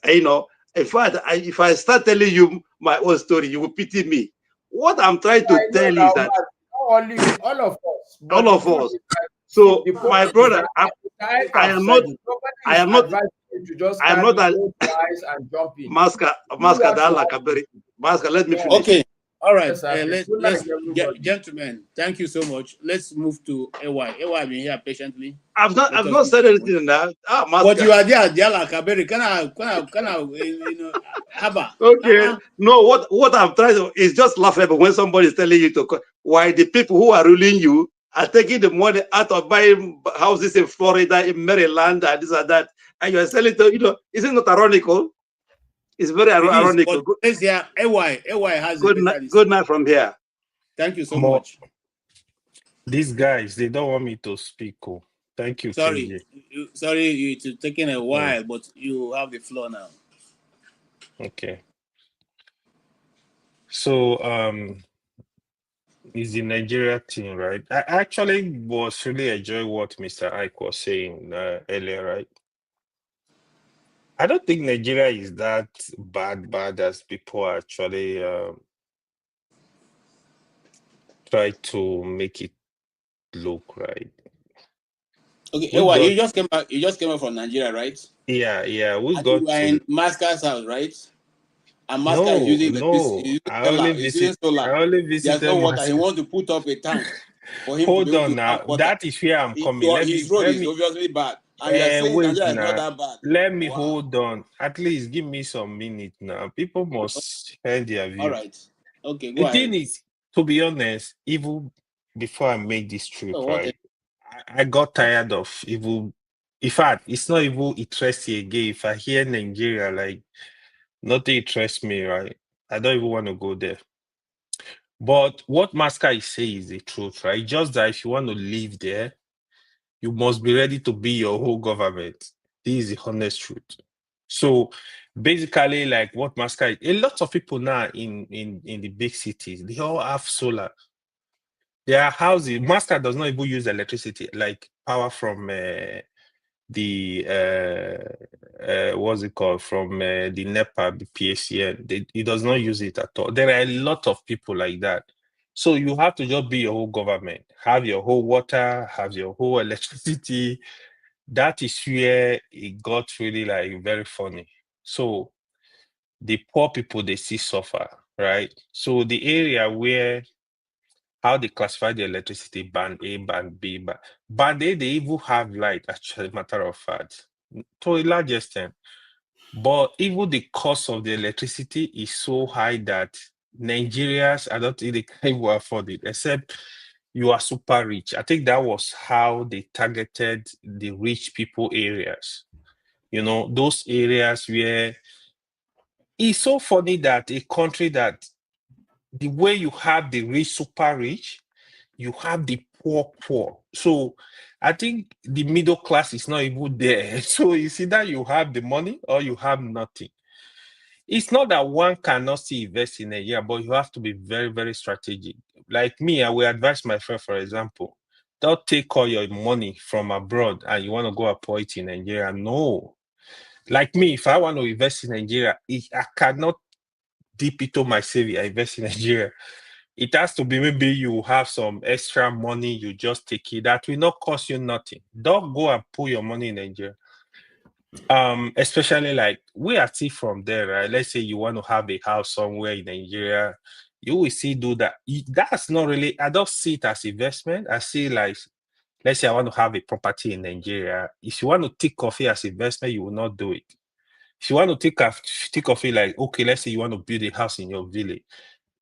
[SPEAKER 5] you know. If I start telling you my own story, you will pity me. What I'm trying to tell you is that all of us. So my brother, I am not Maska, let me finish.
[SPEAKER 1] Okay. All right. Gentlemen, thank you so much. Let's move to AY. AY, I've been here patiently.
[SPEAKER 5] I've not said anything in that.
[SPEAKER 1] But you are there, Diala Kaberi. Can I, Haba?
[SPEAKER 5] Okay. No, what I'm trying to is just laughable when somebody is telling you to why the people who are ruling you are taking the money out of buying houses in Florida, in Maryland, and this and that, and you are selling to, you know, isn't it ironical? It's very ironical.
[SPEAKER 1] Yes, yeah, AY has
[SPEAKER 5] good night from here.
[SPEAKER 1] Thank you so much.
[SPEAKER 11] These guys, they don't want me to speak. Oh. Thank you.
[SPEAKER 1] Sorry, it's taking a while, but you have the floor now.
[SPEAKER 11] Okay. So is the Nigeria thing, right? I actually was really enjoying what Mr. Ike was saying earlier, right? I don't think Nigeria is that bad as people actually try to make it look, right?
[SPEAKER 1] Okay,
[SPEAKER 11] We
[SPEAKER 1] Ewa,
[SPEAKER 11] got,
[SPEAKER 1] you just came back. You just came back from Nigeria, right?
[SPEAKER 11] yeah, we
[SPEAKER 1] And you
[SPEAKER 11] got
[SPEAKER 1] were
[SPEAKER 11] to.
[SPEAKER 1] in Masca's house, right? And Masca is
[SPEAKER 11] No,
[SPEAKER 1] using electricity,
[SPEAKER 11] no,
[SPEAKER 1] he's using solar, he's using
[SPEAKER 11] I
[SPEAKER 1] solar.
[SPEAKER 11] only
[SPEAKER 1] There's no
[SPEAKER 11] visited
[SPEAKER 1] water. He
[SPEAKER 11] Moscow.
[SPEAKER 1] wants to put up a tank for him to be
[SPEAKER 11] Hold
[SPEAKER 1] able to
[SPEAKER 11] on
[SPEAKER 1] have
[SPEAKER 11] now.
[SPEAKER 1] water.
[SPEAKER 11] That is where I'm coming.
[SPEAKER 1] His road
[SPEAKER 11] Let
[SPEAKER 1] is
[SPEAKER 11] me
[SPEAKER 1] obviously bad. And you're saying
[SPEAKER 11] wait
[SPEAKER 1] Nigeria is not
[SPEAKER 11] now.
[SPEAKER 1] that bad.
[SPEAKER 11] Let me
[SPEAKER 1] Wow.
[SPEAKER 11] hold on. At least give me some minutes now. People must share their view.
[SPEAKER 1] All right. Okay, go
[SPEAKER 11] The
[SPEAKER 1] ahead.
[SPEAKER 11] thing is, to be honest, even before I made this trip,
[SPEAKER 1] So
[SPEAKER 11] right, I got tired of even. In fact, it's not even interesting again. If I hear Nigeria, like nothing interests me, right? I don't even want to go there. But what Masca is saying is the truth, right? Just that if you want to live there, you must be ready to be your whole government. This is the honest truth. So basically, like what Masca, a lot of people now in the big cities, they all have solar. Their houses, Masca does not even use electricity, like power from what's it called, from the NEPA, the PACN. It does not use it at all. There are a lot of people like that. So you have to just be your whole government, have your whole water, have your whole electricity. That is where it got really like very funny. So the poor people, they see suffer, right? So the area where how they classify the electricity, band A, band B, band A, they even have light, actually, matter of fact, to a large extent. But even the cost of the electricity is so high that Nigerians, I don't think they can even afford it, except you are super rich. I think that was how they targeted the rich people areas. You know, those areas where it's so funny that a country that the way you have the rich, super rich, you have the poor. So I think the middle class is not even there. So it's either you have the money or you have nothing. It's not that one cannot still invest in a year, but you have to be very, very strategic. Like me, I will advise my friend, for example, don't take all your money from abroad and you want to go apply it in Nigeria. No. Like me, if I want to invest in Nigeria, I cannot dip into my saving and invest in Nigeria. It has to be maybe you have some extra money, you just take it. That will not cost you nothing. Don't go and put your money in Nigeria. Especially like we are still from there, right? Let's say you want to have a house somewhere in Nigeria, you will still do that. That's not really, I don't see it as investment. I see like, let's say I want to have a property in Nigeria. If you want to think of it as investment, you will not do it. If you want to think of it like, okay, let's say you want to build a house in your village.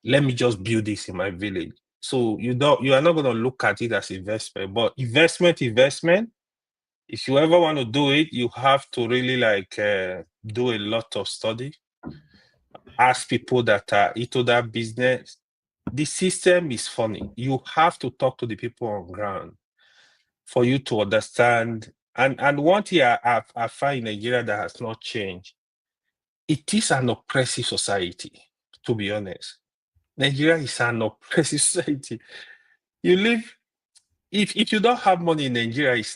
[SPEAKER 11] Let me just build this in my village. So you are not going to look at it as investment, but investment. If you ever want to do it, you have to really like do a lot of study. Ask people that are into that business. The system is funny. You have to talk to the people on ground for you to understand. And one thing I find in Nigeria that has not changed, it is an oppressive society, to be honest. Nigeria is an oppressive society. You live, if you don't have money in Nigeria, it's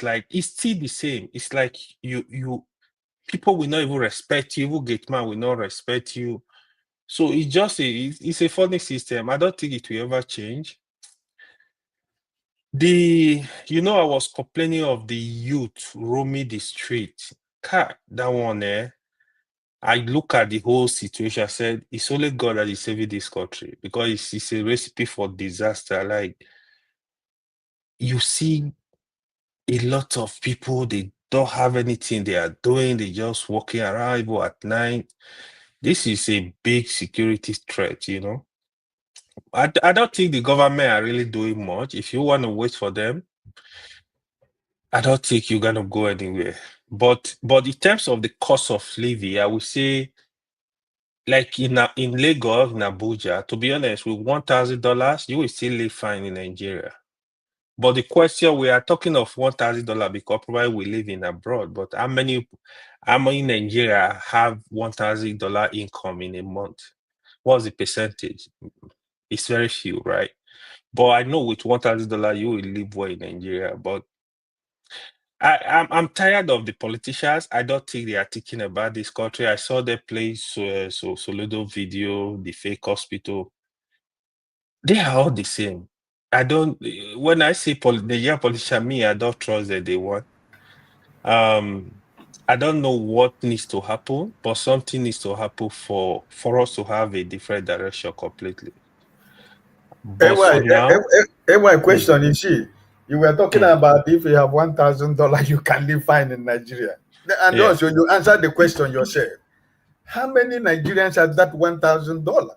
[SPEAKER 11] still the same. It's like people will not even respect you, even gate man will not respect you. So it's a funny system. I don't think it will ever change. I was complaining of the youth roaming the street. God, that one I look at the whole situation. I said, it's only God that is saving this country because it's a recipe for disaster. Like, you see a lot of people, they don't have anything they are doing. They just walking around even at night. This is a big security threat, you know. I don't think the government are really doing much. If you want to wait for them, I don't think you're gonna go anywhere. But in terms of the cost of living, I would say like in Lagos, in Abuja, to be honest, with $1,000, you will still live fine in Nigeria. But the question, we are talking of $1,000 because probably we live in abroad. But how many in Nigeria have $1,000 income in a month? What's the percentage? It's very few, right? But I know with $1,000 you will live well in Nigeria. But I'm tired of the politicians. I don't think they are thinking about this country. I saw them play Soludo video, the fake hospital. They are all the same. I don't. When I say Nigerian politician, me, I don't trust that they want. I don't know what needs to happen, but something needs to happen for us to have a different direction completely. But for now,
[SPEAKER 8] my question is you were talking about if you have $1,000, you can live fine in Nigeria. And
[SPEAKER 11] yeah,
[SPEAKER 8] also you answered the question yourself. How many Nigerians have that $1,000?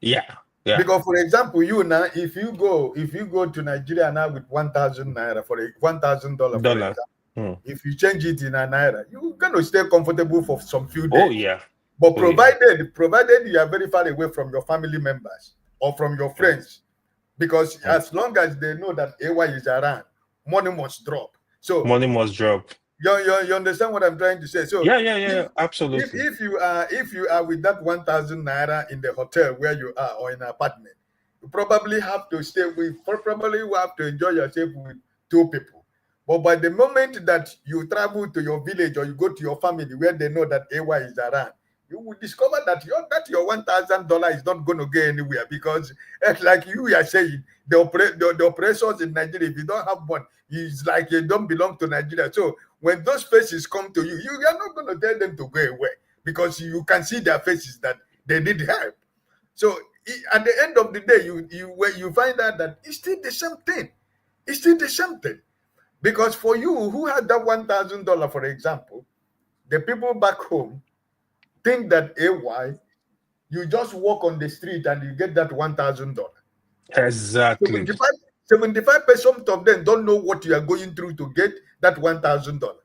[SPEAKER 11] yeah.
[SPEAKER 8] Because for example, you now, if you go to Nigeria now with 1,000 naira for $1,000 for example, if you change it in a naira, you're gonna stay comfortable for some few days.
[SPEAKER 11] Oh yeah.
[SPEAKER 8] But provided you are very far away from your family members or from your friends, because as long as they know that AY is around, money must drop. So
[SPEAKER 11] money must drop.
[SPEAKER 8] You understand what I'm trying to say? So
[SPEAKER 11] yeah, absolutely.
[SPEAKER 8] If you are with that 1,000 naira in the hotel where you are or in an apartment, you probably have to stay with. Probably you have to enjoy yourself with 2 people. But by the moment that you travel to your village or you go to your family where they know that AY is around, you will discover that your $1,000 is not going to go anywhere, because like you are saying, the oppressors in Nigeria, if you don't have one, it's like you don't belong to Nigeria. So when those faces come to you, you are not going to tell them to go away, because you can see their faces that they need help. So at the end of the day, you find out that it's still the same thing. It's still the same thing. Because for you who had that $1,000, for example, the people back home think that AY, you just walk on the street and you get that $1,000.
[SPEAKER 11] Exactly.
[SPEAKER 8] 75% of them don't know what you are going through to get that $1,000.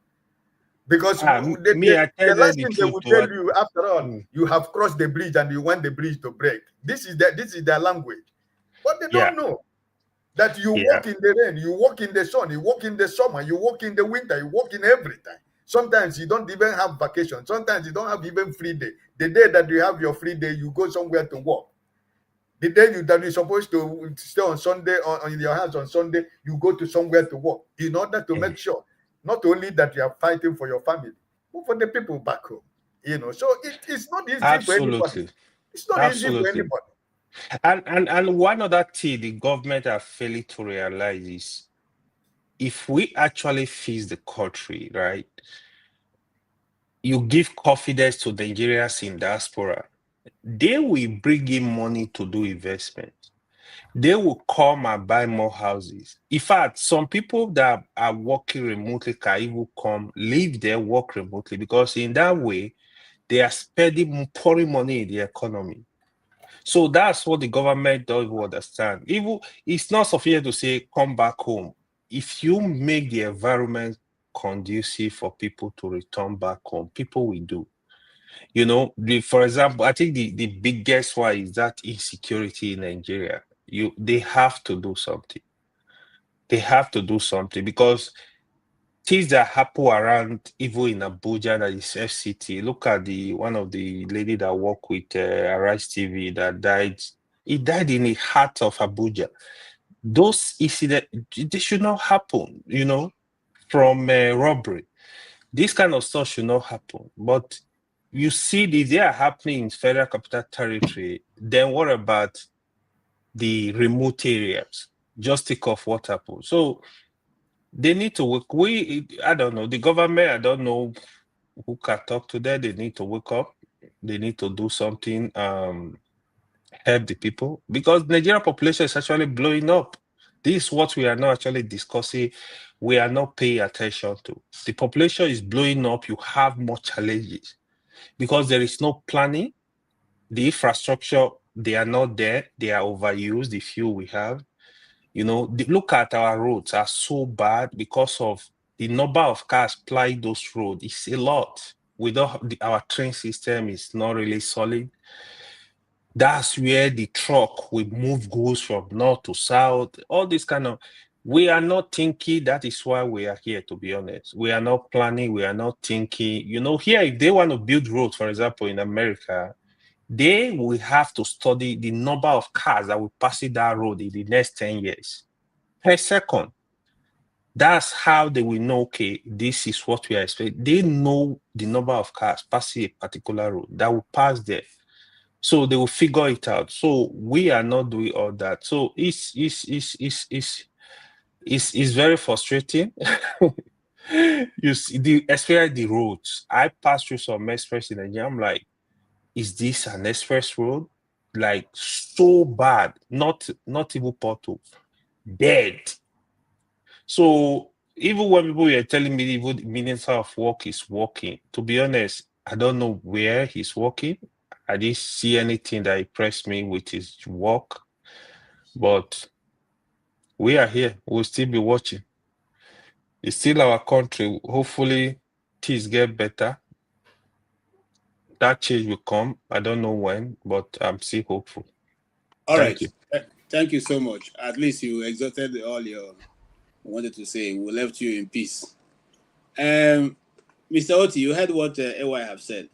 [SPEAKER 8] Because the last thing they will tell you, after all, you have crossed the bridge and you want the bridge to break. This is their language. But they don't know that you walk in the rain, you walk in the sun, you walk in the summer, you walk in the winter, you walk in every time. Sometimes you don't even have vacation. Sometimes you don't have even free day. The day that you have your free day, you go somewhere to work. The day that you're supposed to stay on Sunday, on your house on Sunday, you go to somewhere to work in order to make sure not only that you are fighting for your family, but for the people back home. So it's not easy for anybody. It's not easy for anybody.
[SPEAKER 11] And one other thing the government are failing to realize is, if we actually fix the country, right, you give confidence to Nigerians in diaspora, they will bring in money to do investment. They will come and buy more houses. In fact, some people that are working remotely can even come, live there, work remotely, because in that way, they are pouring money in the economy. So that's what the government doesn't understand. Even it's not sufficient to say, come back home. If you make the environment conducive for people to return back home, people will do. For example, I think the biggest one is that insecurity in Nigeria. They have to do something. They have to do something, because things that happen around, even in Abuja, that is FCT. Look at one of the lady that worked with Arise TV that died. He died in the heart of Abuja. Those incidents, they should not happen, from robbery. This kind of stuff should not happen. But you see, they are happening in Federal Capital Territory. Then what about the remote areas? Just think of what happened. So they need to work. I don't know, the government, I don't know who can talk to them. They need to wake up. They need to do something, help the people, because Nigerian population is actually blowing up. This is what we are not actually discussing. We are not paying attention to. The population is blowing up. You have more challenges because there is no planning. The infrastructure, they are not there. They are overused, the few we have. Look at our roads are so bad because of the number of cars plying those roads. It's a lot. Our train system is not really solid. That's where the truck will move goods from north to south. All this we are not thinking. That is why we are here, to be honest. We are not planning. We are not thinking. Here, if they want to build roads, for example, in America, they will have to study the number of cars that will pass that road in the next 10 years per second. That's how they will know, okay, this is what we are expecting. They know the number of cars passing a particular road that will pass there. So they will figure it out. So we are not doing all that. So it's very frustrating. You see, especially the roads. I passed through some express in Nigeria. I'm like, is this an express road? Like so bad, not even pothole, dead. So even when people were telling me even the Minister of Work is working, to be honest, I don't know where he's working. I didn't see anything that impressed me with his work, but we are here. We'll still be watching. It's still our country. Hopefully, things get better. That change will come. I don't know when, but I'm still hopeful.
[SPEAKER 1] All
[SPEAKER 11] Thank
[SPEAKER 1] right.
[SPEAKER 11] you.
[SPEAKER 1] Thank you so much. At least you exhausted all your wanted to say. We left you in peace. Mr. Oti, you heard what AY have said.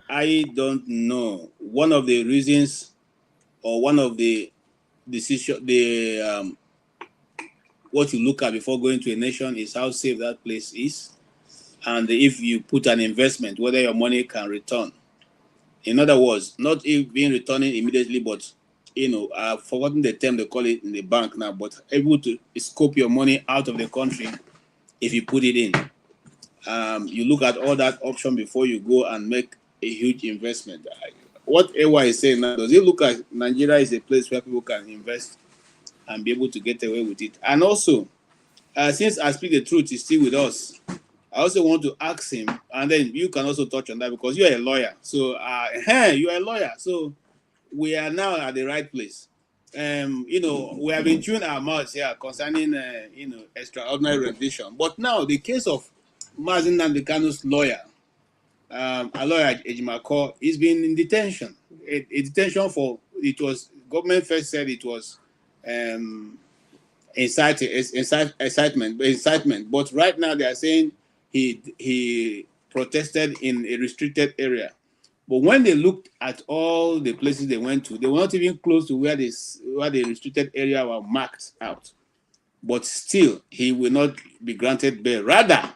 [SPEAKER 1] I don't know. One of the reasons or one of the decision, what you look at before going to a nation is how safe that place is, and if you put an investment, whether your money can return. In other words, not being returning immediately, but I've forgotten the term they call it in the bank now, but able to scope your money out of the country if you put it in. You look at all that option before you go and make a huge investment. What AY is saying now, does it look like Nigeria is a place where people can invest and be able to get away with it? And also, since I speak the truth is still with us, I also want to ask him, and then you can also touch on that because you're a lawyer. So, you're a lawyer. So, we are now at the right place. We have been chewing our mouths here concerning, extraordinary rendition. But now, the case of Mazin Nandekano's lawyer, a lawyer Ejimako, he's been in detention. A detention for, it was, government first said it was incitement. But right now they are saying he protested in a restricted area. But when they looked at all the places they went to, they were not even close to where the restricted area were marked out. But still, he will not be granted bail. Rather,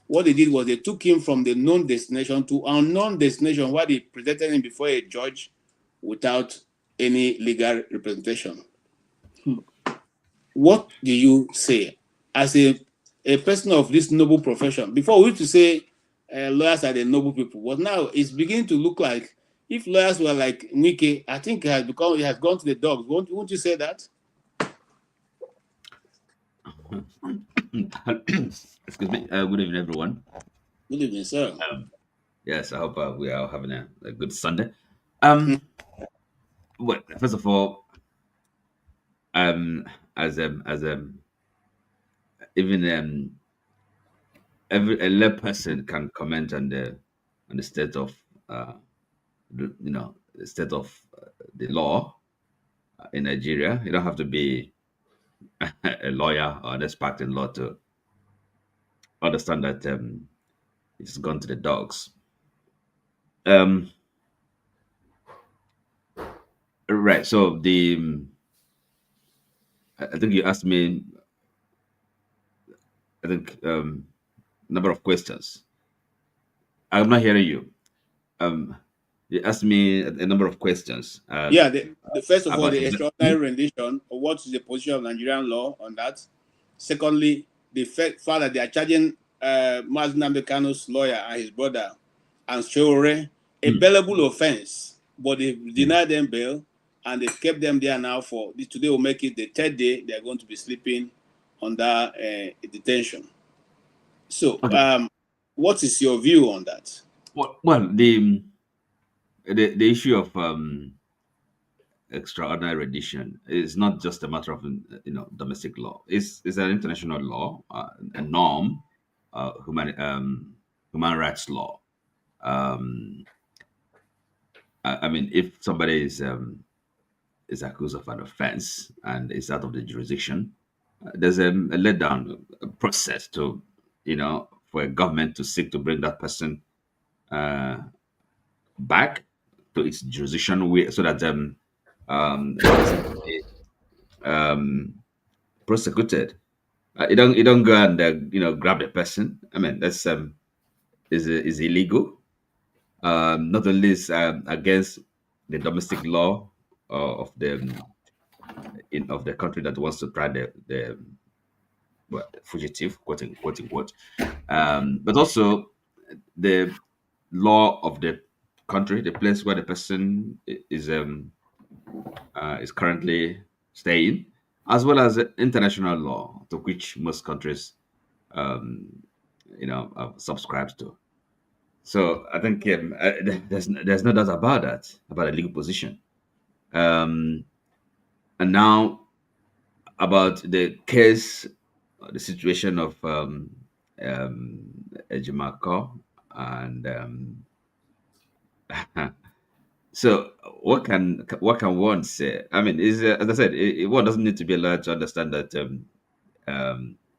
[SPEAKER 1] what they did was they took him from the known destination to unknown destination where they presented him before a judge without any legal representation. What do you say as a person of this noble profession? Before we used to say lawyers are the noble people, but now it's beginning to look like if lawyers were like Nike, I think it has gone to the dogs. Won't you say that?
[SPEAKER 12] Excuse me. Good evening, everyone.
[SPEAKER 1] Good evening, sir.
[SPEAKER 12] Yes, I hope we are having a good Sunday.
[SPEAKER 1] Hmm.
[SPEAKER 12] Well, first of all, as even a lay person can comment on the state of the state of the law in Nigeria. You don't have to be a lawyer or an expert in law to understand that it's gone to the dogs. Right. So I think you asked me. I think number of questions. I'm not hearing you. You asked me a number of questions.
[SPEAKER 1] Yeah, the first of all,
[SPEAKER 12] About
[SPEAKER 1] the extraordinary rendition. What is the position of Nigerian law on that? Secondly, the fact that they are charging Mazin Namdekano's lawyer and his brother and Shore a bailable offense, but they denied them bail and they kept them there now for today will make it the third day they are going to be sleeping under detention. So,
[SPEAKER 12] Okay.
[SPEAKER 1] what is your view on that?
[SPEAKER 12] Well, the issue of extraordinary rendition is not just a matter of domestic law. It's an international law, a norm, human rights law. I mean, if somebody is accused of an offense and is out of the jurisdiction, there's a letdown process to for a government to seek to bring that person back to its jurisdiction so that the person prosecuted. You don't go and grab the person. I mean, that's is illegal. Not only is against the domestic law of the country that wants to try the fugitive, quote unquote, but also the law of the country, the place where the person is currently staying, as well as international law, to which most countries, subscribe to. So I think there's no doubt about that, about the legal position. And now about the case, the situation of Ejimako, and so what can one say? I mean, is as I said, one doesn't need to be a lawyer to understand that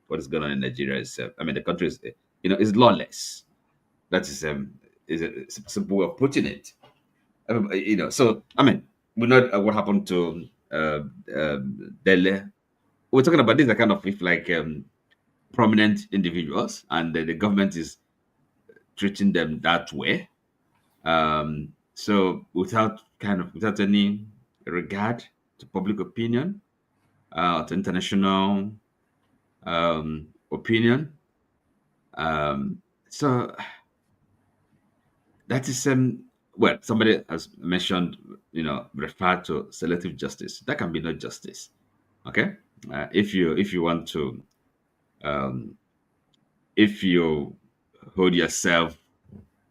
[SPEAKER 12] what is going on in Nigeria is, I mean, the country is, is lawless. That is a simple way of putting it. So I mean, we know what happened to Delhi. We're talking about these are kind of if like prominent individuals, and the government is treating them that way. So without any regard to public opinion, to international opinion. So that is well, somebody has mentioned, referred to selective justice. That can be no justice. Okay, if you want to, if you hold yourself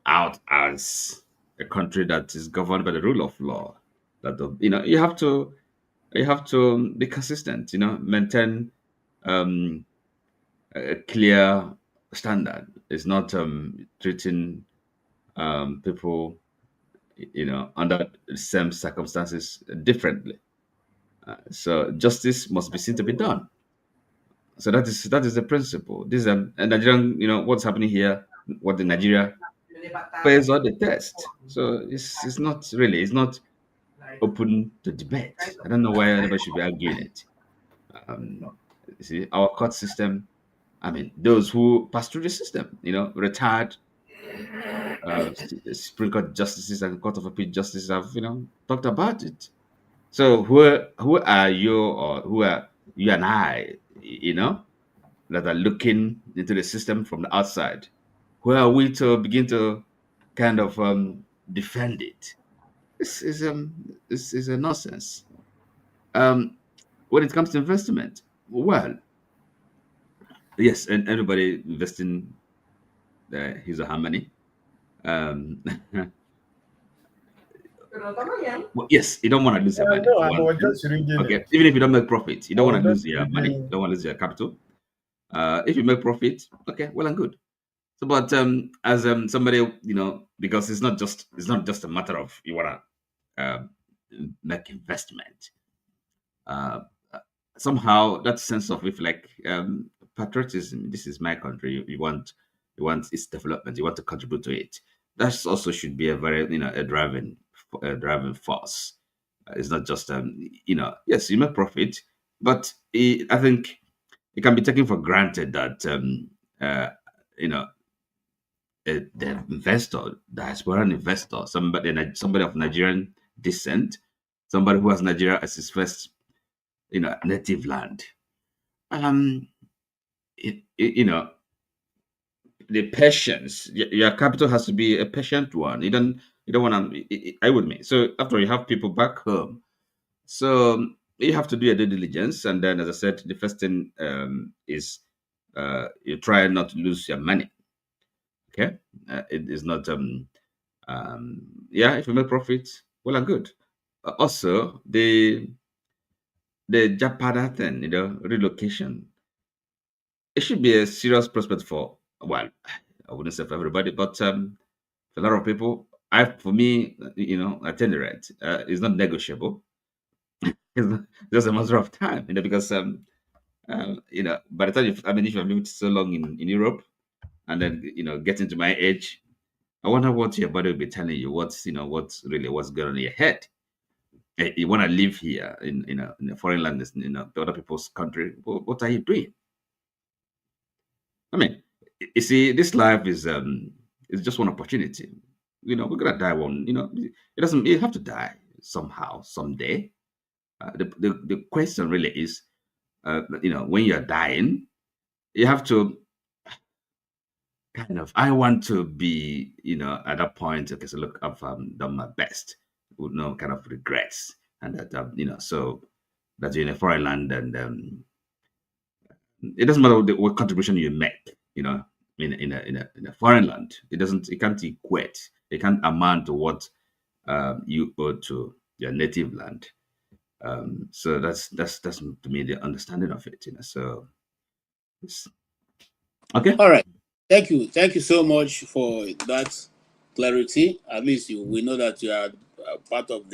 [SPEAKER 12] out as a country that is governed by the rule of law, that you have to be consistent. Maintain a clear standard. It's not treating people under the same circumstances differently. So justice must be seen to be done. So that is the principle. This is a Nigerian, what's happening here, what the Nigeria fails on the test. So it's not open to debate. I don't know why anybody should be arguing it. You see, our court system, I mean, those who pass through the system, retired Supreme Court justices and Court of Appeal justices have, talked about it. So who are you, or who are you and I, that are looking into the system from the outside? Who are we to begin to kind of defend it? This is a nonsense. When it comes to investment, well, yes, and everybody investing his or her money. Well, yes, you don't want to lose your money.
[SPEAKER 8] No,
[SPEAKER 12] For
[SPEAKER 8] I
[SPEAKER 12] one
[SPEAKER 8] was
[SPEAKER 12] thing.
[SPEAKER 8] just reading
[SPEAKER 12] Okay,
[SPEAKER 8] it.
[SPEAKER 12] even if you don't make profit, you
[SPEAKER 8] I
[SPEAKER 12] don't
[SPEAKER 8] was
[SPEAKER 12] want to
[SPEAKER 8] just
[SPEAKER 12] lose your money. You
[SPEAKER 8] reading.
[SPEAKER 12] don't want to lose your capital. If you make profit, okay, well and good. So, but as somebody, because it's not just a matter of you want to make investment. Somehow that sense of if like patriotism, this is my country, you want its development, you want to contribute to it. That also should be a very a driving force. It's not just yes, you make profit, but I think it can be taken for granted that you know the investor, diasporan investor, somebody of Nigerian descent, somebody who has Nigeria as his first native land. Um, the patience. Your capital has to be a patient one. You don't want to. I would mean. So after you have people back home, so you have to do your due diligence, and then, as I said, the first thing is you try not to lose your money. Okay, it is not. Yeah, if you make profit, well and good. Also, the Japada thing, relocation. It should be a serious prospect for, well, I wouldn't say for everybody, but for a lot of people. For me, I tend to right. It's not negotiable. It's just a matter of time, because by the time if you've lived so long in Europe, and then getting to my age, I wonder what your body will be telling you. What's what's going on in your head. You want to live here in a foreign land, other people's country. What are you doing? I mean, you see, this life is just one opportunity. We're gonna die one. It doesn't. You have to die somehow, someday. The question really is, when you're dying, you have to kind of. I want to be, at that point. Okay, so look, I've done my best with no kind of regrets, and that so that you're in a foreign land, and it doesn't matter what contribution you make, in a foreign land. It can't equate. It can't amount to what you owe to your native land. So that's to me the understanding of it. So it's, okay.
[SPEAKER 1] All right. Thank you so much for that clarity. At least we know that you are part of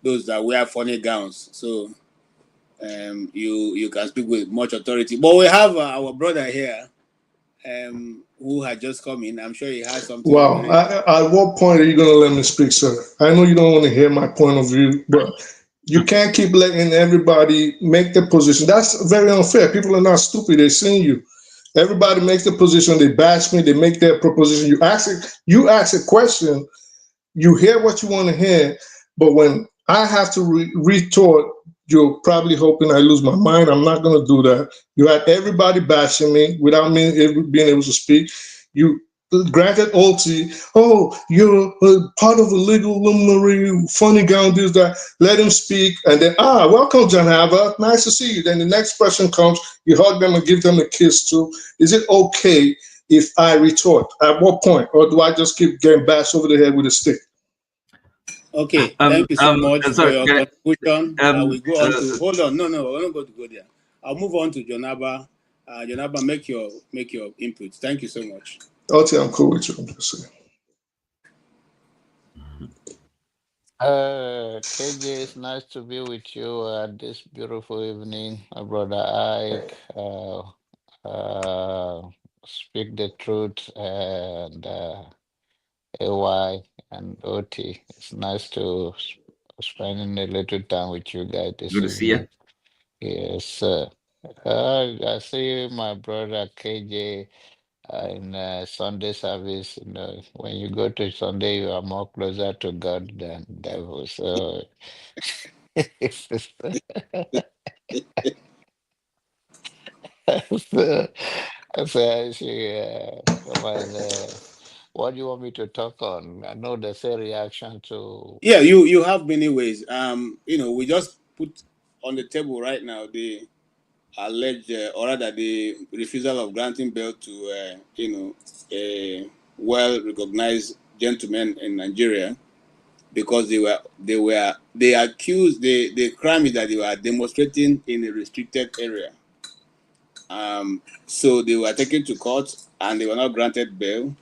[SPEAKER 1] those that wear funny gowns. So you can speak with much authority. But we have our brother here, who had just come in. I'm sure he has something
[SPEAKER 9] Wow.
[SPEAKER 1] very.
[SPEAKER 9] At what point are you going to let me speak, sir? I know you don't want to hear my point of view, but you can't keep letting everybody make their position. That's very unfair. People are not stupid. They're seeing you. Everybody makes the position. They bash me. They make their proposition. You ask a question. You hear what you want to hear, but when I have to retort, you're probably hoping I lose my mind. I'm not going to do that. You had everybody bashing me without me being able to speak. You granted OT. Oh, you're part of a legal luminary, funny gown, this, that. Let him speak. And then, welcome, John Hava. Nice to see you. Then the next person comes, you hug them and give them a kiss too. Is it okay if I retort? At what point? Or do I just keep getting bashed over the head with a stick?
[SPEAKER 1] Okay, thank you so much for
[SPEAKER 12] Sorry,
[SPEAKER 1] your contribution. We go on to
[SPEAKER 12] uh,
[SPEAKER 1] hold on. No, we're not going to go there. I'll move on to Jonaba. Jonaba, make your input. Thank you so much.
[SPEAKER 9] Okay, I'm cool with you. I'm just saying.
[SPEAKER 13] KJ, it's nice to be with you this beautiful evening, my brother Ike. Speak the truth and AY and OT. It's nice to spending a little time with you guys this
[SPEAKER 12] good to see you.
[SPEAKER 13] evening. Yes, sir. I see my brother KJ in Sunday service. When you go to Sunday, you are more closer to God than devil. So, so, so I see, come on, what do you want me to talk on? I know there's a reaction to.
[SPEAKER 1] Yeah, you have many ways. We just put on the table right now the alleged, or rather, the refusal of granting bail to a well-recognized gentleman in Nigeria because they accused the crime is that they were demonstrating in a restricted area. So they were taken to court and they were not granted bail.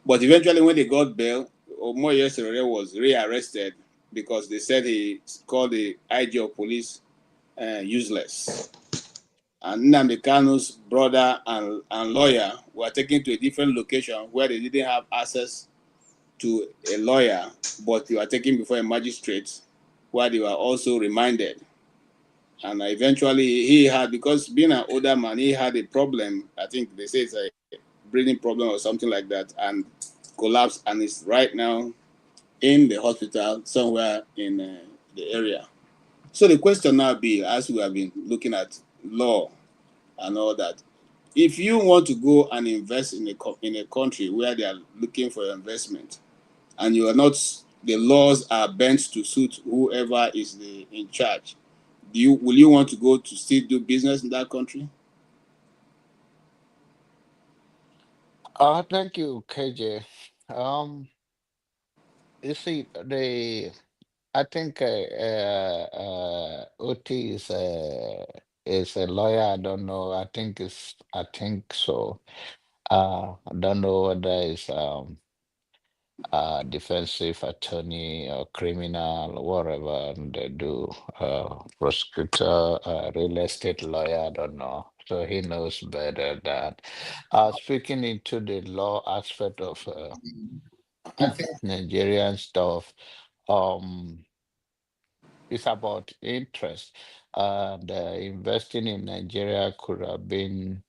[SPEAKER 1] But eventually, when they got bail, Omoye was rearrested because they said he called the IG of police useless. And Nnamdi Kanu's brother and lawyer were taken to a different location where they didn't have access to a lawyer, but they were taken before a magistrate where they were also remanded. And eventually he had, because being an older man, he had a problem. I think they say it's a breathing problem or something like that, and collapsed and is right now in the hospital somewhere in the area. So the question now be, as we have been looking at law and all that, if you want to go and invest in a country where they are looking for investment, and you are not, the laws are bent to suit whoever is in charge, will you want to go to still do business in that country?
[SPEAKER 13] Thank you, KJ. You see, I think OT is a lawyer. I don't know. I think so. I don't know whether it's defensive attorney or criminal, whatever they do. Prosecutor, real estate lawyer. I don't know. so he knows better that. Speaking into the law aspect of Nigerian stuff, um, it's about interest. And investing in Nigeria could have been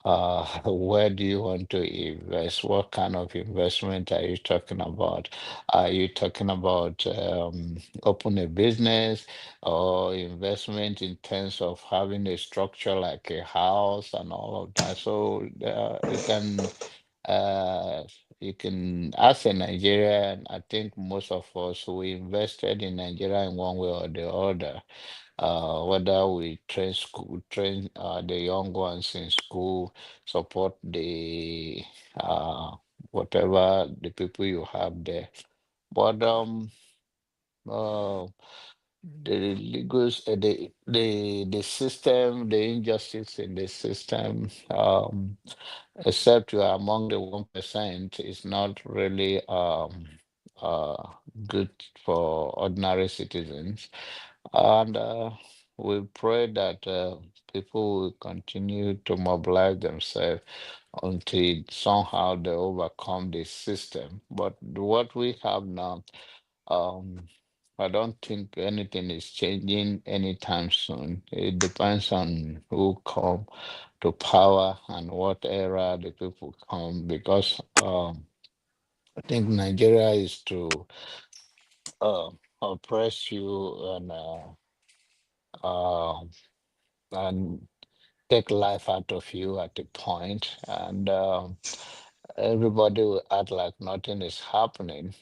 [SPEAKER 13] where do you want to invest? What kind of investment are you talking about? Are you talking about open a business or investment in terms of having a structure like a house and all of that? So uh, you can, as a Nigerian, I think most of us we invested in Nigeria in one way or the other. Whether we train the young ones in school, support the uh, whatever the people you have there. But uh, the the system, the injustice in the system, except you are among the 1%, is not really uh, good for ordinary citizens. And we pray that people will continue to mobilize themselves until somehow they overcome the system. But what we have now, um, I don't think anything is changing anytime soon. It depends on who come to power and what era the people come, because I think Nigeria is to uh, oppress you uh, and take life out of you at a point, and everybody will act like nothing is happening.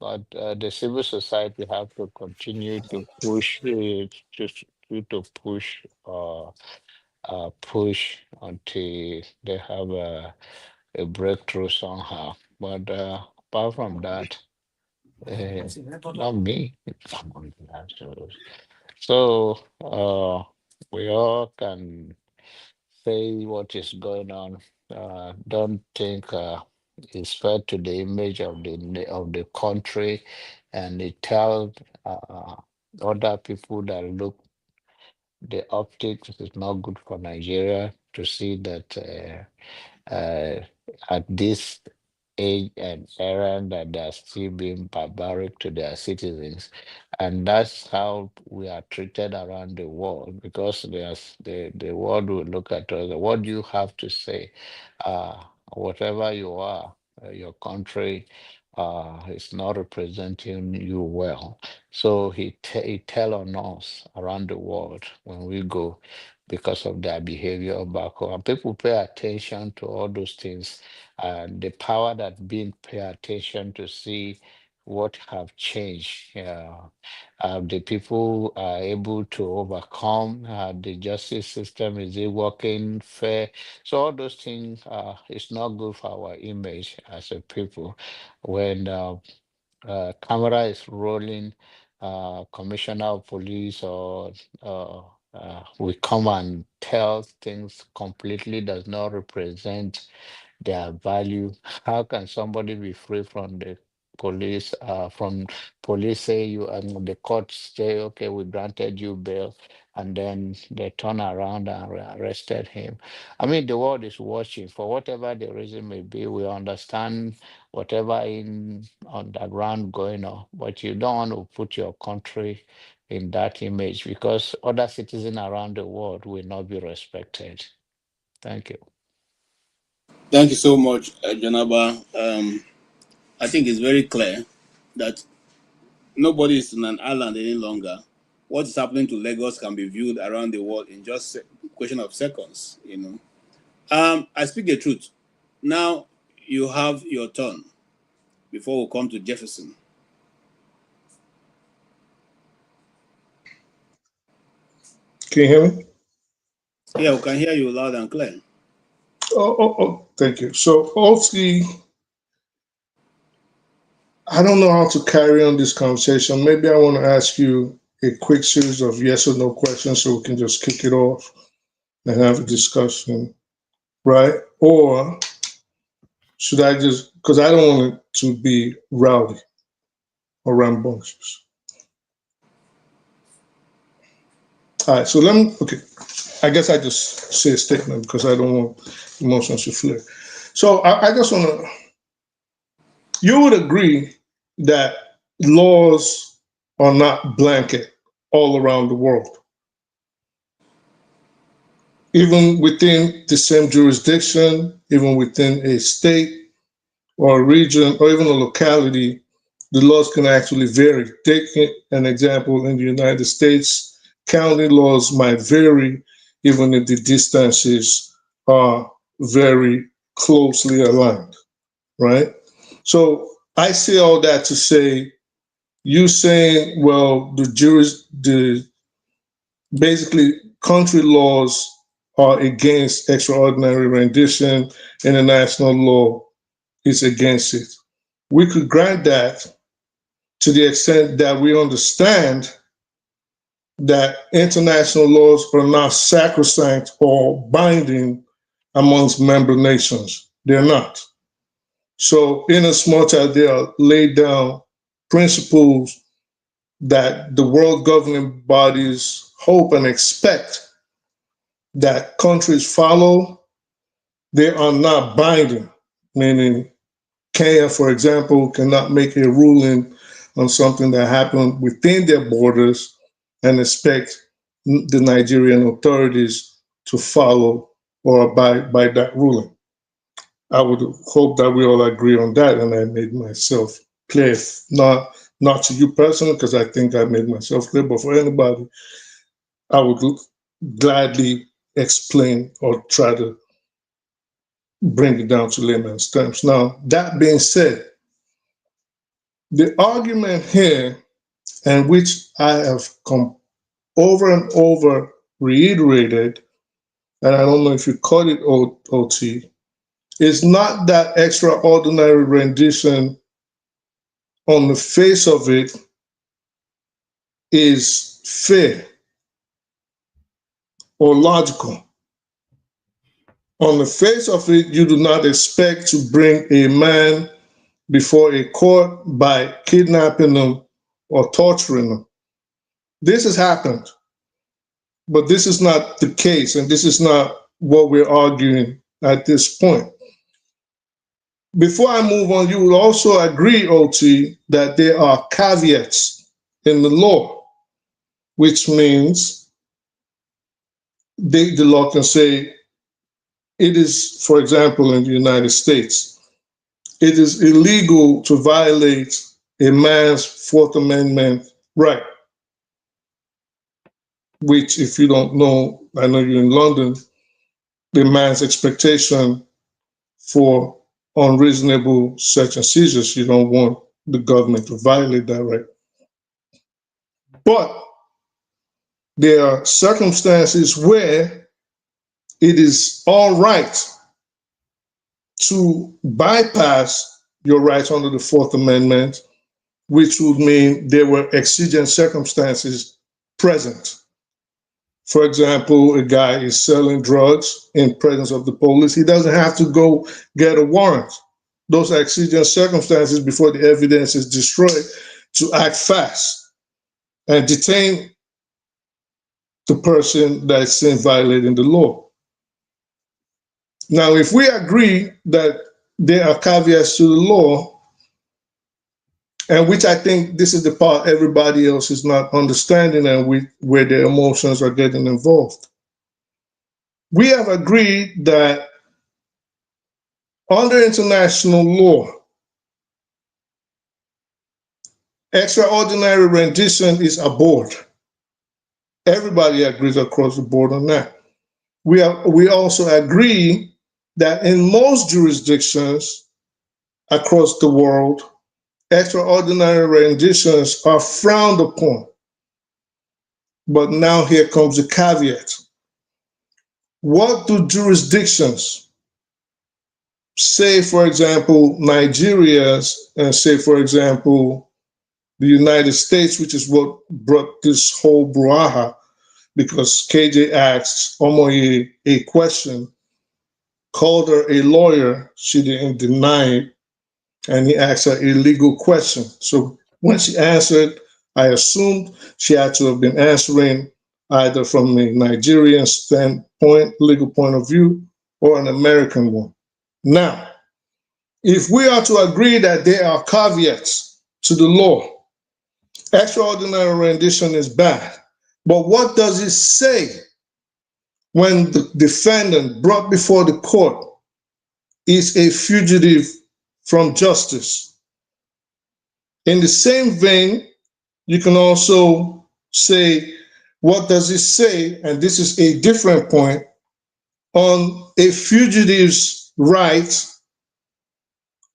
[SPEAKER 13] But the civil society have to continue to push it, to push, push until they have a breakthrough somehow. But apart from that, not me. Someone else. So we all can say what is going on. Don't think it's fair to the image of the country, and it tells other people that look the optics is not good for Nigeria to see that at this age and era that they are still being barbaric to their citizens. And that's how we are treated around the world, because the world will look at us. What do you have to say? Whatever you are, your country is not representing you well. So he tell on us around the world when we go, because of their behavior back home. And people pay attention to all those things. The power that being pay attention to see what have changed. The people are able to overcome. The justice system, is it working fair? So all those things is not good for our image as a people. When camera is rolling, commissioner of police or we come and tell things completely does not represent their value. How can somebody be free from the police, from police say you, and the court say, okay, we granted you bail, and then they turn around and arrested him? I mean, the world is watching. For whatever the reason may be, we understand whatever in underground going on, but you don't want to put your country in that image, because other citizens around the world will not be respected. Thank you.
[SPEAKER 1] Thank you so much, Janaba. I think it's very clear that nobody is on an island any longer. What is happening to Lagos can be viewed around the world in just a question of seconds. I speak the truth. Now you have your turn before we come to Jefferson.
[SPEAKER 9] Can you hear me?
[SPEAKER 1] Yeah, we can hear you loud and clear.
[SPEAKER 9] Thank you. So, obviously, I don't know how to carry on this conversation. Maybe I want to ask you a quick series of yes or no questions so we can just kick it off and have a discussion, right? Or should I just, because I don't want it to be rowdy or rambunctious. All right, so let me, okay. I guess I just say a statement because I don't want emotions to flare. So I just want to, you would agree that laws are not blanket all around the world. Even within the same jurisdiction, even within a state or a region or even a locality, the laws can actually vary. Take an example in the United States, county laws might vary even if the distances are very closely aligned, right? So I say all that to say, you saying, well, the basically country laws are against extraordinary rendition, international law is against it. We could grant that to the extent that we understand that international laws are not sacrosanct or binding amongst member nations. They're not. So, in as much as they are laid down principles that the world governing bodies hope and expect that countries follow, they are not binding, meaning Kenya, for example, cannot make a ruling on something that happened within their borders and expect the Nigerian authorities to follow or abide by that ruling. I would hope that we all agree on that, and I made myself clear. If not to you personally, because I think I made myself clear, but for anybody, I would gladly explain or try to bring it down to layman's terms. Now, that being said, the argument here, and which I have come over and over reiterated, and I don't know if you call it OT, is not that extraordinary rendition on the face of it is fair or logical. On the face of it, you do not expect to bring a man before a court by kidnapping them or torturing them. This has happened, but this is not the case, and this is not what we're arguing at this point. Before I move on, you will also agree, OT, that there are caveats in the law, which means the law can say it is, for example, in the United States, it is illegal to violate a man's Fourth Amendment right, which, if you don't know, I know you're in London, the man's expectation for unreasonable search and seizures. You don't want the government to violate that right. But there are circumstances where it is all right to bypass your rights under the Fourth Amendment, which would mean there were exigent circumstances present. For example, a guy is selling drugs in presence of the police. He doesn't have to go get a warrant. Those are exigent circumstances before the evidence is destroyed to act fast and detain the person that's seen violating the law. Now, if we agree that there are caveats to the law, and which I think this is the part everybody else is not understanding and where their emotions are getting involved. We have agreed that under international law, extraordinary rendition is abhorred. Everybody agrees across the board on that. We also agree that in most jurisdictions across the world, extraordinary renditions are frowned upon. But now here comes the caveat. What do jurisdictions, say for example, Nigeria's, and say for example, the United States, which is what brought this whole brouhaha, because KJ asked Omoye a question, called her a lawyer, she didn't deny it, and he asked her a legal question. So when she answered, I assumed she had to have been answering either from a Nigerian standpoint, legal point of view, or an American one. Now, if we are to agree that there are caveats to the law, extraordinary rendition is bad. But what does it say when the defendant brought before the court is a fugitive from justice? In the same vein, you can also say, what does it say? And this is a different point on a fugitive's rights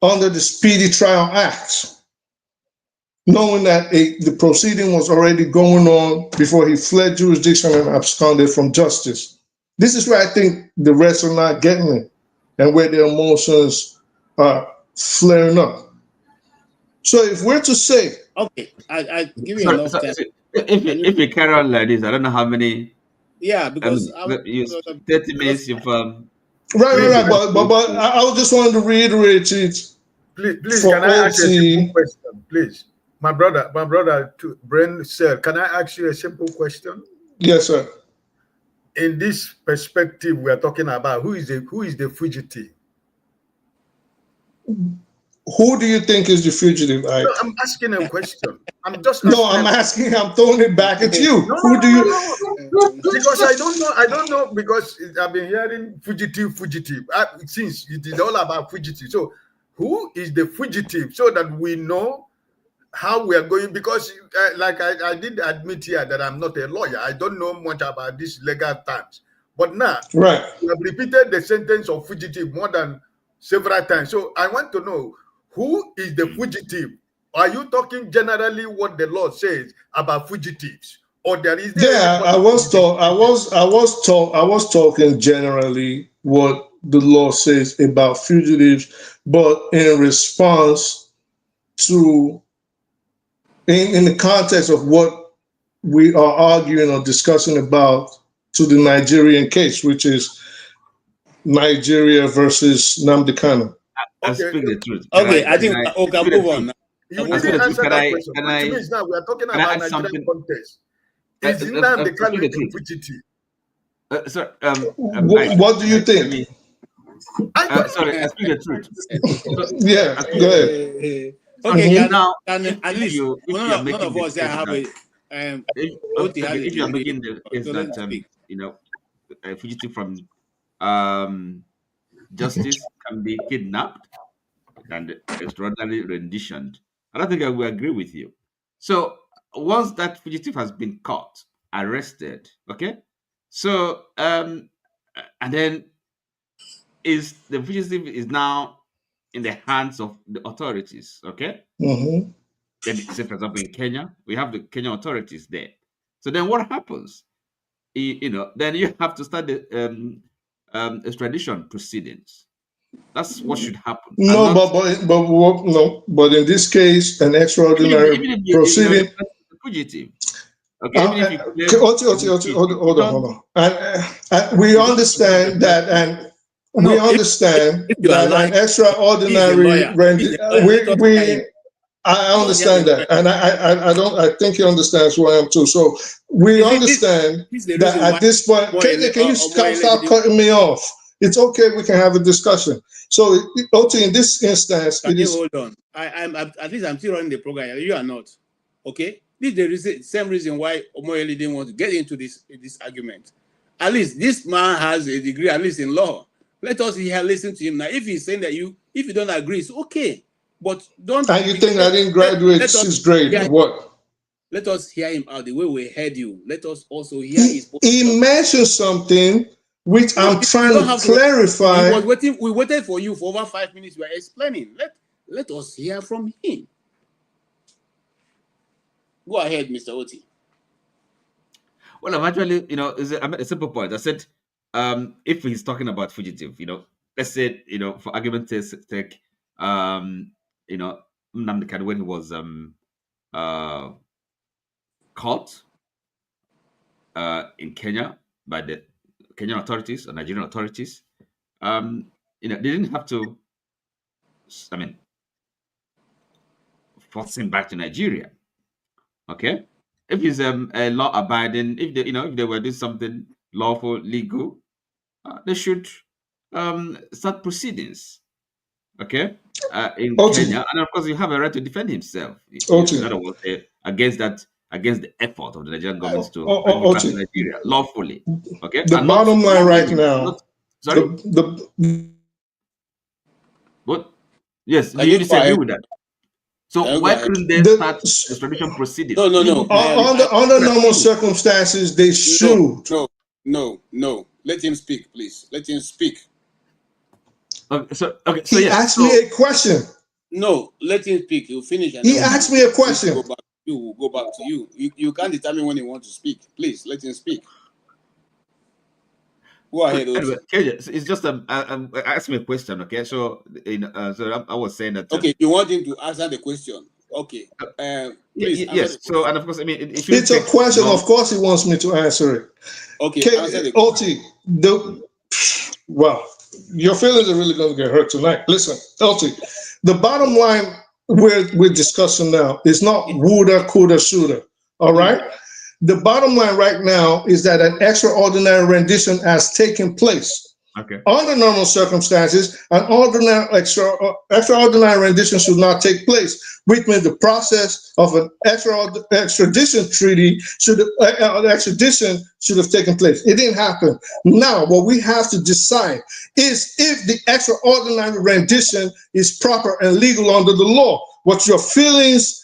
[SPEAKER 9] under the Speedy Trial Act, knowing that the proceeding was already going on before he fled jurisdiction and absconded from justice. This is where I think the rest are not getting it and where their emotions are flaring up. So if we're to say,
[SPEAKER 1] okay, I give you
[SPEAKER 12] Sorry,
[SPEAKER 1] enough time.
[SPEAKER 12] if you carry on like this, I don't know how many.
[SPEAKER 1] Yeah, because
[SPEAKER 12] you 30 minutes. You've
[SPEAKER 9] right. But I just wanted to reiterate it.
[SPEAKER 8] Please, can I ask you a simple question, please? My brother, Bren said, can I ask you a simple question?
[SPEAKER 9] Yes, sir.
[SPEAKER 8] In this perspective we are talking about, who is the fugitive?
[SPEAKER 9] Who do you think is the fugitive?
[SPEAKER 8] No, I'm asking a question. I'm
[SPEAKER 9] asking. I'm throwing it back at you. Who do you?
[SPEAKER 8] Because I don't know. Because I've been hearing fugitive. Since it is all about fugitive. So who is the fugitive? So that we know how we are going. Because like I did admit here that I'm not a lawyer. I don't know much about these legal terms. But now,
[SPEAKER 9] right,
[SPEAKER 8] we have repeated the sentence of fugitive more than several times. So I want to know, who is the fugitive? Are you talking generally what the law says about fugitives, or there is?
[SPEAKER 9] I was talking generally what the law says about fugitives, but in response to, in the context of what we are arguing or discussing about to the Nigerian case, which is Nigeria versus Nnamdi Kanu.
[SPEAKER 12] I speak the truth.
[SPEAKER 1] Okay, I think we can move on.
[SPEAKER 8] You didn't answer that question. Which means now we are talking about Nigerian context. Is Nnamdi Kanu a fugitive?
[SPEAKER 12] Sir,
[SPEAKER 9] what do you think?
[SPEAKER 12] Sorry, I speak the truth.
[SPEAKER 9] Yeah, go ahead.
[SPEAKER 1] Okay,
[SPEAKER 12] now
[SPEAKER 1] at least none of us have a
[SPEAKER 12] if you are making the case that a fugitive from justice can be kidnapped and extraordinarily renditioned, I don't think I will agree with you. So once that fugitive has been caught, arrested, okay, so and then the fugitive is now in the hands of the authorities, okay?
[SPEAKER 9] Mm-hmm.
[SPEAKER 12] Say, for example, in Kenya, we have the Kenyan authorities there. So then what happens? Then you have to start the extradition proceedings. That's what should happen.
[SPEAKER 9] No, but in this case, an extraordinary proceeding.
[SPEAKER 12] Fugitive.
[SPEAKER 9] Okay, hold on. And we understand that, and we understand that an extraordinary. I understand that, and I think he understands who I am too. So we understand that at this point, can you stop cutting me off? It's okay. We can have a discussion. So, Oti, in this instance,
[SPEAKER 1] it is. Hold on. I'm at least I'm still running the program. You are not. Okay. This is the same reason why Omoye didn't want to get into this argument. At least this man has a degree, at least in law. Let us listen to him now. If he's saying that if you don't agree, it's okay. But don't.
[SPEAKER 9] And you think I didn't graduate 6th grade or what?
[SPEAKER 1] Let us hear him out the way we heard you. Let us also hear his.
[SPEAKER 9] He mentioned something which I'm trying to clarify.
[SPEAKER 1] We waited for you for over 5 minutes. We are explaining. Let us hear from him. Go ahead, Mr. Oti.
[SPEAKER 12] Well, I'm actually, it's a simple point. I said, if he's talking about fugitive, let's say, for argument's sake, Nnamdi Kanu, when he was caught in Kenya by the Kenyan authorities or Nigerian authorities, they didn't have to, force him back to Nigeria. Okay, if he's a law abiding, if they, if they were doing something lawful, legal, they should start proceedings. Okay, in Kenya, and of course, you have a right to defend himself. In other words, against the effort of the Nigerian government to bring him back to Nigeria lawfully. Okay,
[SPEAKER 9] The
[SPEAKER 12] and
[SPEAKER 9] bottom line right
[SPEAKER 12] not,
[SPEAKER 9] now.
[SPEAKER 12] sorry.
[SPEAKER 9] The
[SPEAKER 12] What? Yes,
[SPEAKER 1] Can
[SPEAKER 12] you
[SPEAKER 1] you
[SPEAKER 12] disagree with that? So why couldn't they start extradition proceedings?
[SPEAKER 1] No, no, no.
[SPEAKER 9] Under normal circumstances, they should.
[SPEAKER 1] No. Let him speak, please. Let him speak.
[SPEAKER 12] So
[SPEAKER 9] he asked me a question.
[SPEAKER 1] No, let him speak. He'll finish. And
[SPEAKER 9] he asked me a question.
[SPEAKER 1] We'll go back to you. You can't determine when he wants to speak. Please, let him speak. Go ahead,
[SPEAKER 12] anyway, it's just ask me a question, okay? So, I was saying that.
[SPEAKER 1] Okay, you want him to answer the question? Okay. Please.
[SPEAKER 12] Yes. So, and of course, I mean,
[SPEAKER 9] it's a question. Long. Of course, he wants me to answer it.
[SPEAKER 1] Okay. Answer the question.
[SPEAKER 9] Well, your feelings are really going to get hurt tonight. Listen, LT, the bottom line we're discussing now is not woulda, coulda, shoulda. All right. The bottom line right now is that an extraordinary rendition has taken place.
[SPEAKER 12] Okay.
[SPEAKER 9] Under normal circumstances, an extraordinary rendition should not take place, which means the process of an extradition treaty extradition should have taken place. It didn't happen. Now, what we have to decide is if the extraordinary rendition is proper and legal under the law. What your feelings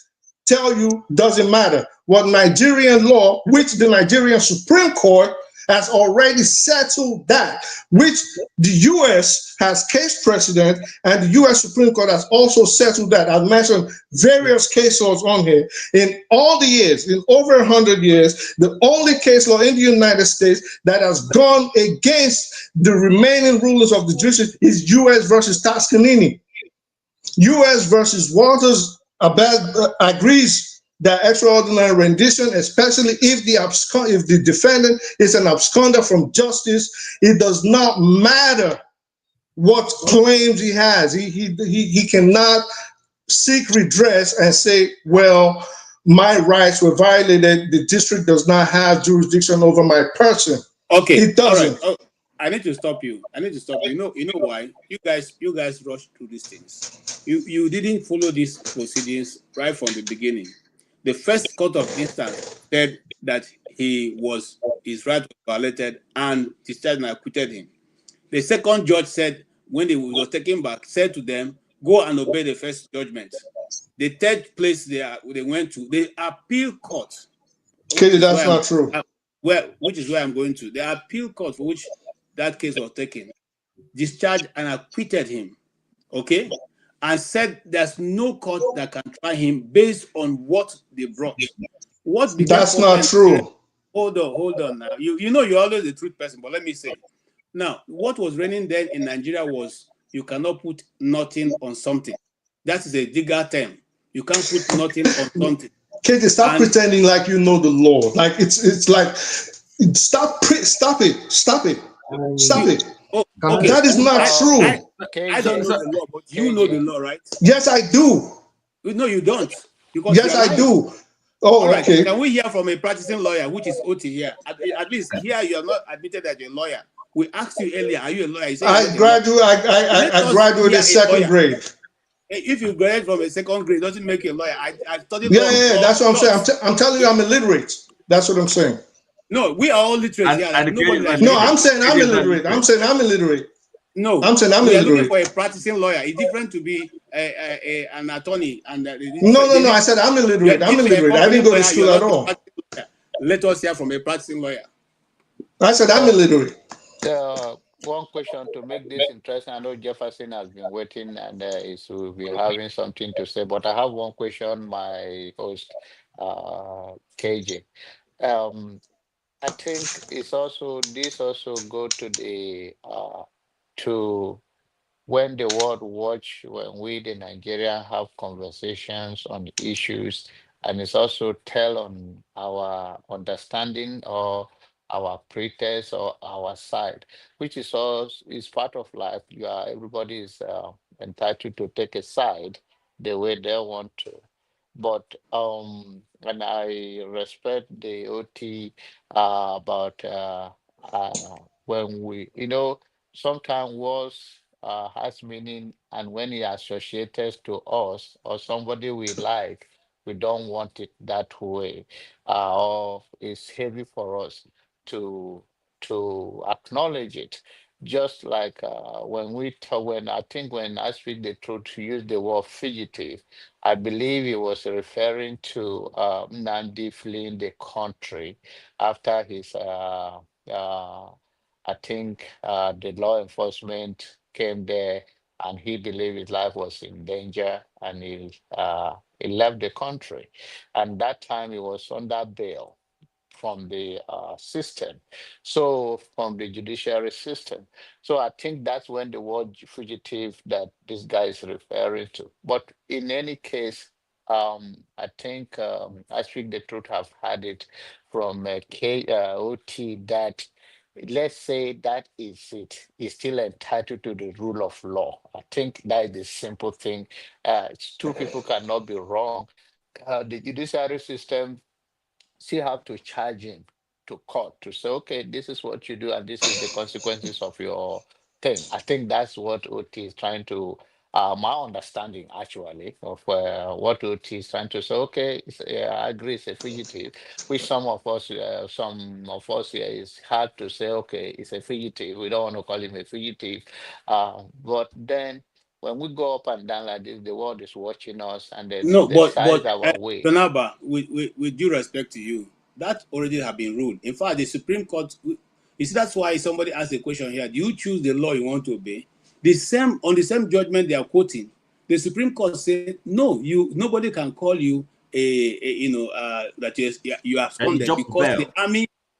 [SPEAKER 9] tell you doesn't matter. What Nigerian law, which the Nigerian Supreme Court has already settled that, which the U.S. has case precedent, and the U.S. Supreme Court has also settled that. I've mentioned various case laws on here. In all the years, in over 100 years, the only case law in the United States that has gone against the remaining rulers of the jurisdiction is U.S. versus Toscanini. U.S. versus Walters agrees that extraordinary rendition, especially if the defendant is an absconder from justice, it does not matter what claims he has. He cannot seek redress and say, well, my rights were violated. The district does not have jurisdiction over my person.
[SPEAKER 1] Okay,
[SPEAKER 9] it doesn't.
[SPEAKER 1] All right. I need to stop you. You know why? You guys rushed through these things. You didn't follow these proceedings right from the beginning. The first court of instance said that his right was violated and discharged and acquitted him. The second judge said, when he was taken back, said to them, go and obey the first judgment. The third place they went to, the appeal court.
[SPEAKER 9] Okay, that's not true.
[SPEAKER 1] Which is where I'm going to. The appeal court for which that case was taken, discharged and acquitted him. Okay? And said there's no court that can try him based on what they brought.
[SPEAKER 9] That's not true.
[SPEAKER 1] Hold on now. You know you're always the truth person, but let me say. Now, what was reigning then in Nigeria was you cannot put nothing on something. That is a digger term. You can't put nothing on something.
[SPEAKER 9] Katie, stop pretending like you know the law. Like it's like stop it. Oh, okay. That is not true.
[SPEAKER 1] I don't know the law, but you know the law, right?
[SPEAKER 9] Yes, I do.
[SPEAKER 1] No, you don't.
[SPEAKER 9] Yes, I do. Oh,
[SPEAKER 1] all right.
[SPEAKER 9] Okay.
[SPEAKER 1] Can we hear from a practicing lawyer, which is OT here? At least here you are not admitted that you're a lawyer. We asked you earlier, are you a lawyer? You said
[SPEAKER 9] I graduated second grade.
[SPEAKER 1] If you graduate from a second grade, it doesn't make you a lawyer. I studied
[SPEAKER 9] law. Yeah, that's what I'm saying. I'm telling you, I'm illiterate. That's what I'm saying.
[SPEAKER 1] No, we are all literate.
[SPEAKER 9] No, I'm saying I'm illiterate. No, I'm saying I'm illiterate.
[SPEAKER 1] You're looking for a practicing lawyer. It's different to be an attorney.
[SPEAKER 9] No. I said I'm illiterate. I didn't go to school at all.
[SPEAKER 1] Let us hear from a practicing lawyer.
[SPEAKER 9] I said I'm illiterate.
[SPEAKER 13] One question to make this interesting. I know Jefferson has been waiting and will be having something to say, but I have one question, my host, KJ. I think this also go to the to when the world watch, when we the Nigerian have conversations on issues, and it's also tell on our understanding or our pretext or our side, which is part of life. Everybody is entitled to take a side the way they want to. But and I respect the OT about when we, sometimes words has meaning, and when it associated to us or somebody we like, we don't want it that way, or it's heavy for us to acknowledge it. Just like when I think when I speak the truth, to use the word fugitive, I believe he was referring to Nandi fleeing the country after his, I think the law enforcement came there and he believed his life was in danger and he left the country. And that time he was under bail from the system, so from the judiciary system. So I think that's when the word fugitive that this guy is referring to. But in any case, I think I speak the truth. Have had it from OT that let's say that is it is still entitled to the rule of law. I think that is the simple thing. Two people cannot be wrong. The judiciary system still have to charge him to court to say, okay, this is what you do and this is the consequences of your thing. I think that's what OT is trying to, my understanding actually of what OT is trying to say. Okay, I agree, it's a fugitive, which some of us here is hard to say. Okay, it's a fugitive. We don't want to call him a fugitive, but then when we go up and down like this, the world is watching us, and then
[SPEAKER 1] No,
[SPEAKER 13] they
[SPEAKER 1] but
[SPEAKER 13] size our way.
[SPEAKER 1] Tonaba, with due respect to you, that already have been ruled. In fact, the Supreme Court, you see, that's why somebody asked a question here. Do you choose the law you want to obey? The same judgment they are quoting, the Supreme Court said, no, nobody can call you that you have
[SPEAKER 12] And
[SPEAKER 1] absconded
[SPEAKER 12] job
[SPEAKER 1] because
[SPEAKER 12] bail.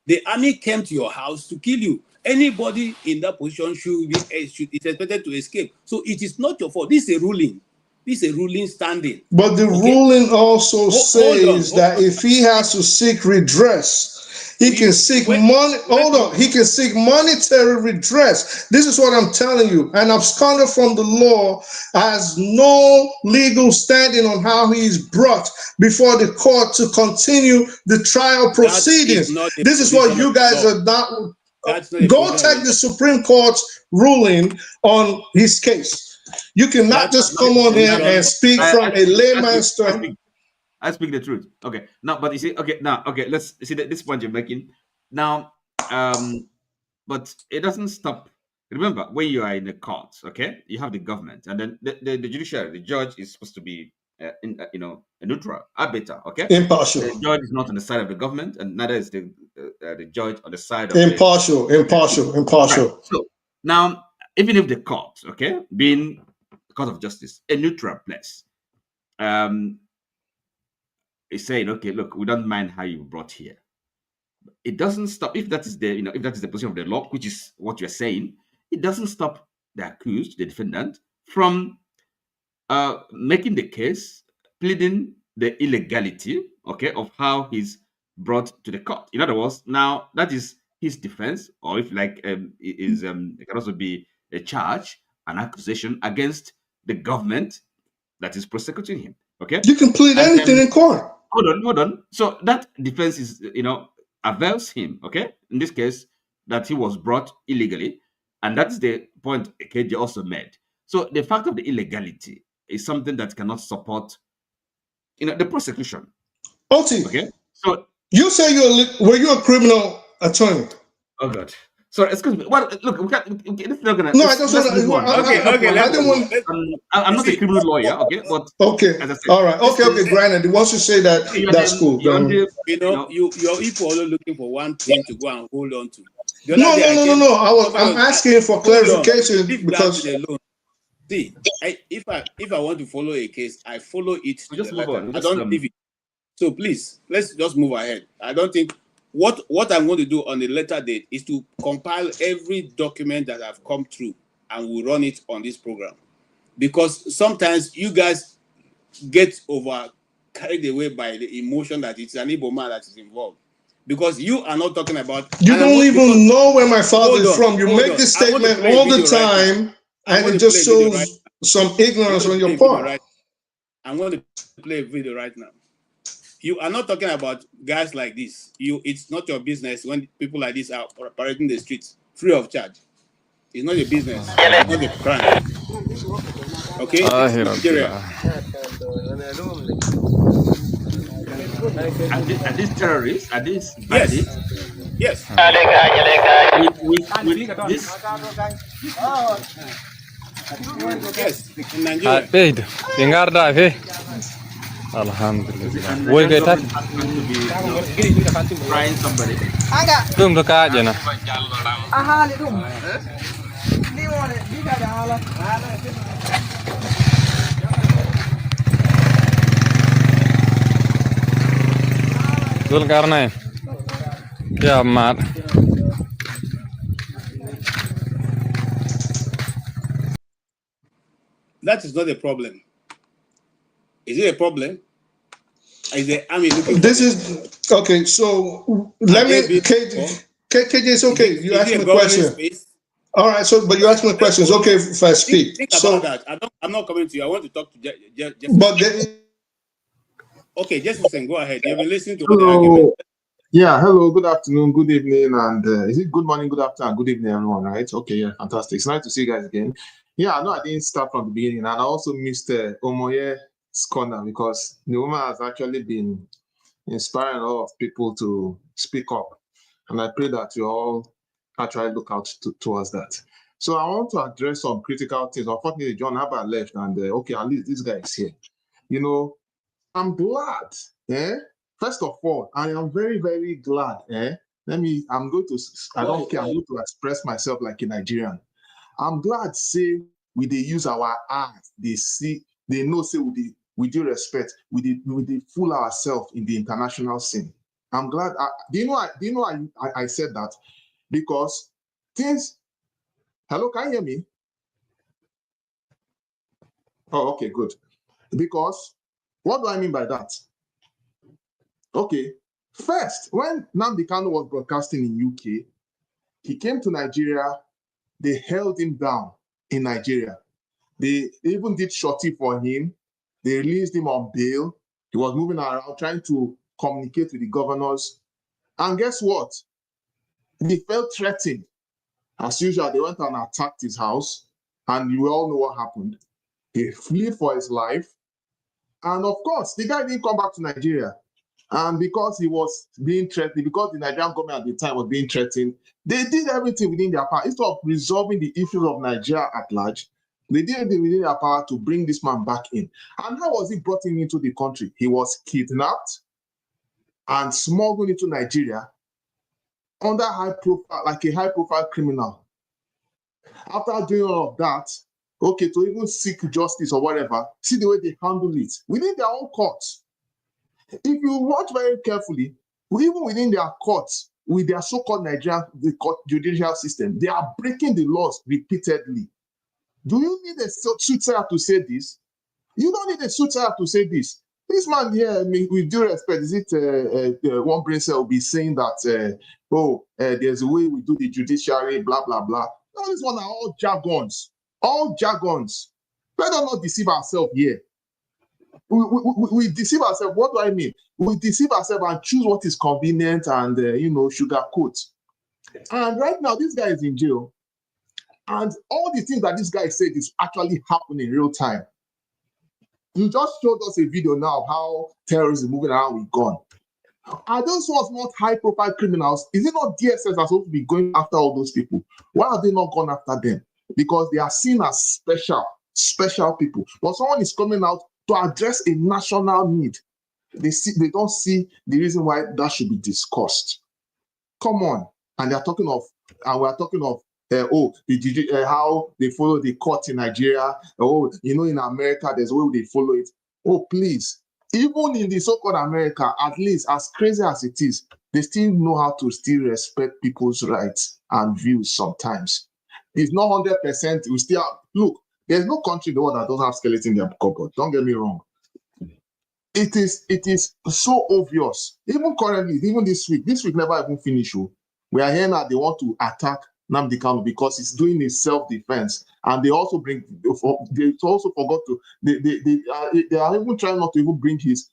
[SPEAKER 1] the army came to your house to kill you. Anybody in that position is expected to escape. So it is not your fault. This is a ruling. This is a ruling standing.
[SPEAKER 9] But the
[SPEAKER 1] Okay?
[SPEAKER 9] ruling also says
[SPEAKER 1] Hold
[SPEAKER 9] that
[SPEAKER 1] on.
[SPEAKER 9] if he has to seek redress, he can seek money. Hold on, he can seek monetary redress. This is what I'm telling you. An absconder from the law has no legal standing on how he is brought before the court to continue the trial proceedings. This is what you guys are not.
[SPEAKER 1] That's not a
[SPEAKER 9] Go
[SPEAKER 1] position of
[SPEAKER 9] check
[SPEAKER 1] the
[SPEAKER 9] the
[SPEAKER 1] law.
[SPEAKER 9] Supreme Court's ruling on his case. You cannot
[SPEAKER 1] That's
[SPEAKER 9] just
[SPEAKER 1] not a
[SPEAKER 9] come on here
[SPEAKER 1] position
[SPEAKER 9] and
[SPEAKER 1] of
[SPEAKER 9] speak
[SPEAKER 1] law.
[SPEAKER 9] from a layman's term.
[SPEAKER 12] I speak the truth. Okay. Now, but you see, let's see this point you're making. Now, but it doesn't stop. Remember, when you are in the court, okay, you have the government, and then the judiciary, the judge is supposed to be, a neutral arbiter, okay?
[SPEAKER 9] Impartial.
[SPEAKER 12] The judge is not on the side of the government, and neither is the judge on the side of
[SPEAKER 9] Impartial.
[SPEAKER 12] Right. So now, even if the court, okay, being the court of justice, a neutral place, is saying, okay, look, we don't mind how you brought here. It doesn't stop if that is if that is the position of the law, which is what you're saying. It doesn't stop the accused, the defendant, from making the case, pleading the illegality, okay, of how he's brought to the court. In other words, now that is his defense, or if like it can also be a charge, an accusation against the government that is prosecuting him. Okay,
[SPEAKER 9] you can plead
[SPEAKER 12] and
[SPEAKER 9] anything in court.
[SPEAKER 12] Hold on. So that defense is, avails him. Okay, in this case, that he was brought illegally, and that's the point KJ also made. So the fact of the illegality is something that cannot support, the prosecution.
[SPEAKER 9] Oti,
[SPEAKER 12] Okay, so
[SPEAKER 9] you say were you a criminal attorney?
[SPEAKER 12] Oh God. Sorry, excuse me. Well, look, we can't. It's not gonna.
[SPEAKER 9] No, I just
[SPEAKER 12] Let's
[SPEAKER 9] want
[SPEAKER 12] move on.
[SPEAKER 1] Okay,
[SPEAKER 9] I didn't want.
[SPEAKER 12] I'm not a criminal lawyer, okay, but
[SPEAKER 9] Okay,
[SPEAKER 12] as I said,
[SPEAKER 9] all right, okay, granted. Once you say that, that's cool.
[SPEAKER 1] You're people are looking for one thing to go and hold on to. The
[SPEAKER 9] No,
[SPEAKER 1] other day I came.
[SPEAKER 9] I'm asking for clarification because
[SPEAKER 1] alone. See, if I want to follow a case, I follow it to
[SPEAKER 12] just
[SPEAKER 1] the
[SPEAKER 12] move
[SPEAKER 1] letter.
[SPEAKER 12] on.
[SPEAKER 1] I don't leave it. So please, let's just move ahead. I don't think what I'm going to do on the later date is to compile every document that I've come through and we'll run it on this program. Because sometimes you guys get carried away by the emotion that it's an Igbo man that is involved. Because you are not talking about...
[SPEAKER 9] You don't even know where my father is from. You make this statement all the time, and it just shows some ignorance on your part.
[SPEAKER 1] I'm going to play a video right now. You are not talking about guys like this. It's not your business when people like this are operating the streets free of charge. It's not your business. It's not a crime. Okay? Nigeria.
[SPEAKER 12] Are these terrorists? Are these
[SPEAKER 1] Yes.
[SPEAKER 12] bandits?
[SPEAKER 1] Yes.
[SPEAKER 12] With this.
[SPEAKER 1] Yes. In Nigeria.
[SPEAKER 12] Alhamdulillah. Why get that? To be trying somebody.
[SPEAKER 1] Yeah, man. That is not a problem. Is it a problem? Is the army looking
[SPEAKER 9] This
[SPEAKER 1] for
[SPEAKER 9] is okay. So let me, KJ, it's okay. You asked me a question.
[SPEAKER 1] Space?
[SPEAKER 9] All right. So, but you asked me a question. It's okay if I speak.
[SPEAKER 1] Think
[SPEAKER 9] so
[SPEAKER 1] about that. I'm not coming to you. I want to talk to Jefferson.
[SPEAKER 9] But
[SPEAKER 1] okay, Jefferson, go ahead. You've been listening to all the argument.
[SPEAKER 14] Yeah, hello, good afternoon, good evening, and is it good morning, good afternoon, good evening, everyone, right? Okay, yeah, fantastic. It's nice to see you guys again. Yeah, I know I didn't start from the beginning, and I also missed Omoye's corner because the woman has actually been inspiring a lot of people to speak up, and I pray that you all actually look out towards that. So I want to address some critical things. Unfortunately, John Abba left, and okay, at least this guy is here. You know, I'm glad, First of all, I am very, very glad. I don't care, I'm going to express myself like a Nigerian. I'm glad, say, they use our eyes, they see, they know, say, we do respect, we fool ourselves in the international scene. I'm glad. Do you know I said that? Because things, hello, can you hear me? Oh, okay, good. Because, what do I mean by that? Okay, first, when Nnamdi Kanu was broadcasting in UK, he came to Nigeria, they held him down in Nigeria. They even did shorty for him. They released him on bail. He was moving around trying to communicate with the governors. And guess what? He felt threatened. As usual, they went and attacked his house. And you all know what happened. He fled for his life. And of course, the guy didn't come back to Nigeria. And because he was being threatened, because the Nigerian government at the time was being threatened, they did everything within their power. Instead of resolving the issues of Nigeria at large, they did everything within their power to bring this man back in. And how was he brought into the country? He was kidnapped and smuggled into Nigeria under high profile, like a high profile criminal. After doing all of that, okay, to even seek justice or whatever, see the way they handle it within their own courts. If you watch very carefully, even within their courts, with their so-called Nigerian judicial system, they are breaking the laws repeatedly. Do you need a soothsayer to say this? You don't need a soothsayer to say this. This man here, with due respect, is it one brain cell will be saying that, there's a way we do the judiciary, blah, blah, blah. No, this one are all jargons. All jargons. Let us not deceive ourselves here. We deceive ourselves. What do I mean? We deceive ourselves and choose what is convenient and, sugarcoat. And right now, this guy is in jail. And all the things that this guy said is actually happening in real time. You just showed us a video now of how terrorists are moving around with guns. Are those ones not high-profile criminals? Is it not DSS that's supposed to be going after all those people? Why have they not gone after them? Because they are seen as special people. But someone is coming out to address a national need. They don't see the reason why that should be discussed. Come on. And we're talking of how they follow the court in Nigeria. In America, there's a way they follow it. Oh, please. Even in the so-called America, at least as crazy as it is, they still know how to still respect people's rights and views sometimes. It's not 100%. We still look. There's no country in the world that doesn't have skeleton in their cupboard. Don't get me wrong. It is so obvious. Even currently, even this week never even finished. We are here now. They want to attack Nnamdi Kanu because he's doing a self-defense. And they also forgot to, they are even trying not to even bring his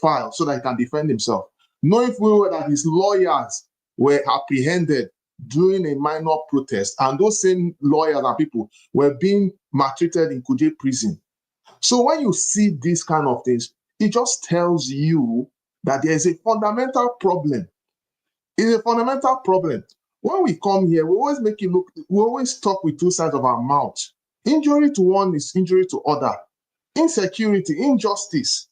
[SPEAKER 14] file so that he can defend himself. Knowing full well that his lawyers were apprehended during a minor protest, and those same lawyers and people were being maltreated in Kuje prison. So when you see these kind of things, it just tells you that there is a fundamental problem. It's a fundamental problem. When we come here, we always make it look, we always talk with two sides of our mouth. Injury to one is injury to other. Insecurity, injustice.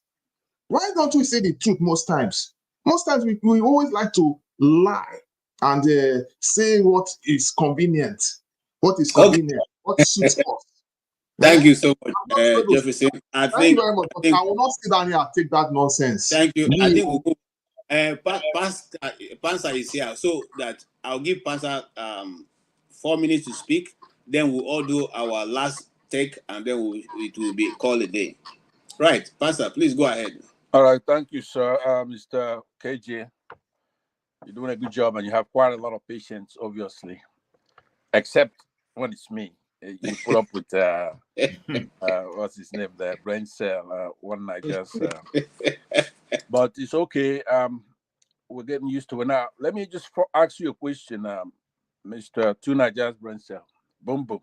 [SPEAKER 14] Why don't we say the truth most times? Most times we always like to lie and say what is convenient, what suits us.
[SPEAKER 1] Thank you so much, Jefferson.
[SPEAKER 14] Thank you very much. I will not sit down here and take that nonsense.
[SPEAKER 1] Thank you. I think we'll go. Pansa is here, so that I'll give Pansa 4 minutes to speak. Then we'll all do our last take, and then it will be called a day. Right, Pansa, please go ahead.
[SPEAKER 15] All right, thank you, sir. Mr. KJ, you're doing a good job, and you have quite a lot of patience, obviously, except when it's me. You put up with what's his name there, brain cell. One night just, but it's okay. We're getting used to it now. Let me just ask you a question, Mr. Two Nigerians brain cell. Boom boom.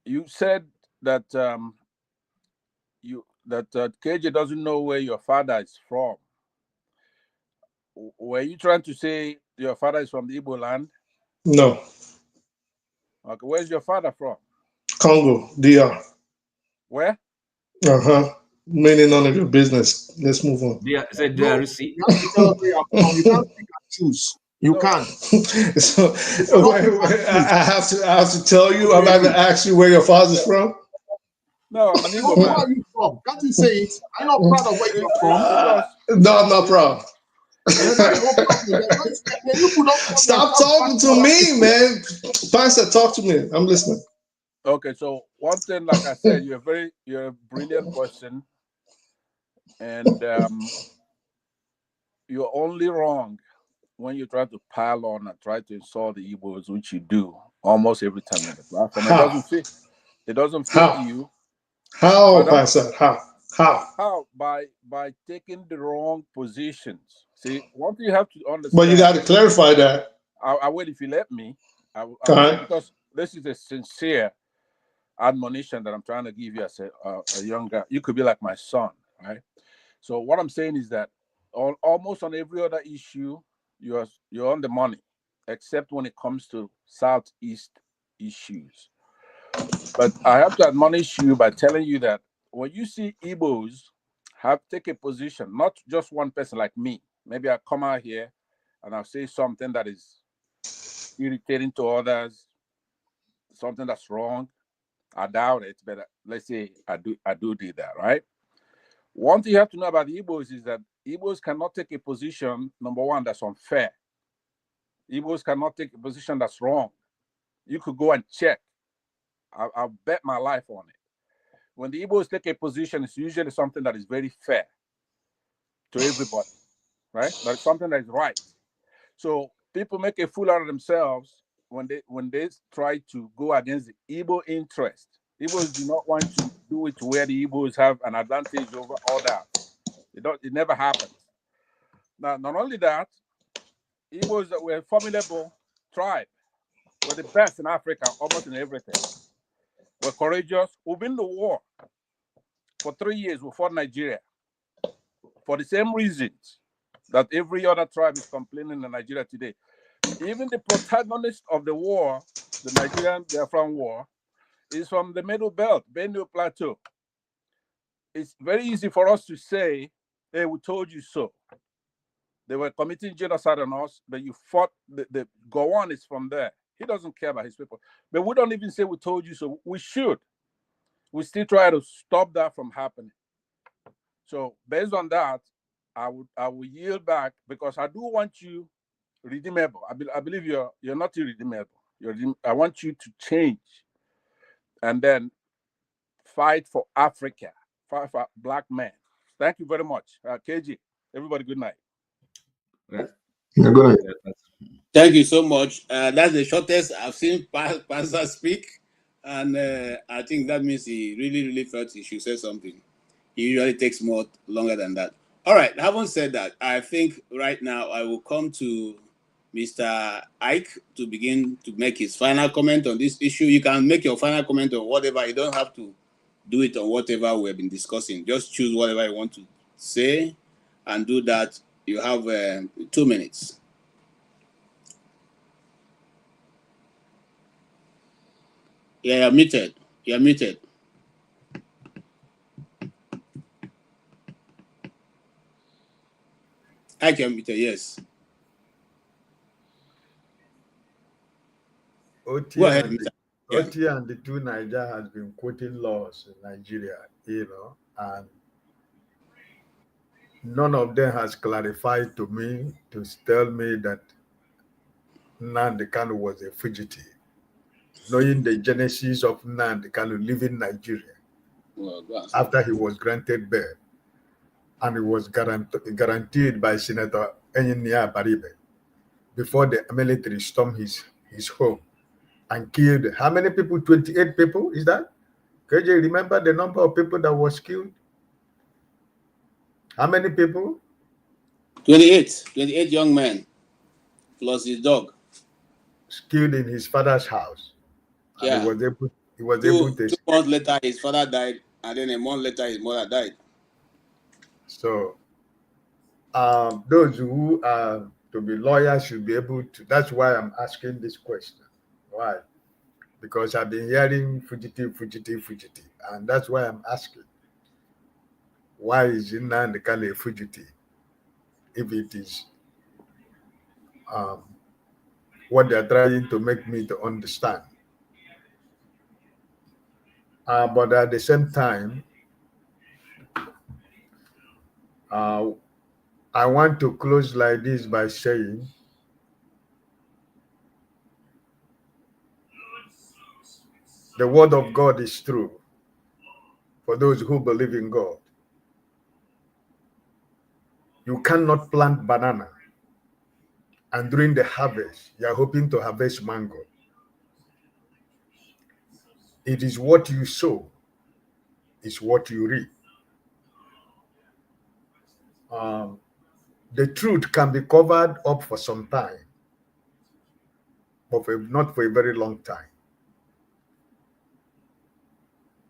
[SPEAKER 15] You said that KJ doesn't know where your father is from. Were you trying to say your father is from the Igbo land?
[SPEAKER 9] No.
[SPEAKER 15] Okay, where's your father from?
[SPEAKER 9] Congo, DR.
[SPEAKER 15] Where?
[SPEAKER 9] Mainly none of your business. Let's move on.
[SPEAKER 12] Yeah, say
[SPEAKER 14] No,
[SPEAKER 12] DRC.
[SPEAKER 14] you have to tell us where you're from. You can't pick and choose. You can't.
[SPEAKER 9] So I have to tell you. I'm not gonna ask you where your father's from.
[SPEAKER 15] No, I'm an Igbo
[SPEAKER 14] Where
[SPEAKER 15] man.
[SPEAKER 14] are you from? Can't you say it? I'm not proud of where you're from.
[SPEAKER 9] No, I'm not proud. Stop talking to me, man. Pastor, talk to me. I'm listening.
[SPEAKER 15] Okay, so one thing, like I said, you're a brilliant person, and you're only wrong when you try to pile on and try to insult the Igbos, which you do almost every time you're on the platform. It doesn't fit you.
[SPEAKER 9] How, Pastor? How?
[SPEAKER 15] How? By taking the wrong positions. See, what you have to understand.
[SPEAKER 9] Well, you got to clarify that.
[SPEAKER 15] I will, if you let me. I will say, because this is a sincere admonition that I'm trying to give you as a young guy. You could be like my son, right? So what I'm saying is that almost on every other issue, you're on the money, except when it comes to Southeast issues. But I have to admonish you by telling you that when you see Igbos take a position, not just one person like me, maybe I come out here and I'll say something that is irritating to others, something that's wrong. I doubt it, but let's say I do that, right? One thing you have to know about the Igbos is that Igbos cannot take a position, number one, that's unfair. Igbos cannot take a position that's wrong. You could go and check. I'll bet my life on it. When the Igbos take a position, it's usually something that is very fair to everybody, right? That's something that is right. So people make a fool out of themselves when they try to go against the Igbo interest. Igbos do not want to do it to where the Igbos have an advantage over others. It never happens. Now, not only that, Igbos that were a formidable tribe, were the best in Africa, almost in everything. We're courageous. We've been to war. For 3 years, we fought Nigeria for the same reasons that every other tribe is complaining in Nigeria today. Even the protagonist of the war, the Nigerian-Biafran war, is from the Middle Belt, Benue Plateau. It's very easy for us to say, hey, we told you so. They were committing genocide on us, but you fought, the Gowon is from there. He doesn't care about his people. But we don't even say we told you so. We should. We still try to stop that from happening. So based on that, I will yield back because I do want you redeemable. I believe you're not irredeemable. I want you to change and then fight for Africa, fight for Black men. Thank you very much. KG, everybody, good night.
[SPEAKER 12] Well,
[SPEAKER 14] Yeah, go ahead.
[SPEAKER 1] Thank you so much. That's the shortest I've seen Pastor speak. And I think that means he really, really felt he should say something. He usually takes more longer than that. All right, having said that, I think right now I will come to Mr. Ike to begin to make his final comment on this issue. You can make your final comment on whatever. You don't have to do it on whatever we've been discussing. Just choose whatever you want to say and do that. You have 2 minutes. Yeah, you're muted. You're muted. I can muted, yes.
[SPEAKER 8] OT
[SPEAKER 1] Go ahead,
[SPEAKER 8] and
[SPEAKER 1] Mr. Yeah.
[SPEAKER 8] OT and the two Niger has been quoting laws in Nigeria, and none of them has clarified to me to tell me that Nnamdi Kanu was a fugitive, knowing the genesis of Nnamdi Kanu leaving Nigeria after he was granted bail, and it was guaranteed by Senator Enyinia Baribe before the military stormed his home and killed how many people? 28 people, is that? Can you remember the number of people that was killed? How many people?
[SPEAKER 1] 28 young men plus his dog.
[SPEAKER 8] Killed in his father's house. And
[SPEAKER 1] Yeah.
[SPEAKER 8] he was able to
[SPEAKER 1] 2 months later, his father died, and then a month later, his mother died.
[SPEAKER 8] So those who are to be lawyers should be able to. That's why I'm asking this question. Why? Because I've been hearing fugitive, and that's why I'm asking. Why is Nnamdi Kanu a fugitive? If it is what they're trying to make me to understand. But at the same time, I want to close like this by saying the word of God is true for those who believe in God. You cannot plant banana and during the harvest, you are hoping to harvest mango. It is what you sow, is what you reap. The truth can be covered up for some time, but not for a very long time.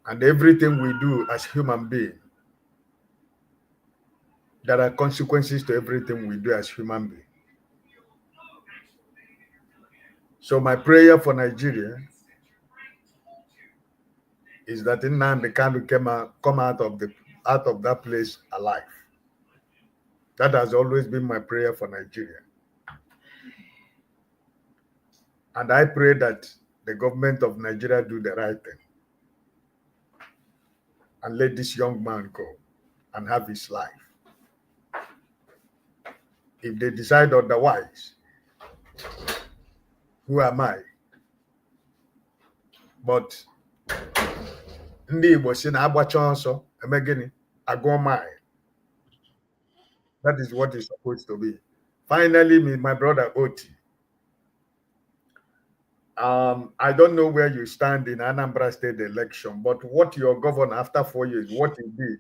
[SPEAKER 8] And everything we do as human beings, there are consequences to everything we do as human beings. So my prayer for Nigeria is that Nnamdi Kanu come out of that place alive. That has always been my prayer for Nigeria. And I pray that the government of Nigeria do the right thing and let this young man go and have his life. If they decide otherwise, who am I? But ndị Igbo si na agbacha ọsọ eme gịnị? Agụọ mile. That is what it's supposed to be. Finally, my brother Oti. I don't know where you stand in Anambra State election, but what your governor after 4 years, what he did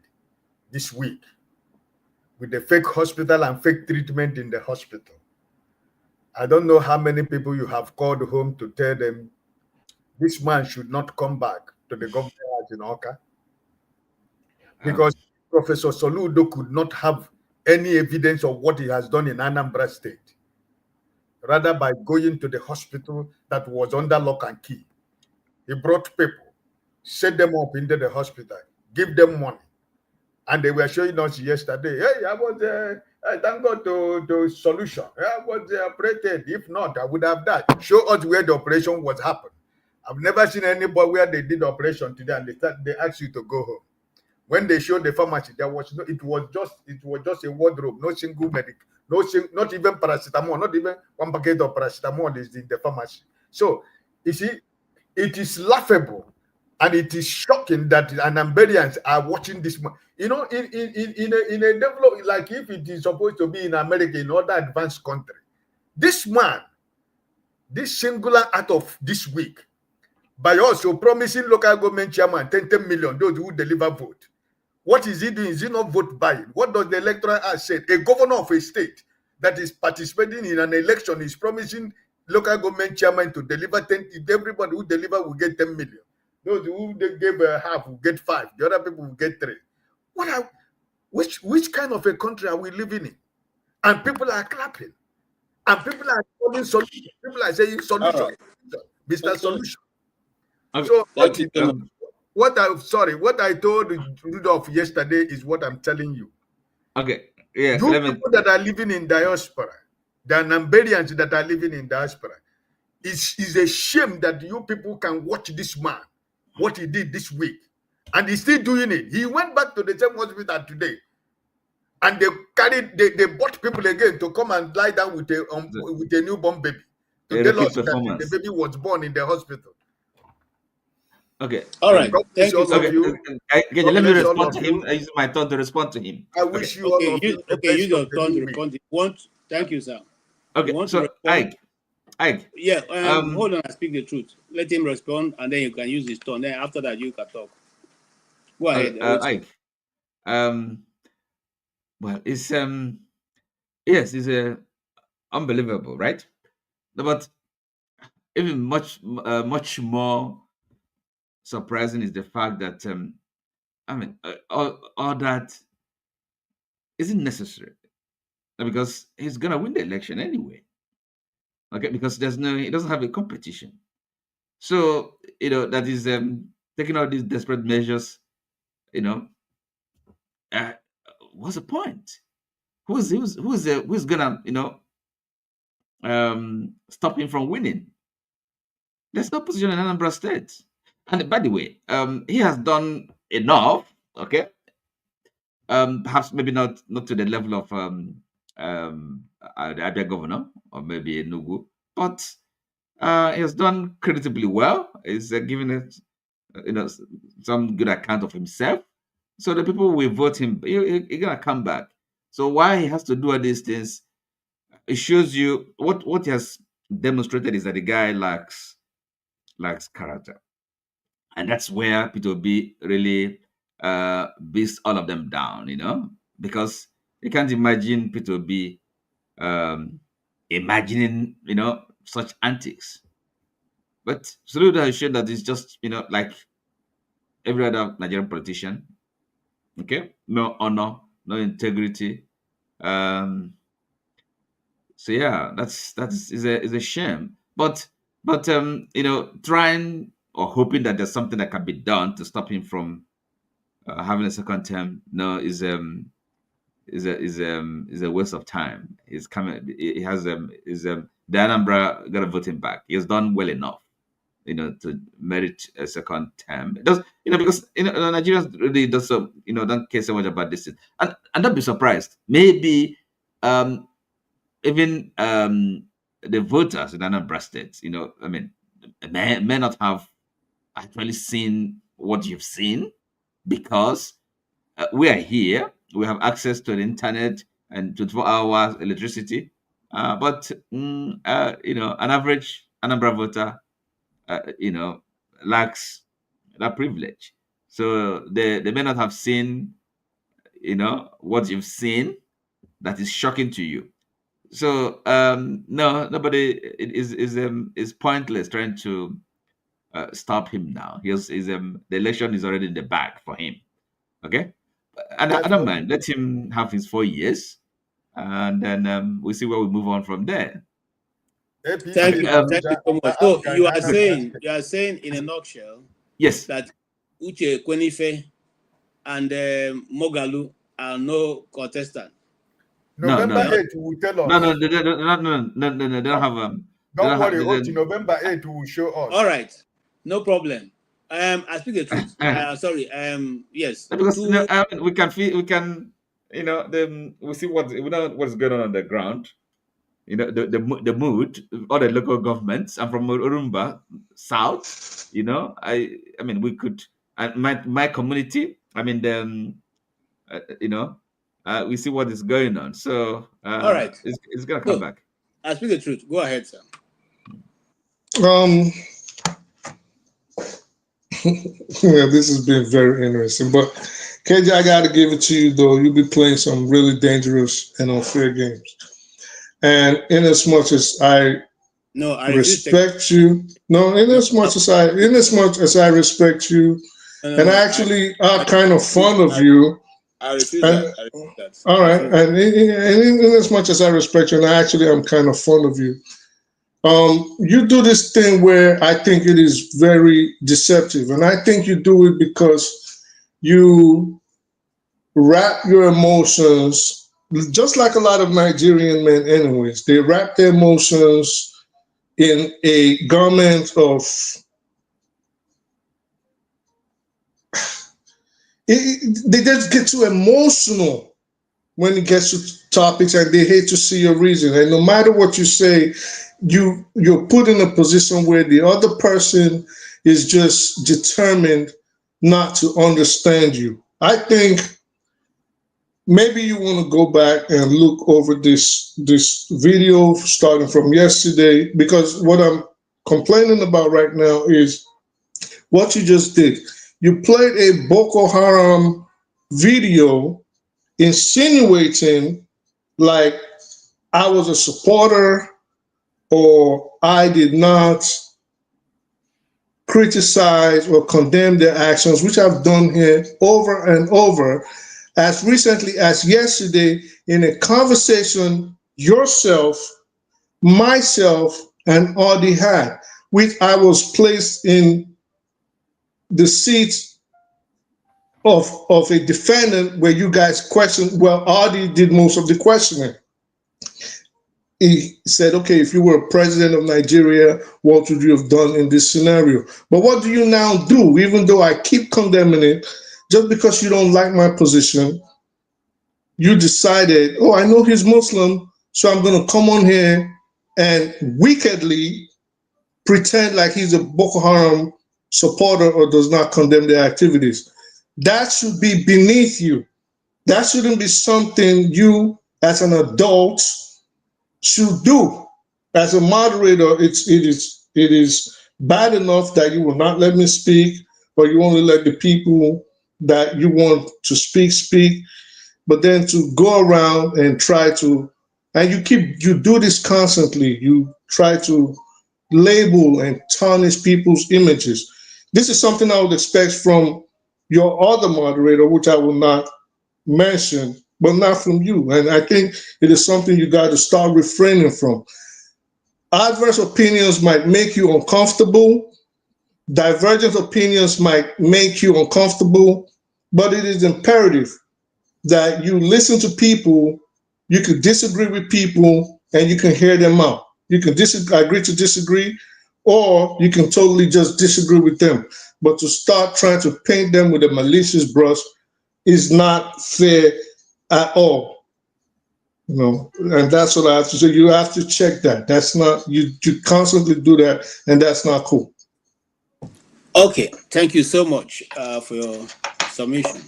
[SPEAKER 8] this week with the fake hospital and fake treatment in the hospital. I don't know how many people you have called home to tell them this man should not come back to the government in Oka. Because Professor Soludo could not have any evidence of what he has done in Anambra State. Rather, by going to the hospital that was under lock and key, he brought people, set them up into the hospital, give them money. And they were showing us yesterday, hey, I was thank God to solution. I was operated. If not, I would have died. Show us where the operation was happened. I've never seen anybody where they did the operation today and they asked you to go home. When they showed the pharmacy, there was no, it was just a wardrobe, no single medic, not even paracetamol, not even one packet of paracetamol is in the pharmacy. So you see, it is laughable and it is shocking that Anambarians are watching this. You know, in a developed, like if it is supposed to be in America, in other advanced country, This man, this singular act of this week, by also promising local government chairman 10 million, those who deliver vote. What is he doing? Is he not vote buying? What does the Electoral Act say? A governor of a state that is participating in an election is promising local government chairman to deliver 10. Everybody who deliver will get 10 million. Those who they gave half will get 5. The other people will get 3. Which kind of a country are we living in? And people are clapping. And people are calling solution. People are saying solution.
[SPEAKER 1] Right.
[SPEAKER 8] Mr.
[SPEAKER 1] Okay.
[SPEAKER 8] Solution.
[SPEAKER 12] Okay.
[SPEAKER 8] So
[SPEAKER 12] Thank
[SPEAKER 8] you, what I told Rudolph yesterday is what I'm telling you.
[SPEAKER 12] Okay. Yeah.
[SPEAKER 8] You people that are living in diaspora, the Namberians that are living in diaspora, it's a shame that you people can watch this man, what he did this week, and he's still doing it. He went back to the same hospital today, and they bought people again to come and lie down with a newborn baby to tell us that the baby was born in the hospital.
[SPEAKER 12] Okay.
[SPEAKER 1] All right. Thank you.
[SPEAKER 12] Okay. Let me respond to him. I use my turn to respond to him.
[SPEAKER 8] I wish you all of you.
[SPEAKER 1] Okay, use your turn to respond. Thank you, sir.
[SPEAKER 12] Okay. So Ike.
[SPEAKER 1] Yeah. Hold on. I speak the truth. Let him respond, and then you can use his turn. Then after that, you can talk. Go ahead.
[SPEAKER 12] Ike. Well, it's yes, it's unbelievable, right? But even much more surprising is the fact that all that isn't necessary, because he's gonna win the election anyway. Okay, because he doesn't have a competition. So that is taking all these desperate measures. What's the point? Who's gonna stop him from winning? There's no position in Anambra State. And by the way, he has done enough. Okay, perhaps maybe not to the level of the Abia governor or maybe Enugu, but he has done creditably well. He's given it, some good account of himself. So the people will vote him. He's gonna come back. So why he has to do all these things? It shows you what he has demonstrated is that the guy lacks character, and that's where P2B really beats all of them down. Because you can't imagine P2B imagining such antics. But Soludo has shown that it's just like every other Nigerian politician. Okay, no honor, no integrity. So yeah, that is a shame. But trying or hoping that there's something that can be done to stop him from having a second term, is a waste of time. He's coming. He has the Anambra got to vote him back. He has done well enough, to merit a second term. It does, because Nigerians really don't care so much about this, and don't be surprised. Maybe even the voters in Anambra State, may not have actually seen what you've seen, because we are here. We have access to the internet and 24 hours electricity. But an average Anambra voter, lacks that privilege. So they may not have seen, what you've seen that is shocking to you. So no, nobody is pointless trying to stop him now. The election is already in the bag for him. Okay, and I don't mind. Let him have his 4 years, and then we'll see where we move on from there.
[SPEAKER 1] Thank you so much. So you are saying in a nutshell,
[SPEAKER 12] yes,
[SPEAKER 1] that Uche Kwenife and Mogalu are no contestant.
[SPEAKER 8] November 8th will tell us.
[SPEAKER 12] No, they don't have
[SPEAKER 8] Don't worry, November 8th will show us.
[SPEAKER 1] All right, no problem. I speak the truth. Sorry. Yes.
[SPEAKER 12] Because we can we see we know what's going on the ground. The mood, all the local governments. I'm from Urumba South. We could, my community. We see what is going on. So
[SPEAKER 1] all right,
[SPEAKER 12] it's gonna come back.
[SPEAKER 1] I speak the truth. Go ahead, sir.
[SPEAKER 9] Yeah, this has been very interesting. But KJ, I got to give it to you though. You'll be playing some really dangerous and unfair games. And in as much as I respect you, in as much as I respect you, and I actually are kind of fond of you.
[SPEAKER 1] I refuse that. I refuse that.
[SPEAKER 9] All right, and in as much as I respect you, and I actually am kind of fond of you. You do this thing where I think it is very deceptive, and I think you do it because you wrap your emotions, just like a lot of Nigerian men, anyways. They wrap their emotions in a garment of they just get too emotional when it gets to topics, and they hate to see your reason. And no matter what you say, you're put in a position where the other person is just determined not to understand you. I think maybe you want to go back and look over this video starting from yesterday, because what I'm complaining about right now is what you just did. You played a Boko Haram video insinuating like I was a supporter or I did not criticize or condemn their actions, which I've done here over and over, as recently as yesterday in a conversation yourself, myself, and Audie had, which I was placed in the seat of a defendant where you guys questioned. Well, Audie did most of the questioning. He said, okay, if you were president of Nigeria, what would you have done in this scenario? But what do you now do? Even though I keep condemning it, just because you don't like my position, you decided, oh, I know he's Muslim, so I'm going to come on here and wickedly pretend like he's a Boko Haram supporter or does not condemn their activities. That should be beneath you. That shouldn't be something you, as an adult, should do. As a moderator, it is bad enough that you will not let me speak, or you only let the people that you want to speak. But then to go around and try to, and you do this constantly. You try to label and tarnish people's images. This is something I would expect from your other moderator, which I will not mention, but not from you. And I think it is something you got to start refraining from. Adverse opinions might make you uncomfortable. Divergent opinions might make you uncomfortable, but it is imperative that you listen to people. You can disagree with people and you can hear them out. You can agree to disagree, or you can totally just disagree with them. But to start trying to paint them with a malicious brush is not fair at all. You know, and that's what I have to say. You have to check that. That's not, you constantly do that, and that's not cool.
[SPEAKER 1] Okay, thank you so much for your submission.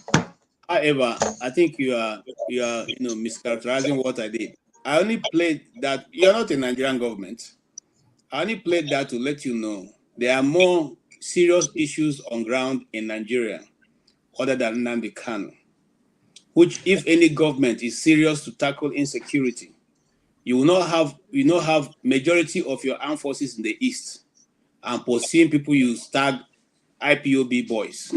[SPEAKER 1] However, I think you are mischaracterizing what I did. I only played that. You're not a Nigerian government. I only played that to let you know there are more serious issues on ground in Nigeria other than Nnamdi Kanu, which, if any government is serious to tackle insecurity, you will not have majority of your armed forces in the east and pursuing people you tag IPOB boys.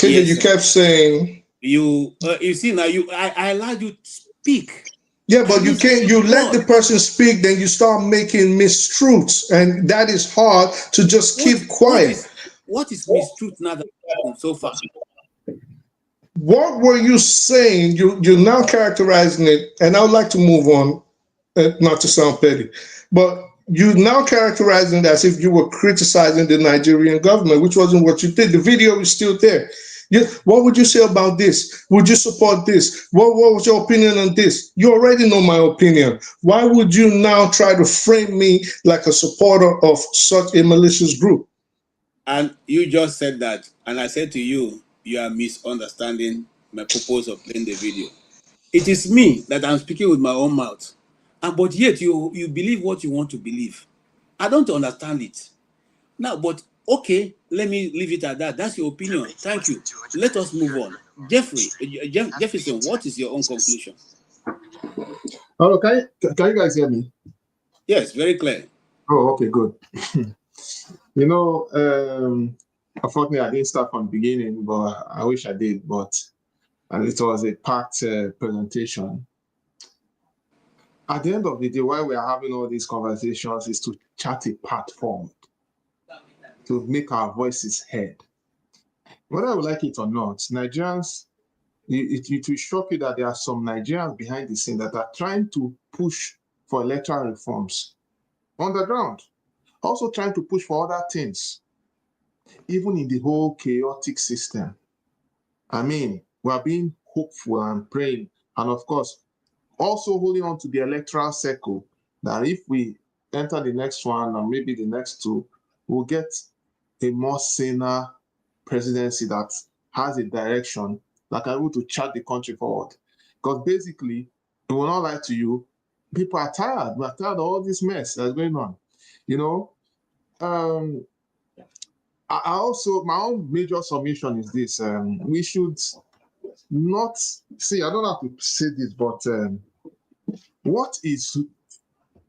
[SPEAKER 9] Yes, you kept saying
[SPEAKER 1] you see now I allowed you to speak.
[SPEAKER 9] Yeah, but you can't. You let the person speak, then you start making mistruths, and that is hard to just keep quiet.
[SPEAKER 1] What is mistruth now that happened so far?
[SPEAKER 9] What were you saying? You're now characterizing it, and I would like to move on, not to sound petty, but you now characterizing it as if you were criticizing the Nigerian government, which wasn't what you did. The video is still there. What would you say about this? Would you support this? What was your opinion on this? You already know my opinion. Why would you now try to frame me like a supporter of such a malicious group?
[SPEAKER 1] And you just said that, and I said to you, you are misunderstanding my purpose of playing the video. It is me that I'm speaking with my own mouth. And but yet you believe what you want to believe. I don't understand it. Now, but okay, let me leave it at that. That's your opinion. Thank you. Let us move on. Jefferson, what is your own conclusion?
[SPEAKER 14] Oh, can you guys hear me?
[SPEAKER 1] Yes, very clear.
[SPEAKER 14] Oh, okay, good. You know, unfortunately, I didn't start from the beginning, but I wish I did. But it was a packed presentation. At the end of the day, why we are having all these conversations is to chart a path forward, to make our voices heard. Whether we like it or not, Nigerians, it will shock you that there are some Nigerians behind the scene that are trying to push for electoral reforms on the ground, also trying to push for other things, even in the whole chaotic system. I mean, we are being hopeful and praying, and of course, also holding on to the electoral circle, that if we enter the next one or maybe the next two, we'll get a more saner presidency that has a direction that can able to chart the country forward. Because basically, we will not lie to you, people are tired. We're tired of all this mess that's going on. You know, I also, my own major submission is this: we should not see. I don't have to say this, but what is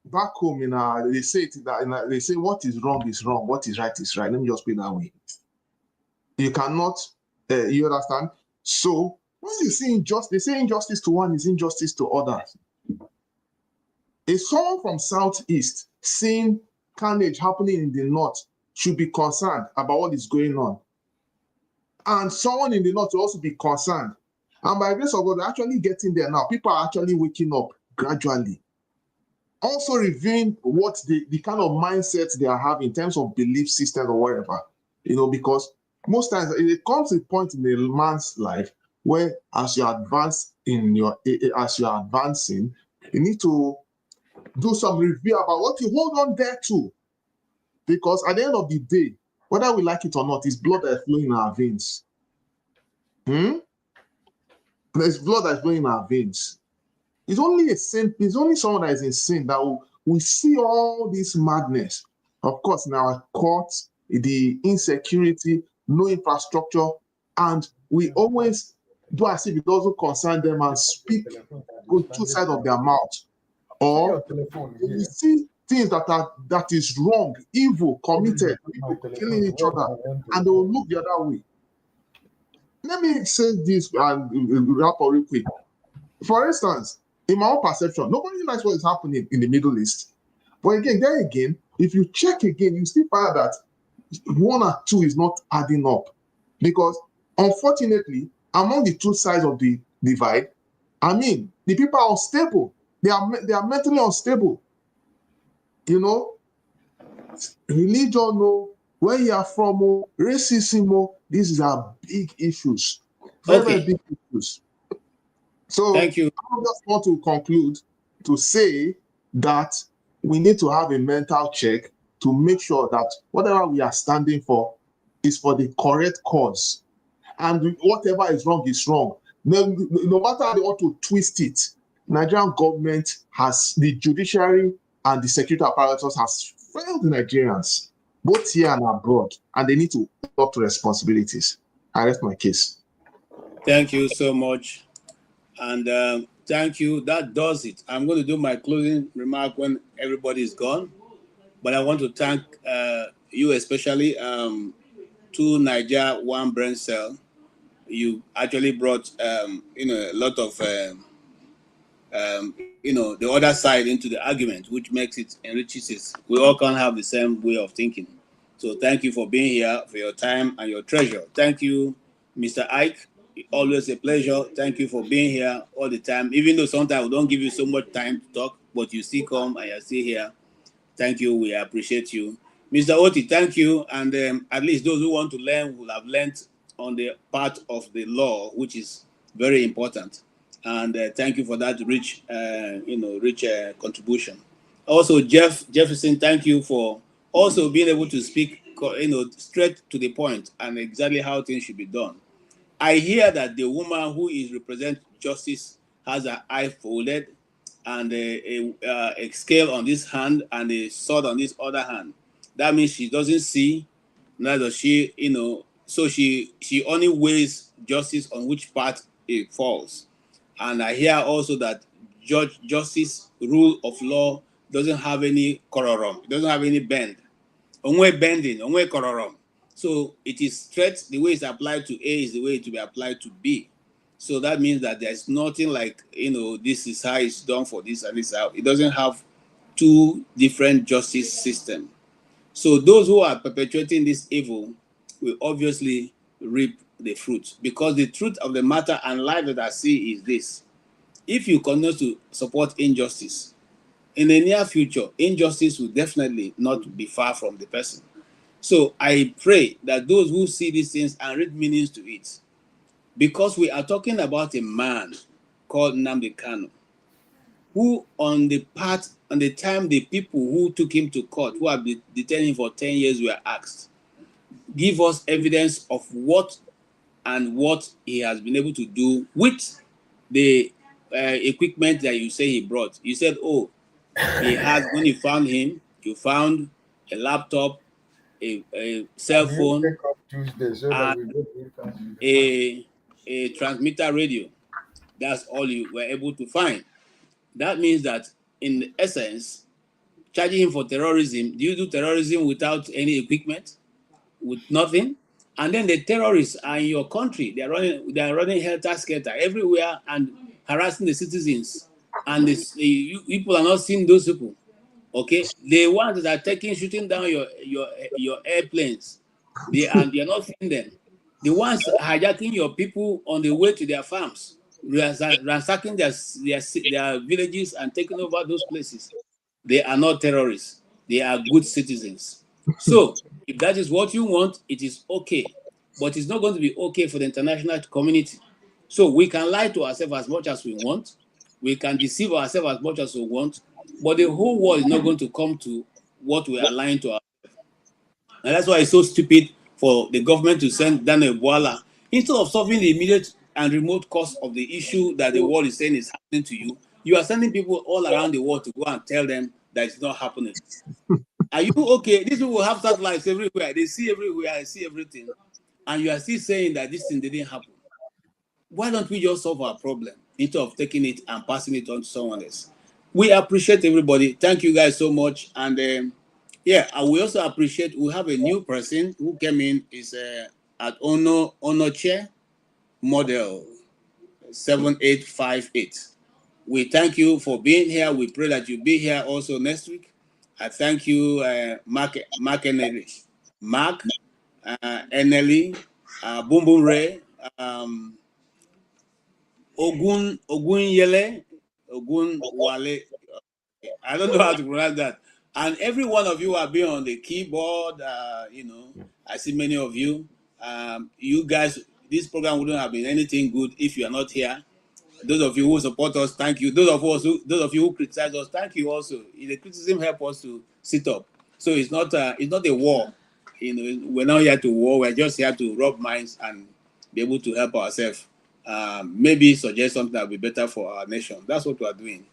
[SPEAKER 14] back home in our, they say it that they say what is wrong, what is right is right. Let me just put it that way. You cannot, you understand? So when you see injustice, they say injustice to one is injustice to others. If someone from Southeast seeing carnage happening in the North should be concerned about what is going on, and someone in the North will also be concerned. And by the grace of God, we're actually getting there now. People are actually waking up gradually. Also reviewing what the kind of mindsets they are having in terms of belief systems or whatever. You know, because most times it comes to a point in a man's life where as you advance in your, as you are advancing, you need to do some review about what you hold on there to. Because at the end of the day, whether we like it or not, it's blood that is flowing in our veins. There's blood that's flowing in our veins. It's only a sin, it's only someone that is in sin that will see all this madness. Of course, in our courts, the insecurity, no infrastructure, and we always do as if it doesn't concern them and speak on two sides of their mouth. Or we see things that is wrong, evil committed, people killing each other, and they will look the other way. Let me say this and wrap up real quick. For instance, in my own perception, nobody likes what is happening in the Middle East. But again, if you check again, you still find that one or two is not adding up. Because unfortunately, among the two sides of the divide, I mean, the people are unstable. They are mentally unstable. You know, religion, where you are from, racism, these are big issues. Very big issues. So
[SPEAKER 1] thank you.
[SPEAKER 14] I just want to conclude to say that we need to have a mental check to make sure that whatever we are standing for is for the correct cause. And whatever is wrong is wrong. No matter how they want to twist it, Nigerian government has, the judiciary and the security apparatus has failed Nigerians, both here and abroad, and they need to up to responsibilities. I rest my case.
[SPEAKER 1] Thank you so much. And thank you. That does it. I'm going to do my closing remark when everybody is gone. But I want to thank you especially, to Niger One Brain Cell. You actually brought, a lot of, the other side into the argument, which makes it enriches it. We all can't have the same way of thinking. So thank you for being here, for your time and your treasure. Thank you, Mr. Ike. Always a pleasure. Thank you for being here all the time. Even though sometimes we don't give you so much time to talk, but you still come and you're still here. Thank you. We appreciate you. Mr. Oti, thank you. And at least those who want to learn will have learned on the part of the law, which is very important. And thank you for that rich, rich contribution. Also, Jefferson, thank you for also being able to speak, straight to the point and exactly how things should be done. I hear that the woman who is represent justice has her eye folded. and a scale on this hand and a sword on this other hand. That means she doesn't see, neither does she, so she only weighs justice on which part it falls. And I hear also that justice rule of law doesn't have any kororom, it doesn't have any bend. Onwe bending, onwe kororom. So it is straight, the way it's applied to A is the way it will be applied to B. So that means that there's nothing like, this is how it's done for this and this how. It doesn't have two different justice systems. So those who are perpetuating this evil will obviously reap the fruit. Because the truth of the matter and life that I see is this. If you continue to support injustice, in the near future, injustice will definitely not be far from the person. So I pray that those who see these things and read meanings to it, because we are talking about a man called Nnamdi Kanu, who on the time the people who took him to court, who have been detained him for 10 years, were asked, give us evidence of what he has been able to do with the equipment that you say he brought. You said, he has, when you found him, you found a laptop, a cell phone, and a transmitter radio. That's all you were able to find. That means that, in essence, charging him for terrorism, do you do terrorism without any equipment? With nothing? And then the terrorists are in your country. They are running helter-skelter everywhere and harassing the citizens. And people are not seeing those people. Okay, the ones that are shooting down your airplanes, they are not seeing them. The ones hijacking your people on the way to their farms, ransacking their villages and taking over those places, they are not terrorists. They are good citizens. So if that is what you want, it is okay. But it's not going to be okay for the international community. So we can lie to ourselves as much as we want. We can deceive ourselves as much as we want. But the whole world is not going to come to what we are lying to ourselves. And that's why it's so stupid for the government to send Daniel Bwala. Instead of solving the immediate and remote cause of the issue that the world is saying is happening to you, you are sending people all around the world to go and tell them that it's not happening. Are you okay? These people have satellites everywhere. They see everywhere. They see everything. And you are still saying that this thing didn't happen. Why don't we just solve our problem instead of taking it and passing it on to someone else? We appreciate everybody. Thank you guys so much. And we also appreciate, we have a new person who came in, is at Onoche model 7858. We thank you for being here. We pray that you'll be here also next week. I thank you, Mark Eneli, Boom Boom Ray, Ogun Yele, Ogun Wale. I don't know how to pronounce that. And every one of you have been on the keyboard. I see many of you. You guys, this program wouldn't have been anything good if you are not here. Those of you who support us, thank you. Those of you who criticize us, thank you also. The criticism helps us to sit up. So it's not a war. We're not here to war. We're just here to rub minds and be able to help ourselves. Maybe suggest something that will be better for our nation. That's what we are doing.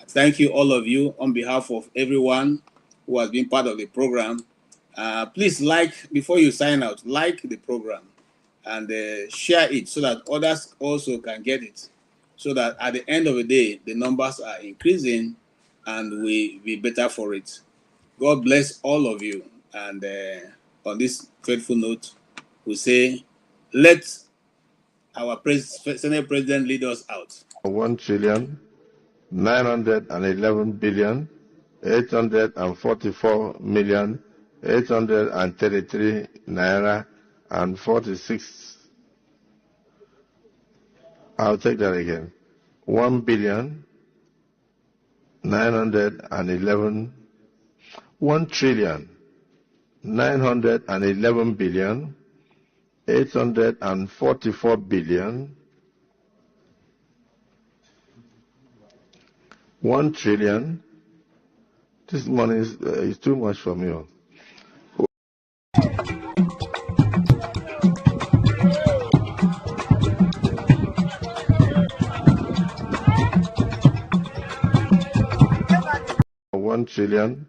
[SPEAKER 1] Thank you, all of you, on behalf of everyone who has been part of the program. Please before you sign out, like the program and share it so that others also can get it. So that at the end of the day, the numbers are increasing and we be better for it. God bless all of you. And on this faithful note, we say, let our Senate President lead us out.
[SPEAKER 16] 1,911,844,833 naira and 46. I'll take that again. 1,911,000,000 1,844,000,000,000 1,000,000,000,000. This money is too much for me. 1 trillion.